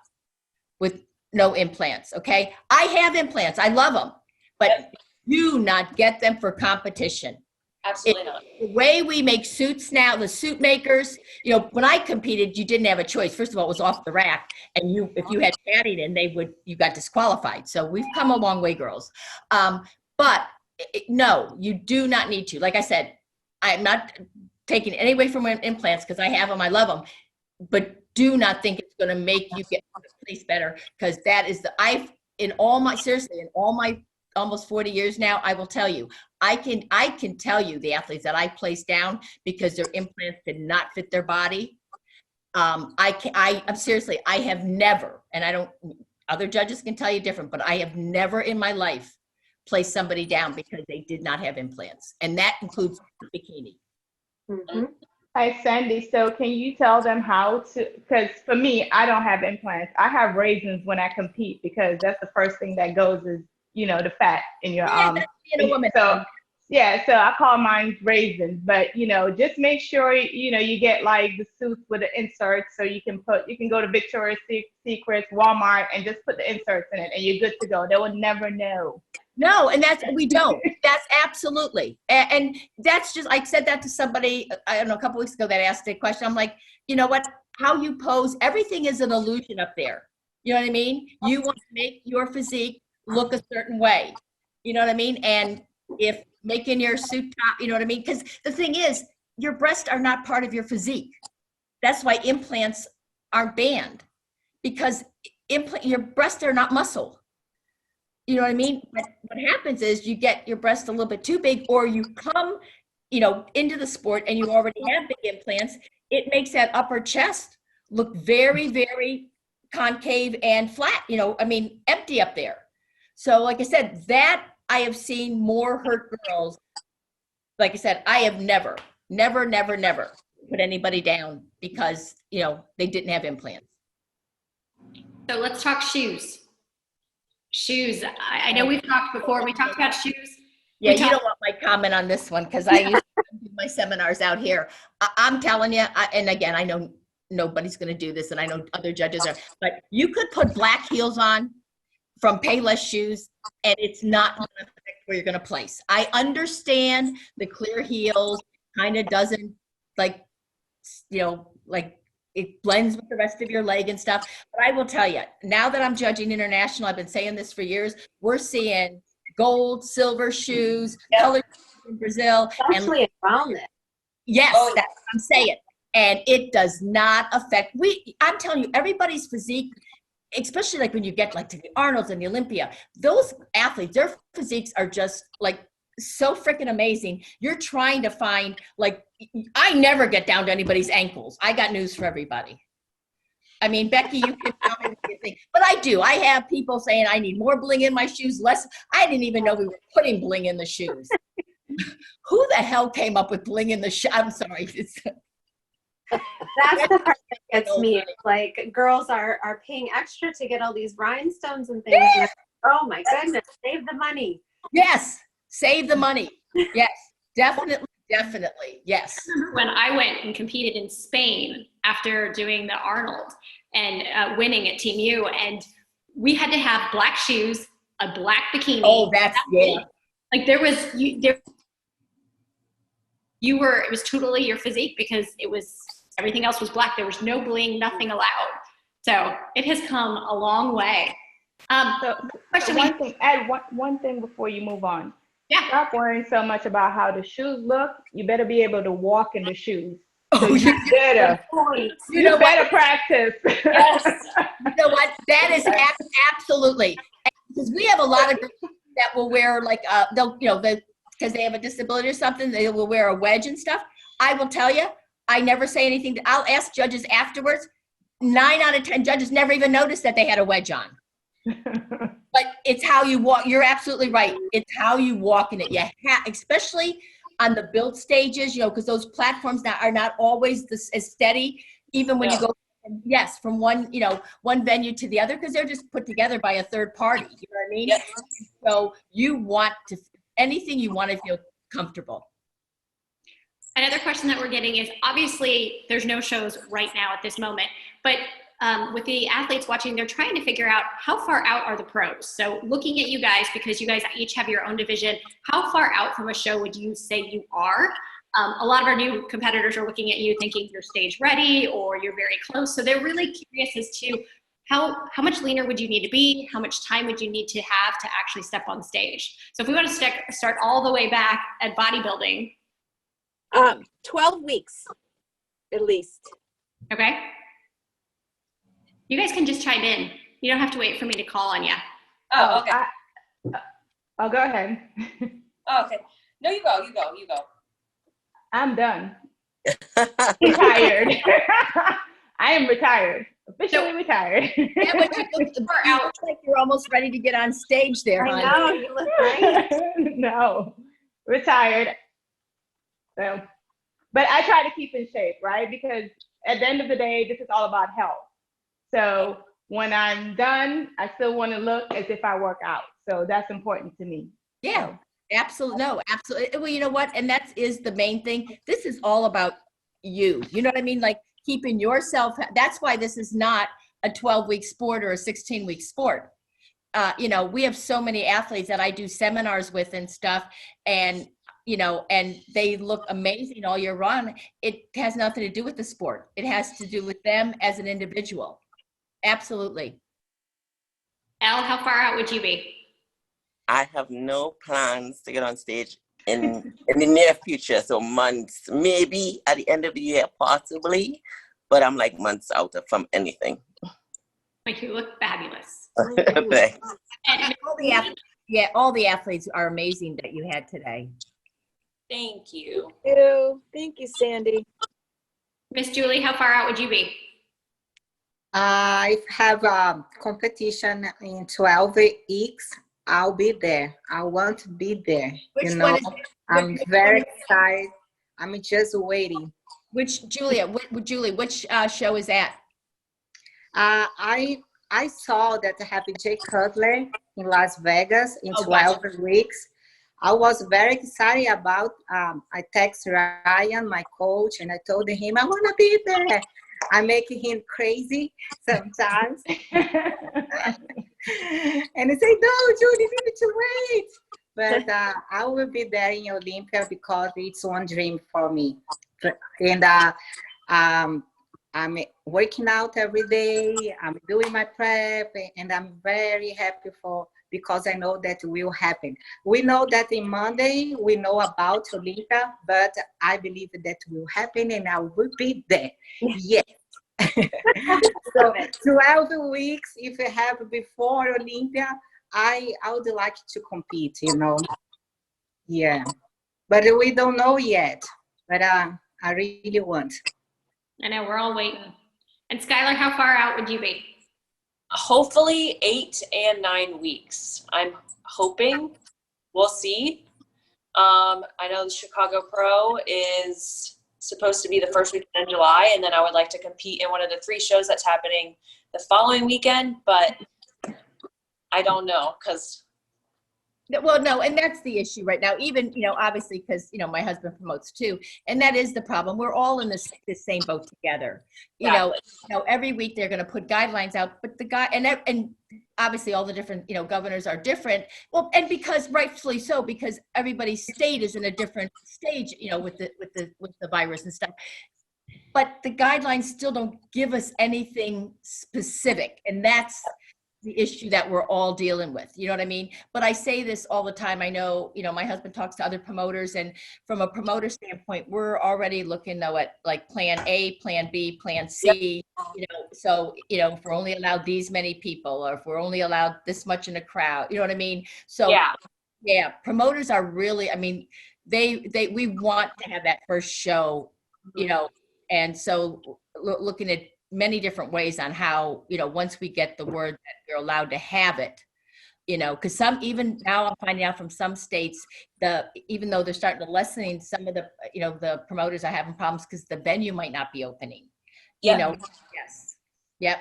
with no implants. Okay. I have implants. I love them, but do not get them for competition.
Absolutely not.
The way we make suits now, the suit makers, you know, when I competed, you didn't have a choice. First of all, it was off the rack, and if you had padding in, you got disqualified. So we've come a long way, girls. But no, you do not need to. Like I said, I'm not taking any away from implants because I have them, I love them, but do not think it's going to make you get place better, because that is in all my almost 40 years now, I will tell you, I can tell you the athletes that I placed down because their implants did not fit their body. I'm seriously, I have never, and other judges can tell you different, but I have never in my life placed somebody down because they did not have implants. And that includes bikini.
Mm-hmm.
Hi, Sandy. So can you tell them how to, because for me, I don't have implants. I have raisins when I compete because that's the first thing that goes is, you know, the fat in your
That's being a woman.
So yeah, so I call mine raisins, but you know, just make sure you know you get like the suits with the inserts, so you can go to Victoria's Secret, Walmart, and just put the inserts in it, and you're good to go. They will never know.
No, and we don't. That's absolutely, and that's just. I said that to somebody I don't know a couple weeks ago that asked a question. I'm like, you know what? How you pose, everything is an illusion up there. You know what I mean? You want to make your physique look a certain way. You know what I mean? And if making your suit top, you know what I mean? Because the thing is, your breasts are not part of your physique. That's why implants aren't banned, because your breasts are not muscle. You know what I mean? But what happens is you get your breasts a little bit too big, or you come, you know, into the sport and you already have big implants. It makes that upper chest look very, very concave and flat, you know, I mean, empty up there. So like I said, that I have seen more hurt girls. Like I said, I have never put anybody down because, you know, they didn't have implants.
So let's talk shoes. Shoes. I know we've talked before. We talked about shoes.
Yeah, you don't want my comment on this one because I used to do my seminars out here. I'm telling you, and again, I know nobody's going to do this, and I know other judges are, but you could put black heels on from Payless shoes, and it's not going to affect where you're going to place. I understand the clear heels kind of doesn't, like, you know, like it blends with the rest of your leg and stuff. But I will tell you, now that I'm judging international, I've been saying this for years, we're seeing gold, silver shoes, colored in Brazil.
Especially around it.
Yes, that's what I'm saying. And it does not affect, I'm telling you, everybody's physique, especially like when you get like to the Arnolds and the Olympia, those athletes, their physiques are just like so freaking amazing. You're trying to find, like, I never get down to anybody's ankles. I got news for everybody. I mean, Becky, you can tell me what you think, but I do. I have people saying I need more bling in my shoes, less. I didn't even know we were putting bling in the shoes. Who the hell came up with bling in the shoe? I'm sorry.
That's the part that gets me. Like, girls are paying extra to get all these rhinestones and things.
Yeah.
Oh my goodness, save the money.
Yes, save the money. Yes, definitely, yes.
When I went and competed in Spain after doing the Arnold and winning at Team U, and we had to have black shoes, a black bikini.
Oh, that's yeah.
Like it was totally your physique because everything else was black. There was no bling, nothing allowed. So it has come a long way.
One thing before you move on.
Yeah.
Stop worrying so much about how the shoes look. You better be able to walk in the shoes. So
Oh,
you better practice.
Yes. You know what? That is absolutely. Because we have a lot of girls that will wear like, they'll, because they have a disability or something, they will wear a wedge and stuff. I will tell you, I never say anything. I'll ask judges afterwards. 9 out of 10 judges never even noticed that they had a wedge on. But it's how you walk. You're absolutely right. It's how you walk in it. Especially on the build stages, because those platforms now are not always as steady, even when you go, from one venue to the other, because they're just put together by a third party. You know what I mean? Yes. So you want to, anything you want to feel comfortable.
Another question that we're getting is, obviously there's no shows right now at this moment, but with the athletes watching, they're trying to figure out how far out are the pros. So looking at you guys, because you guys each have your own division, how far out from a show would you say you are? A lot of our new competitors are looking at you thinking you're stage ready or you're very close. So they're really curious as to how much leaner would you need to be? How much time would you need to have to actually step on stage? So if we want to start all the way back at bodybuilding.
12 weeks, at least.
Okay. You guys can just chime in. You don't have to wait for me to call on you.
Oh, okay.
I'll go ahead.
Oh, okay. No, you go.
I'm done. Retired. I am retired. Officially retired.
Yeah, but you look like you're almost ready to get on stage there,
I
honey.
know, you look great.
No, retired. So, but I try to keep in shape, right? Because at the end of the day, this is all about health. So when I'm done, I still want to look as if I work out. So that's important to me.
Yeah, absolutely. No, absolutely. Well, you know what? And that is the main thing. This is all about you. You know what I mean? Like keeping yourself. That's why this is not a 12-week sport or a 16-week sport. We have so many athletes that I do seminars with and stuff, and and they look amazing all year round. It has nothing to do with the sport. It has to do with them as an individual. Absolutely.
Elle, how far out would you be?
I have no plans to get on stage in the near future. So months, maybe at the end of the year, possibly. But I'm like months out from anything.
Like, you look fabulous.
Thanks.
And
all the athletes are amazing that you had today.
Thank you.
Thank you, Sandy.
Miss Julie, how far out would you be?
I have a competition in 12 weeks. I'll be there. I want to be there. I'm very excited. I'm just waiting.
Which show is that?
I saw that I have Jay Cutler in Las Vegas in 12 weeks. I was very excited about. I texted Ryan, my coach, and I told him I want to be there. I make him crazy sometimes. And he said, "No, Judy, you need to wait." But I will be there in Olympia because it's one dream for me. And I'm working out every day. I'm doing my prep, and I'm very happy because I know that will happen. We know that in Monday, we know about Olympia, but I believe that will happen and I will be there. Yes. So 12 weeks, if I have before Olympia, I would like to compete, Yeah. But we don't know yet, but I really want.
I know, we're all waiting. And Skylar, how far out would you be?
Hopefully 8 and 9 weeks. I'm hoping. We'll see. I know the Chicago Pro is supposed to be the first weekend in July, and then I would like to compete in one of the 3 shows that's happening the following weekend, but I don't know because.
Well, no, and that's the issue right now. Even, obviously, because, my husband promotes too. And that is the problem. We're all in the same boat together. You know, every week they're going to put guidelines out, but and obviously all the different, governors are different. Well, and because rightfully so, because everybody's state is in a different stage, with the virus and stuff. But the guidelines still don't give us anything specific. And that's the issue that we're all dealing with. You know what I mean? But I say this all the time. I know, my husband talks to other promoters, and from a promoter standpoint, we're already looking though at like plan A, plan B, plan C, so, if we're only allowed these many people, or if we're only allowed this much in a crowd, you know what I mean? So yeah, promoters are really, I mean, we want to have that first show, and so looking at many different ways on how, once we get the word that we're allowed to have it, because even now I'm finding out from some states, even though they're starting to lessen some of the, the promoters are having problems because the venue might not be opening, yes. Yep.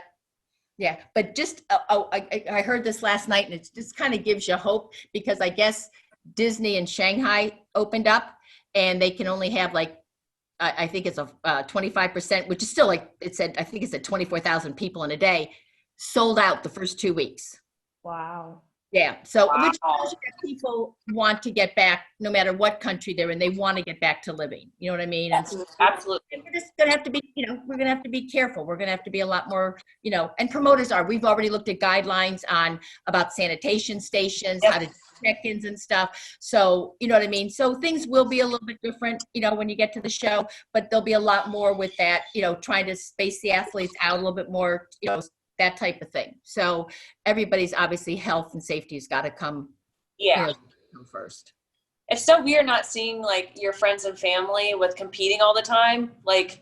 Yeah. But just, I heard this last night, and it just kind of gives you hope, because I guess Disney in Shanghai opened up, and they can only have like, I think it's a 25%, which is still like it said, I think it's at 24,000 people in a day, sold out the first 2 weeks.
Wow.
Yeah. So which shows that people want to get back, no matter what country they're in, they want to get back to living. You know what I mean?
Absolutely.
And we're just going to have to be, we're going to have to be careful. We're going to have to be a lot more, and promoters we've already looked at guidelines about sanitation stations, how to do check-ins and stuff. So, you know what I mean? So things will be a little bit different, when you get to the show, but there'll be a lot more with that, trying to space the athletes out a little bit more, that type of thing. So everybody's obviously health and safety has got to come, come first.
It's so weird not seeing like your friends and family with competing all the time. Like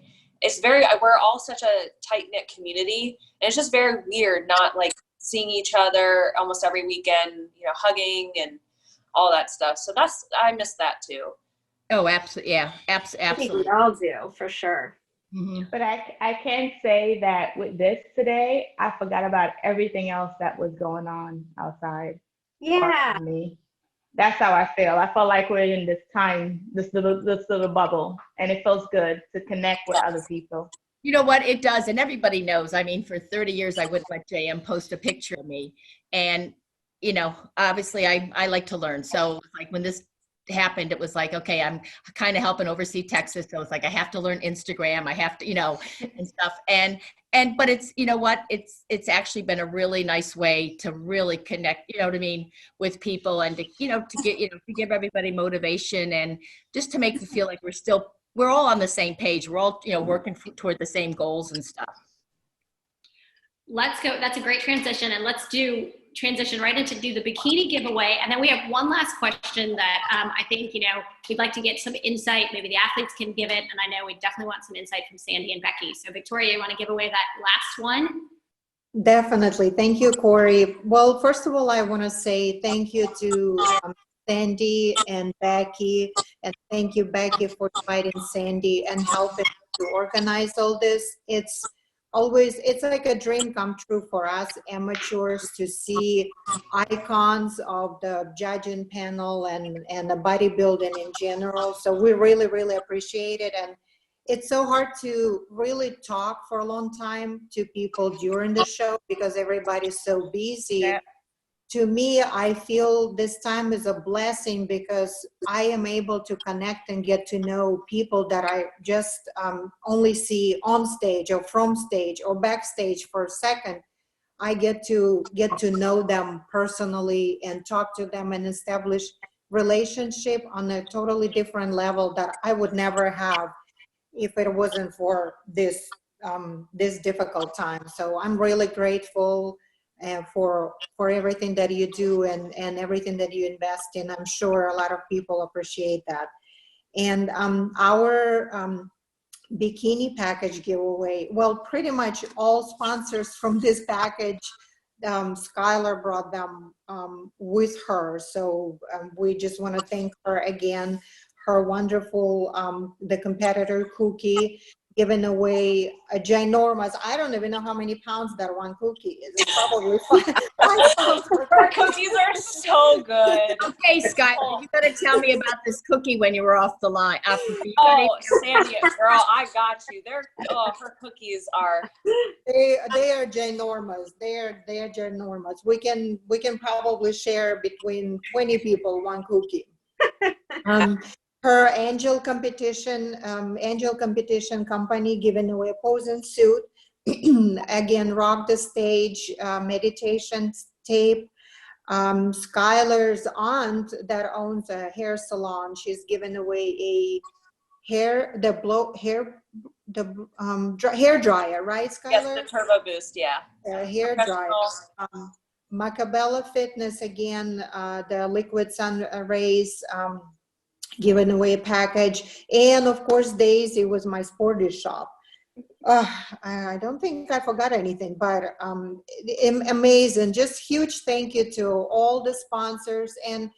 we're all such a tight knit community, and it's just very weird not like seeing each other almost every weekend, hugging and all that stuff. So I miss that too.
Oh, absolutely. Yeah, absolutely.
I think we all do, for sure.
Mm-hmm. But I can say that with this today, I forgot about everything else that was going on outside.
Yeah.
Me. That's how I feel. I felt like we're in this little bubble, and it feels good to connect with other people.
You know what? It does. And everybody knows. I mean, for 30 years, I wouldn't let JM post a picture of me. And, obviously I like to learn. So like when this happened, it was like, okay, I'm kind of helping oversee Texas. So it's like, I have to learn Instagram. I have to, and stuff. But it's, it's actually been a really nice way to really connect, with people, and to give everybody motivation, and just to make them feel like we're all on the same page. We're all, working toward the same goals and stuff.
Let's go. That's a great transition. And let's transition right into the bikini giveaway. And then we have one last question that I think, we'd like to get some insight. Maybe the athletes can give it. And I know we definitely want some insight from Sandy and Becky. So Victoria, you want to give away that last one?
Definitely. Thank you, Corey. Well, first of all, I want to say thank you to Sandy and Becky. And thank you, Becky, for inviting Sandy and helping to organize all this. It's like a dream come true for us amateurs to see icons of the judging panel and the bodybuilding in general. So we really, really appreciate it. And it's so hard to really talk for a long time to people during the show because everybody's so busy. Yeah. To me, I feel this time is a blessing because I am able to connect and get to know people that I just only see on stage or from stage or backstage for a second. I get to know them personally and talk to them and establish relationship on a totally different level that I would never have if it wasn't for this difficult time. So I'm really grateful for everything that you do and everything that you invest in. I'm sure a lot of people appreciate that. And our bikini package giveaway, well, pretty much all sponsors from this package, Skylar brought them with her. So we just want to thank her again. Her wonderful, the competitor cookie, giving away a ginormous, I don't even know how many pounds that one cookie is. It's probably 5 pounds.
Her cookies are so good.
Okay, Scott, you got to tell me about this cookie when you were off the line.
Oh, Sandy, girl, I got you. Her cookies are.
They are ginormous. They are ginormous. We can probably share between 20 people one cookie. Her angel competition company giving away a posing suit again, Rock the Stage meditation tape. Skylar's aunt that owns a hair salon, she's given away a hair dryer, right, Skylar?
Yes, the Turbo Boost, yeah.
Hair dryer. Macabella Fitness, again, the liquid sun rays, giving away a package. And of course, Daisy was my sporty shop. I don't think I forgot anything, but amazing. Just huge thank you to all the sponsors. And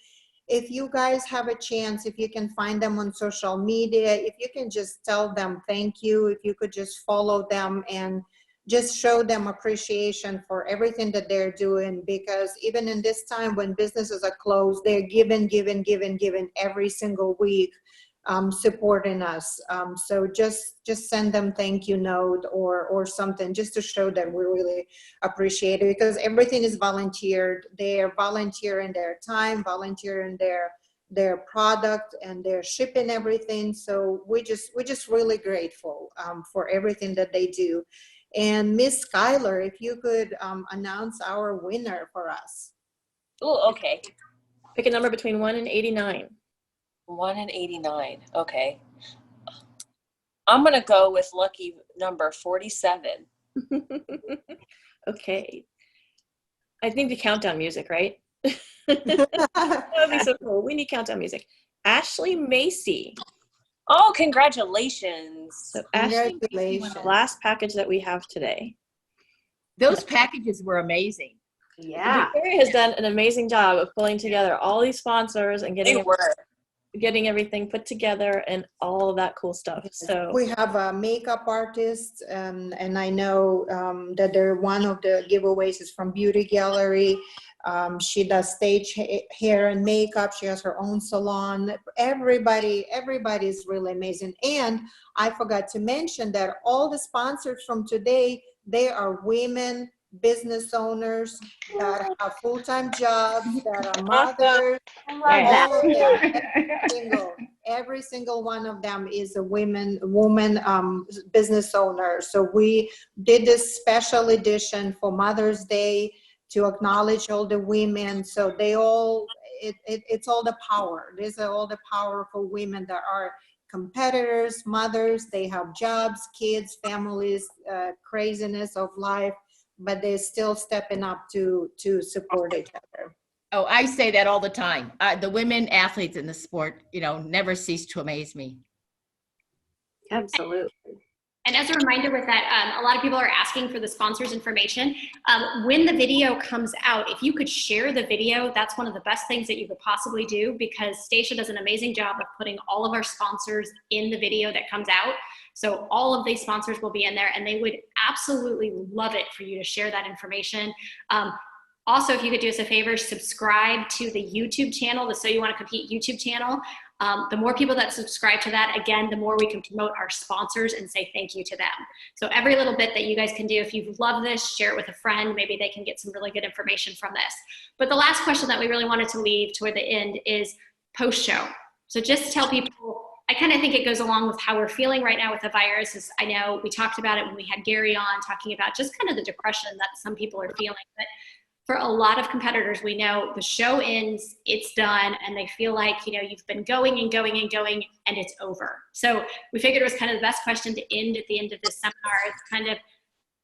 if you guys have a chance, if you can find them on social media, if you can just tell them thank you, if you could just follow them and just show them appreciation for everything that they're doing, because even in this time when businesses are closed, they're giving every single week, supporting us. So just send them thank you note or something, just to show them we really appreciate it, because everything is volunteered. They're volunteering their time, volunteering their product, and they're shipping everything. So we're just really grateful for everything that they do. And Miss Skylar, if you could announce our winner for us.
Oh, okay.
Pick a number between 1 and 89.
1 and 89. Okay. I'm going to go with lucky number 47.
Okay. I think the countdown music, right? That would be so cool. We need countdown music. Ashley Macy.
Oh, congratulations.
So Ashley Macy was the last package that we have today.
Those packages were amazing.
Yeah.
Victoria has done an amazing job of pulling together all these sponsors and getting everything put together and all of that cool stuff. So
we have a makeup artist, and I know that they're one of the giveaways is from Beauty Gallery. She does stage hair and makeup. She has her own salon. Everybody is really amazing. And I forgot to mention that all the sponsors from today, they are women business owners that have full-time jobs, that are mothers. All of them, every single one of them is a woman business owner. So we did this special edition for Mother's Day to acknowledge all the women. So they all, it's all the power. These are all the powerful women that are competitors, mothers. They have jobs, kids, families, craziness of life, but they're still stepping up to support each other.
Oh, I say that all the time. The women athletes in the sport, never cease to amaze me.
Absolutely.
And as a reminder with that, a lot of people are asking for the sponsors information. When the video comes out, if you could share the video, that's one of the best things that you could possibly do, because Stacia does an amazing job of putting all of our sponsors in the video that comes out. So all of these sponsors will be in there, and they would absolutely love it for you to share that information. Also, if you could do us a favor, subscribe to the YouTube channel, the So You Want to Compete YouTube channel. The more people that subscribe to that, again, the more we can promote our sponsors and say thank you to them. So every little bit that you guys can do, if you love this, share it with a friend. Maybe they can get some really good information from this. But the last question that we really wanted to leave toward the end is post-show. So just to tell people, I kind of think it goes along with how we're feeling right now with the virus. Is I know we talked about it when we had Gary on, talking about just kind of the depression that some people are feeling. But for a lot of competitors, we know the show ends, it's done, and they feel like, you've been going and going and going, and it's over. So we figured it was kind of the best question to end at the end of this seminar. It's kind of,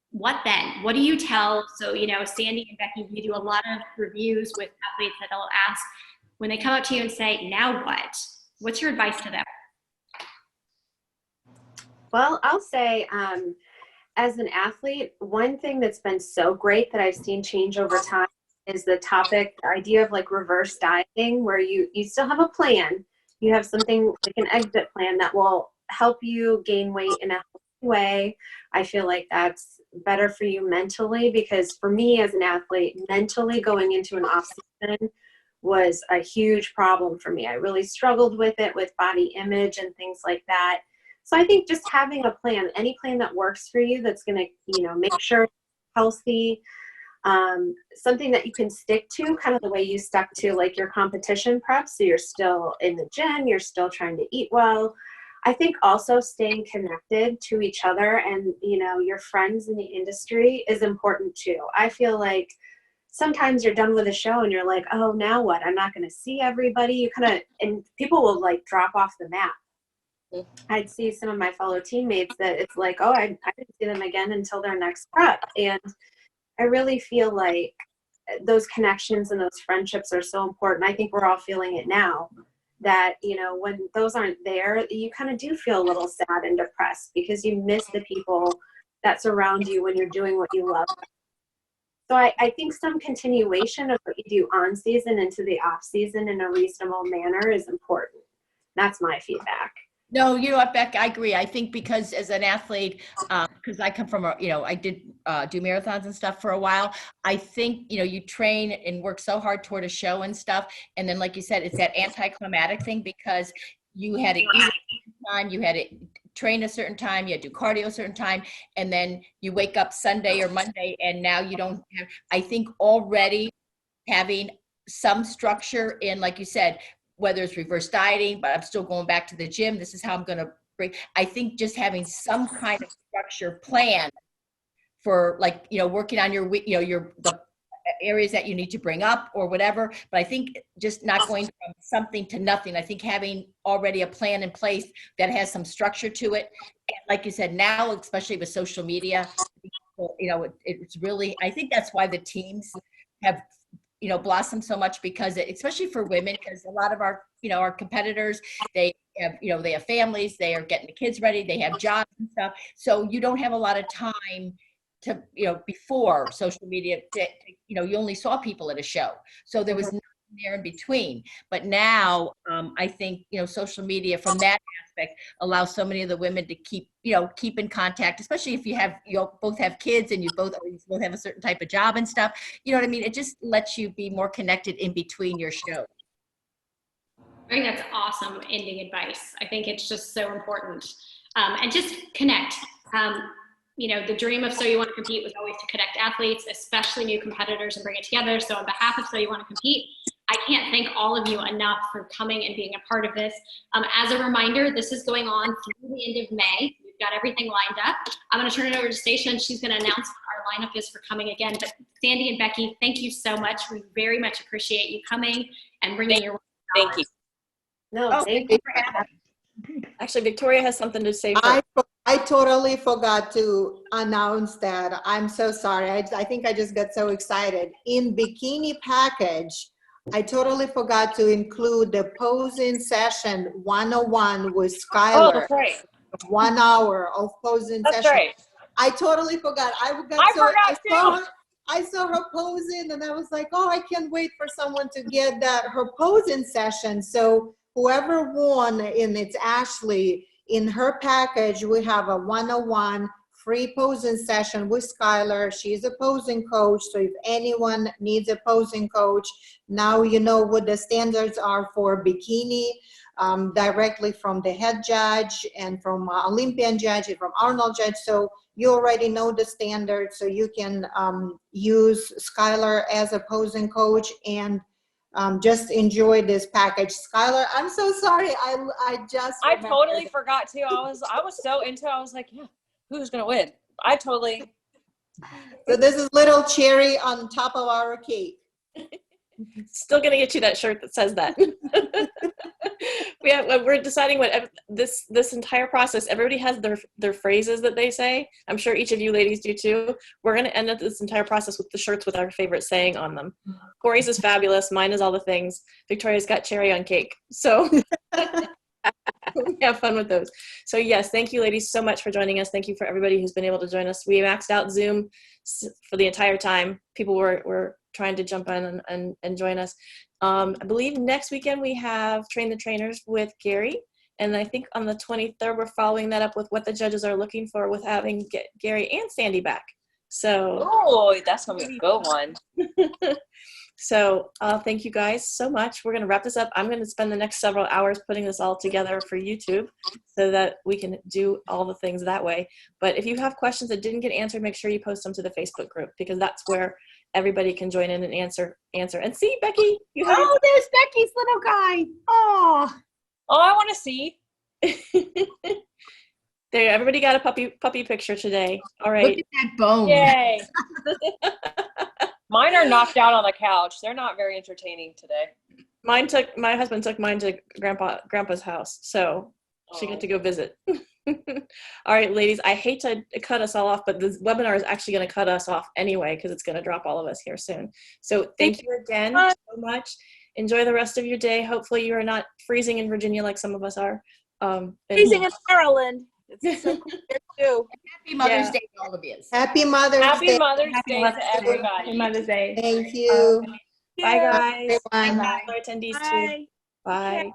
what then? What do you tell? So, Sandy and Becky, you do a lot of reviews with athletes that they'll ask, when they come up to you and say, now what? What's your advice to them?
Well, I'll say, as an athlete, one thing that's been so great that I've seen change over time is the idea of like reverse dieting, where you still have a plan. You have something like an exit plan that will help you gain weight in a healthy way. I feel like that's better for you mentally, because for me as an athlete, mentally going into an off season was a huge problem for me. I really struggled with it, with body image and things like that. So I think just having a plan, any plan that works for you, that's going to, make sure it's healthy, something that you can stick to, kind of the way you stuck to like your competition prep. So you're still in the gym, you're still trying to eat well. I think also staying connected to each other and, you know, your friends in the industry is important too. I feel like sometimes you're done with a show and you're like, oh, now what? I'm not going to see everybody. You kind of, and people will like drop off the map. I'd see some of my fellow teammates that it's like, oh, I didn't see them again until their next prep. And I really feel like those connections and those friendships are so important. I think we're all feeling it now that, you know, when those aren't there, you kind of do feel a little sad and depressed because you miss the people that surround you when you're doing what you love. So I think some continuation of what you do on season into the off season in a reasonable manner is important. That's my feedback.
No, you know what, Beck, I agree. I think because as an athlete, because I come from, I did do marathons and stuff for a while. I think, you know, you train and work so hard toward a show and stuff. And then, like you said, it's that anticlimactic thing because you had to eat at a certain time, you had to train a certain time, you had to do cardio a certain time, and then you wake up Sunday or Monday and now you don't have, I think already having some structure in, like you said, whether it's reverse dieting, but I'm still going back to the gym. This is how I'm going to break. I think just having some kind of structure plan for, like, you know, working on your, you know, the areas that you need to bring up or whatever. But I think just not going from something to nothing. I think having already a plan in place that has some structure to it. And like you said, now, especially with social media, you know, it's really, I think that's why the teams have, you know, blossom so much because especially for women, because a lot of our, you know, our competitors, they have, you know, they have families, they are getting the kids ready, they have jobs and stuff. So you don't have a lot of time to, you know, before social media, you know, you only saw people at a show. So there was nothing there in between. But now I think, you know, social media from that aspect allows so many of the women to keep, you know, keep in contact, especially if you have, you both have kids and you both have a certain type of job and stuff. You know what I mean? It just lets you be more connected in between your shows.
I think that's awesome ending advice. I think it's just so important. And just connect. You know, the dream of So You Want to Compete was always to connect athletes, especially new competitors, and bring it together. So on behalf of So You Want to Compete, I can't thank all of you enough for coming and being a part of this. As a reminder, this is going on through the end of May. We've got everything lined up. I'm going to turn it over to Stacia, and she's going to announce what our lineup is for coming again. But Sandy and Becky, thank you so much. We very much appreciate you coming and bringing your.
Thank you.
No, thank you for having
me. Actually, Victoria has something to say.
I totally forgot to announce that. I'm so sorry. I think I just got so excited. In bikini package, I totally forgot to include the posing session 101 with Skylar.
Oh, that's right.
1 hour of posing
that's
session.
Right.
I totally forgot. I saw her posing and I was like, oh, I can't wait for someone to get her posing session. So whoever won, and it's Ashley, in her package, we have a 101 free posing session with Skylar. She's a posing coach. So if anyone needs a posing coach, now you know what the standards are for bikini, directly from the head judge and from Olympian judge and from Arnold judge. So you already know the standards. So you can use Skylar as a posing coach and just enjoy this package. Skylar, I'm so sorry. I
totally forgot too. I was so into it. I was like, yeah, who's gonna win? I totally.
So this is little cherry on top of our cake.
Still gonna get you that shirt that says that. We're deciding what this entire process. Everybody has their phrases that they say. I'm sure each of you ladies do too. We're gonna end up this entire process with the shirts with our favorite saying on them. Corey's is fabulous. Mine is all the things. Victoria's got cherry on cake. So we have fun with those. So yes, thank you ladies so much for joining us. Thank you for everybody who's been able to join us. We maxed out Zoom for the entire time. People were trying to jump in and join us. I believe next weekend we have Train the Trainers with Gary. And I think on the 23rd, we're following that up with what the judges are looking for with having Gary and Sandy back. So,
oh, that's going to be a good one.
So thank you guys so much. We're going to wrap this up. I'm going to spend the next several hours putting this all together for YouTube so that we can do all the things that way. But if you have questions that didn't get answered, make sure you post them to the Facebook group, because that's where everybody can join in and answer. And see, Becky,
there's Becky's little guy. Oh,
I want to see.
There, everybody got a puppy picture today. All
Look
right.
at that bone.
Yay. Mine are knocked out on the couch. They're not very entertaining today.
My husband took mine to grandpa's house, so she got to go visit. All right, ladies, I hate to cut us all off, but this webinar is actually going to cut us off anyway because it's going to drop all of us here soon. So thank you again so much. Enjoy the rest of your day. Hopefully you are not freezing in Virginia like some of us are.
Freezing in Maryland. It's so cool there too.
Happy Mother's Day to all of you.
Happy Mother's Day.
Happy Mother's Day
Mother's
to everybody.
Happy Mother's Day.
Thank you.
Bye, guys.
Bye.
Bye, attendees too.
Bye.
Bye.